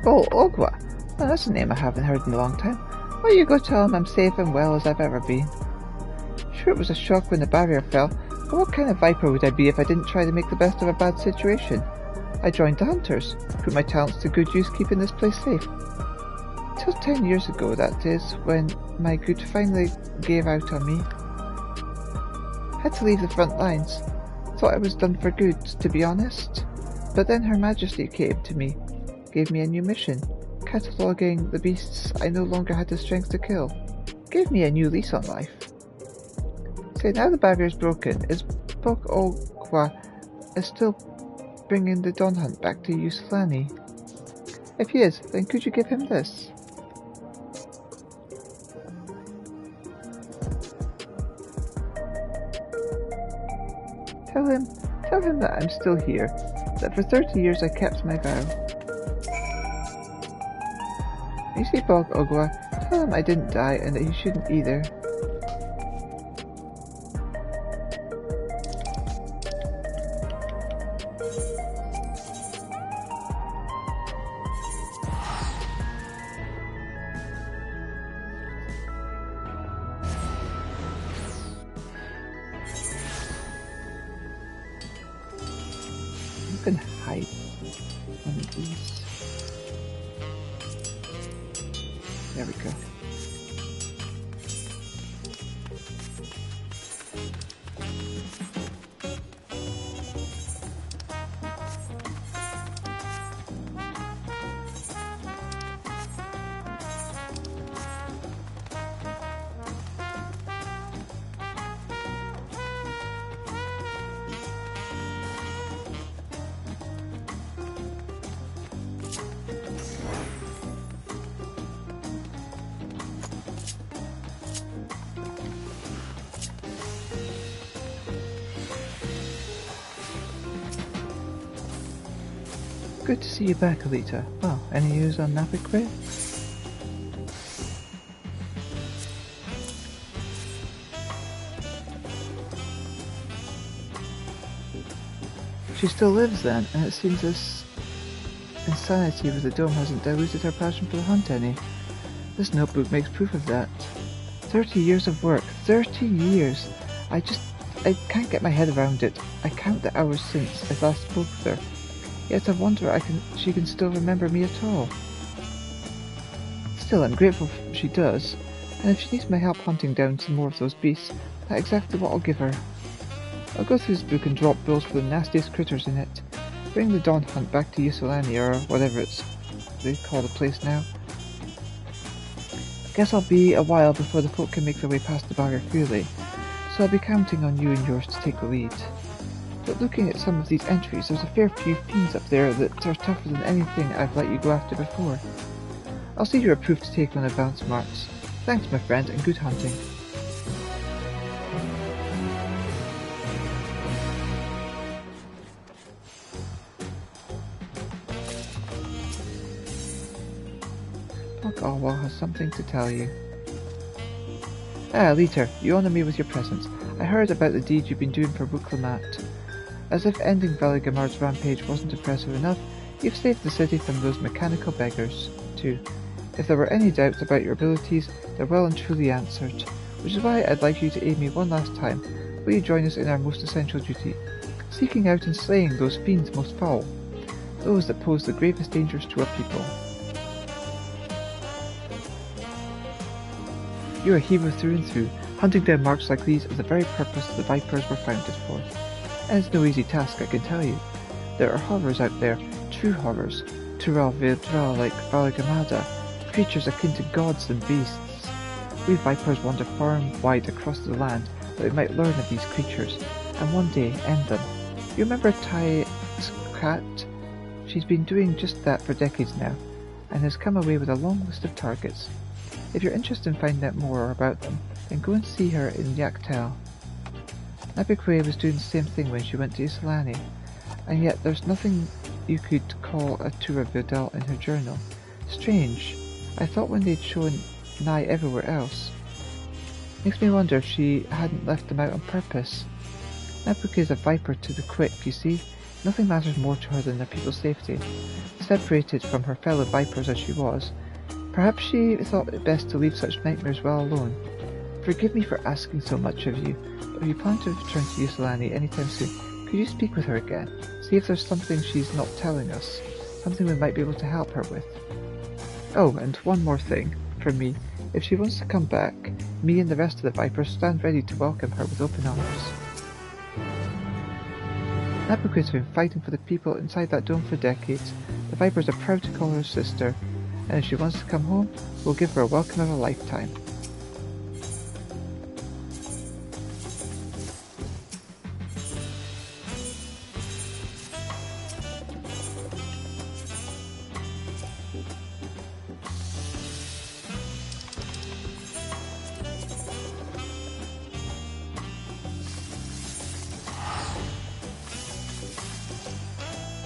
Oh, Ogwa. Well, that's a name I haven't heard in a long time. Why you go tell him I'm safe and well as I've ever been? Sure, it was a shock when the barrier fell, but what kind of viper would I be if I didn't try to make the best of a bad situation? I joined the hunters, put my talents to good use keeping this place safe. Till 10 years ago, that is, when my good finally gave out on me. Had to leave the front lines. Thought I was done for good, to be honest. But then Her Majesty came to me, gave me a new mission, cataloguing the beasts I no longer had the strength to kill. Gave me a new lease on life. Say, now the barrier's broken, is Bog Ogwa still bringing the Dawn Hunt back to Yuslani? If he is, then could you give him this? Tell him that I'm still here, that for 30 years I kept my vow. You see, Bog Ogwa, tell him I didn't die and that he shouldn't either. You can hide one of these. There we go. Good to see you back, Elita. Well, any news on Napikwe? She still lives then, and it seems this insanity with the dome hasn't diluted her passion for the hunt any. This notebook makes proof of that. 30 years of work. 30 years! I can't get my head around it. I count the hours since I last spoke with her. Yet I wonder she can still remember me at all. Still, I'm grateful she does, and if she needs my help hunting down some more of those beasts, that's exactly what I'll give her. I'll go through this book and drop bills for the nastiest critters in it. Bring the Dawn Hunt back to Yusolani, or whatever they call the place now. Guess I'll be a while before the folk can make their way past the barrier freely, so I'll be counting on you and yours to take the lead. But looking at some of these entries, there's a fair few fiends up there that are tougher than anything I've let you go after before. I'll see you're approved to take on advance marks. Thanks, my friend, and good hunting. Orwell has something to tell you. Ah, Elita, you honour me with your presence. I heard about the deed you've been doing for Wuklemat. As if ending Veligamard's rampage wasn't impressive enough, you've saved the city from those mechanical beggars, too. If there were any doubts about your abilities, they're well and truly answered, which is why I'd like you to aid me one last time. Will you join us in our most essential duty, seeking out and slaying those fiends most foul, those that pose the gravest dangers to our people? You're a hero through and through. Hunting down marks like these is the very purpose the Vipers were founded for. And it's no easy task, I can tell you. There are horrors out there, true horrors, Tural Vedra like Valigamada, creatures akin to gods and beasts. We Vipers wander far and wide across the land that we might learn of these creatures, and one day end them. You remember Tai Kat? She's been doing just that for decades now, and has come away with a long list of targets. If you're interested in finding out more about them, then go and see her in Yaktel. Nabikwe was doing the same thing when she went to Islani, and yet there's nothing you could call a Tura Vidal in her journal. Strange. I thought when they'd shown Nye everywhere else. Makes me wonder if she hadn't left them out on purpose. Nabikwe is a viper to the quick, you see. Nothing matters more to her than their people's safety. Separated from her fellow vipers as she was, perhaps she thought it best to leave such nightmares well alone. Forgive me for asking so much of you, but if you plan to return to Yusilani anytime soon, could you speak with her again? See if there's something she's not telling us, something we might be able to help her with. Oh, and one more thing, from me. If she wants to come back, me and the rest of the Vipers stand ready to welcome her with open arms. Nabukwe's been fighting for the people inside that dome for decades. The Vipers are proud to call her sister, and if she wants to come home, we'll give her a welcome of a lifetime.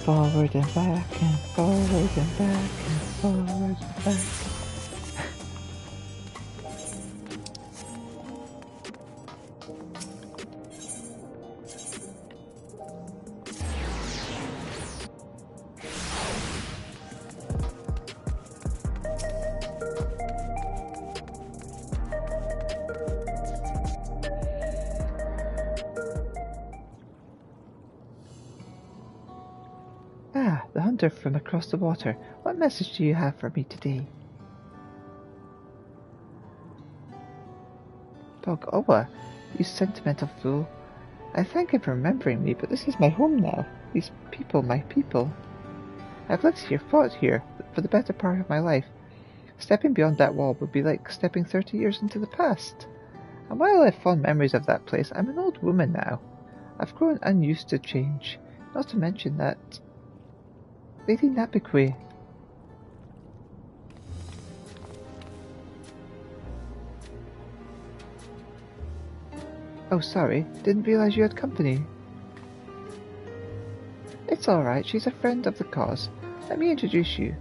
Forward and back and forward and back and forward and back. Ah, the hunter from across the water. What message do you have for me today? Bog Owa, you sentimental fool. I thank you for remembering me, but this is my home now. These people, my people. I've lived here, fought here, for the better part of my life. Stepping beyond that wall would be like stepping 30 years into the past. And while I have fond memories of that place, I'm an old woman now. I've grown unused to change, not to mention that Lady Nabikwe. Oh, sorry. Didn't realize you had company. It's alright. She's a friend of the cause. Let me introduce you.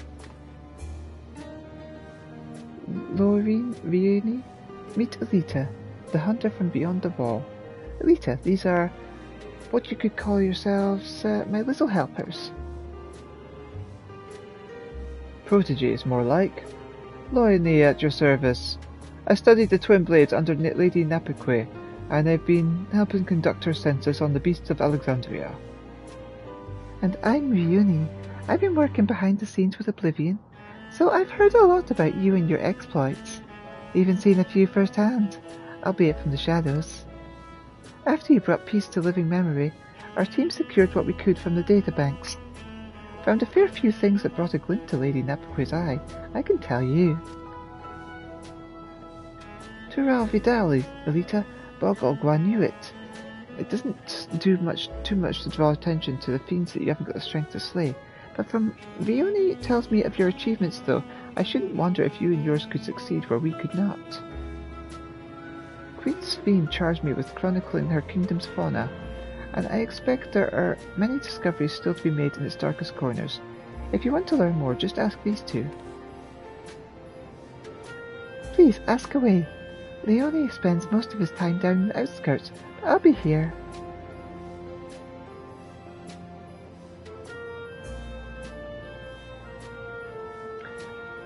Laureen Rieni, meet Elita, the hunter from beyond the wall. Elita, these are what you could call yourselves my little helpers. Proteges, more like. Loyani at your service. I studied the twin blades under Lady Nabikwe, and I've been helping conduct her census on the beasts of Alexandria. And I'm Ryuni. I've been working behind the scenes with Oblivion, so I've heard a lot about you and your exploits. Even seen a few firsthand, albeit from the shadows. After you brought peace to living memory, our team secured what we could from the databanks. Found a fair few things that brought a glint to Lady Nabikwe's eye, I can tell you. Turel Vidal, Elita. Bog Ogwa knew it. It doesn't do too much to draw attention to the fiends that you haven't got the strength to slay. But from Vioni tells me of your achievements, though, I shouldn't wonder if you and yours could succeed where we could not. Queen Sphene charged me with chronicling her kingdom's fauna, and I expect there are many discoveries still to be made in its darkest corners. If you want to learn more, just ask these two. Please, ask away. Leone spends most of his time down in the outskirts, but I'll be here.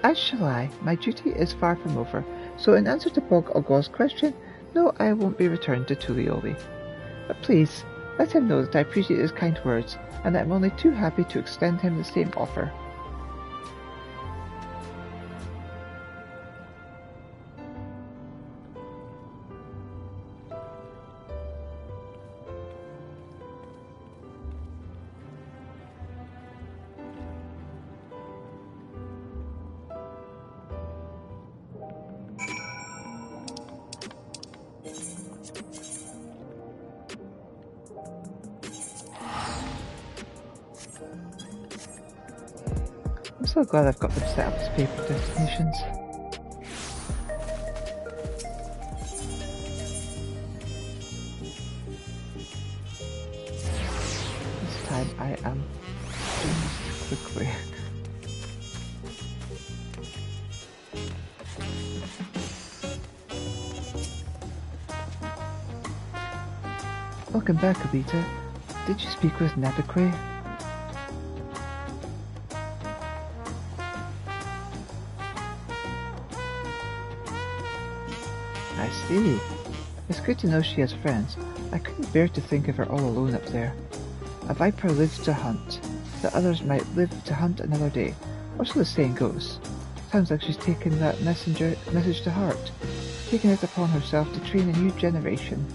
As shall I. My duty is far from over, so in answer to Bog Ogwa's question, no, I won't be returned to Tulioli. But please, let him know that I appreciate his kind words, and that I'm only too happy to extend him the same offer. I'm so glad I've got them set up as paper destinations. This time I am doing this quickly. Welcome back, Elita. Did you speak with Nabeque? I see. It's good to know she has friends. I couldn't bear to think of her all alone up there. A viper lives to hunt. The others might live to hunt another day, or so the saying goes. Sounds like she's taken that message to heart, taking it upon herself to train a new generation.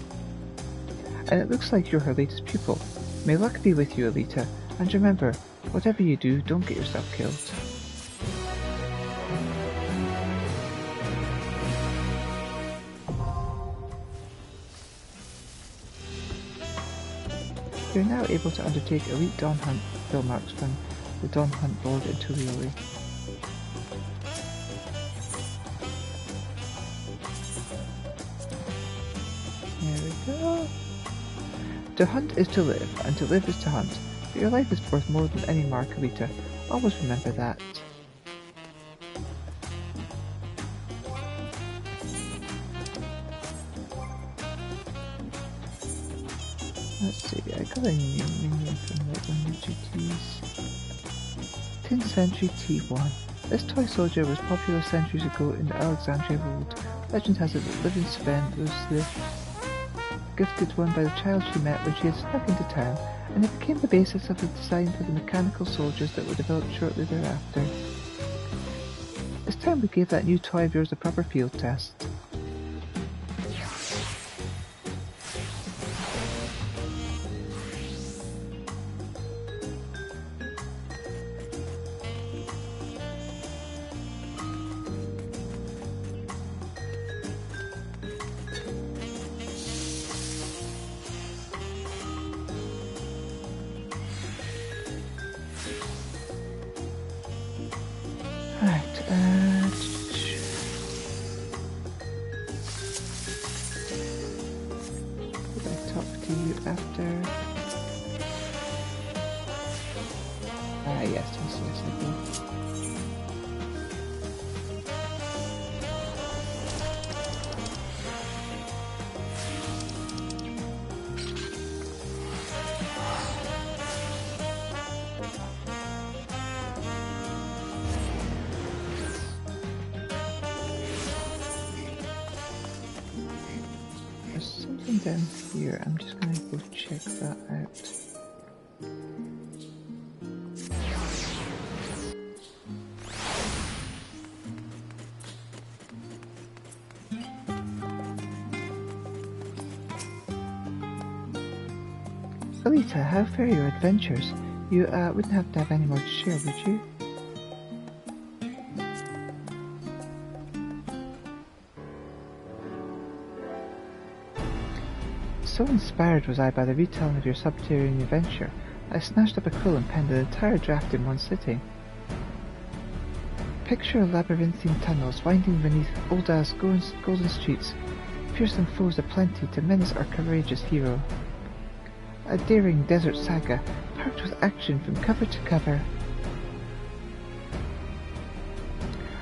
And it looks like you're her latest pupil. May luck be with you, Elita, and remember, whatever you do, don't get yourself killed. You're now able to undertake elite Dawn Hunt fill marks from the Dawn Hunt board in Tulioli. There we go. To hunt is to live, and to live is to hunt. But your life is worth more than any mark, Elita. Always remember that. Let's see, I got a new minion from the one of GTs. 10th century T1. This toy soldier was popular centuries ago in the Alexandria world. Legend has it that living Sven was the gifted one by the child she met when she had snuck into town, and it became the basis of the design for the mechanical soldiers that were developed shortly thereafter. It's time we gave that new toy of yours a proper field test. Down here, I'm just gonna go check that out. Elita, how fare your adventures? You wouldn't have to have any more to share, would you? So inspired was I by the retelling of your subterranean adventure, I snatched up a quill and penned an entire draft in one sitting. Picture labyrinthine tunnels winding beneath old-ass golden streets, fearsome foes aplenty to menace our courageous hero. A daring desert saga, packed with action from cover to cover.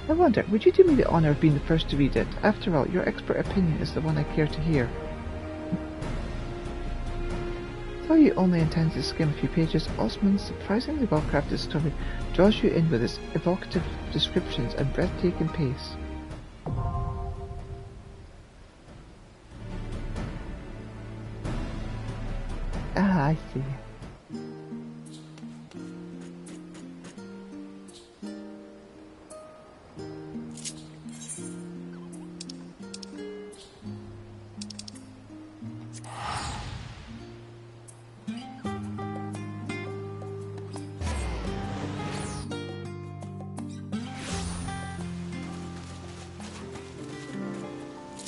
I wonder, would you do me the honour of being the first to read it? After all, your expert opinion is the one I care to hear. Though you only intend to skim a few pages, Osman's surprisingly well-crafted story draws you in with its evocative descriptions and breathtaking pace. Ah, I see.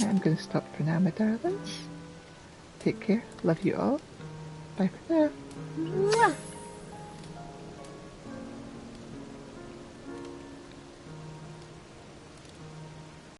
I'm gonna stop for now, my darlings. Take care. Love you all. Bye for now. Mwah!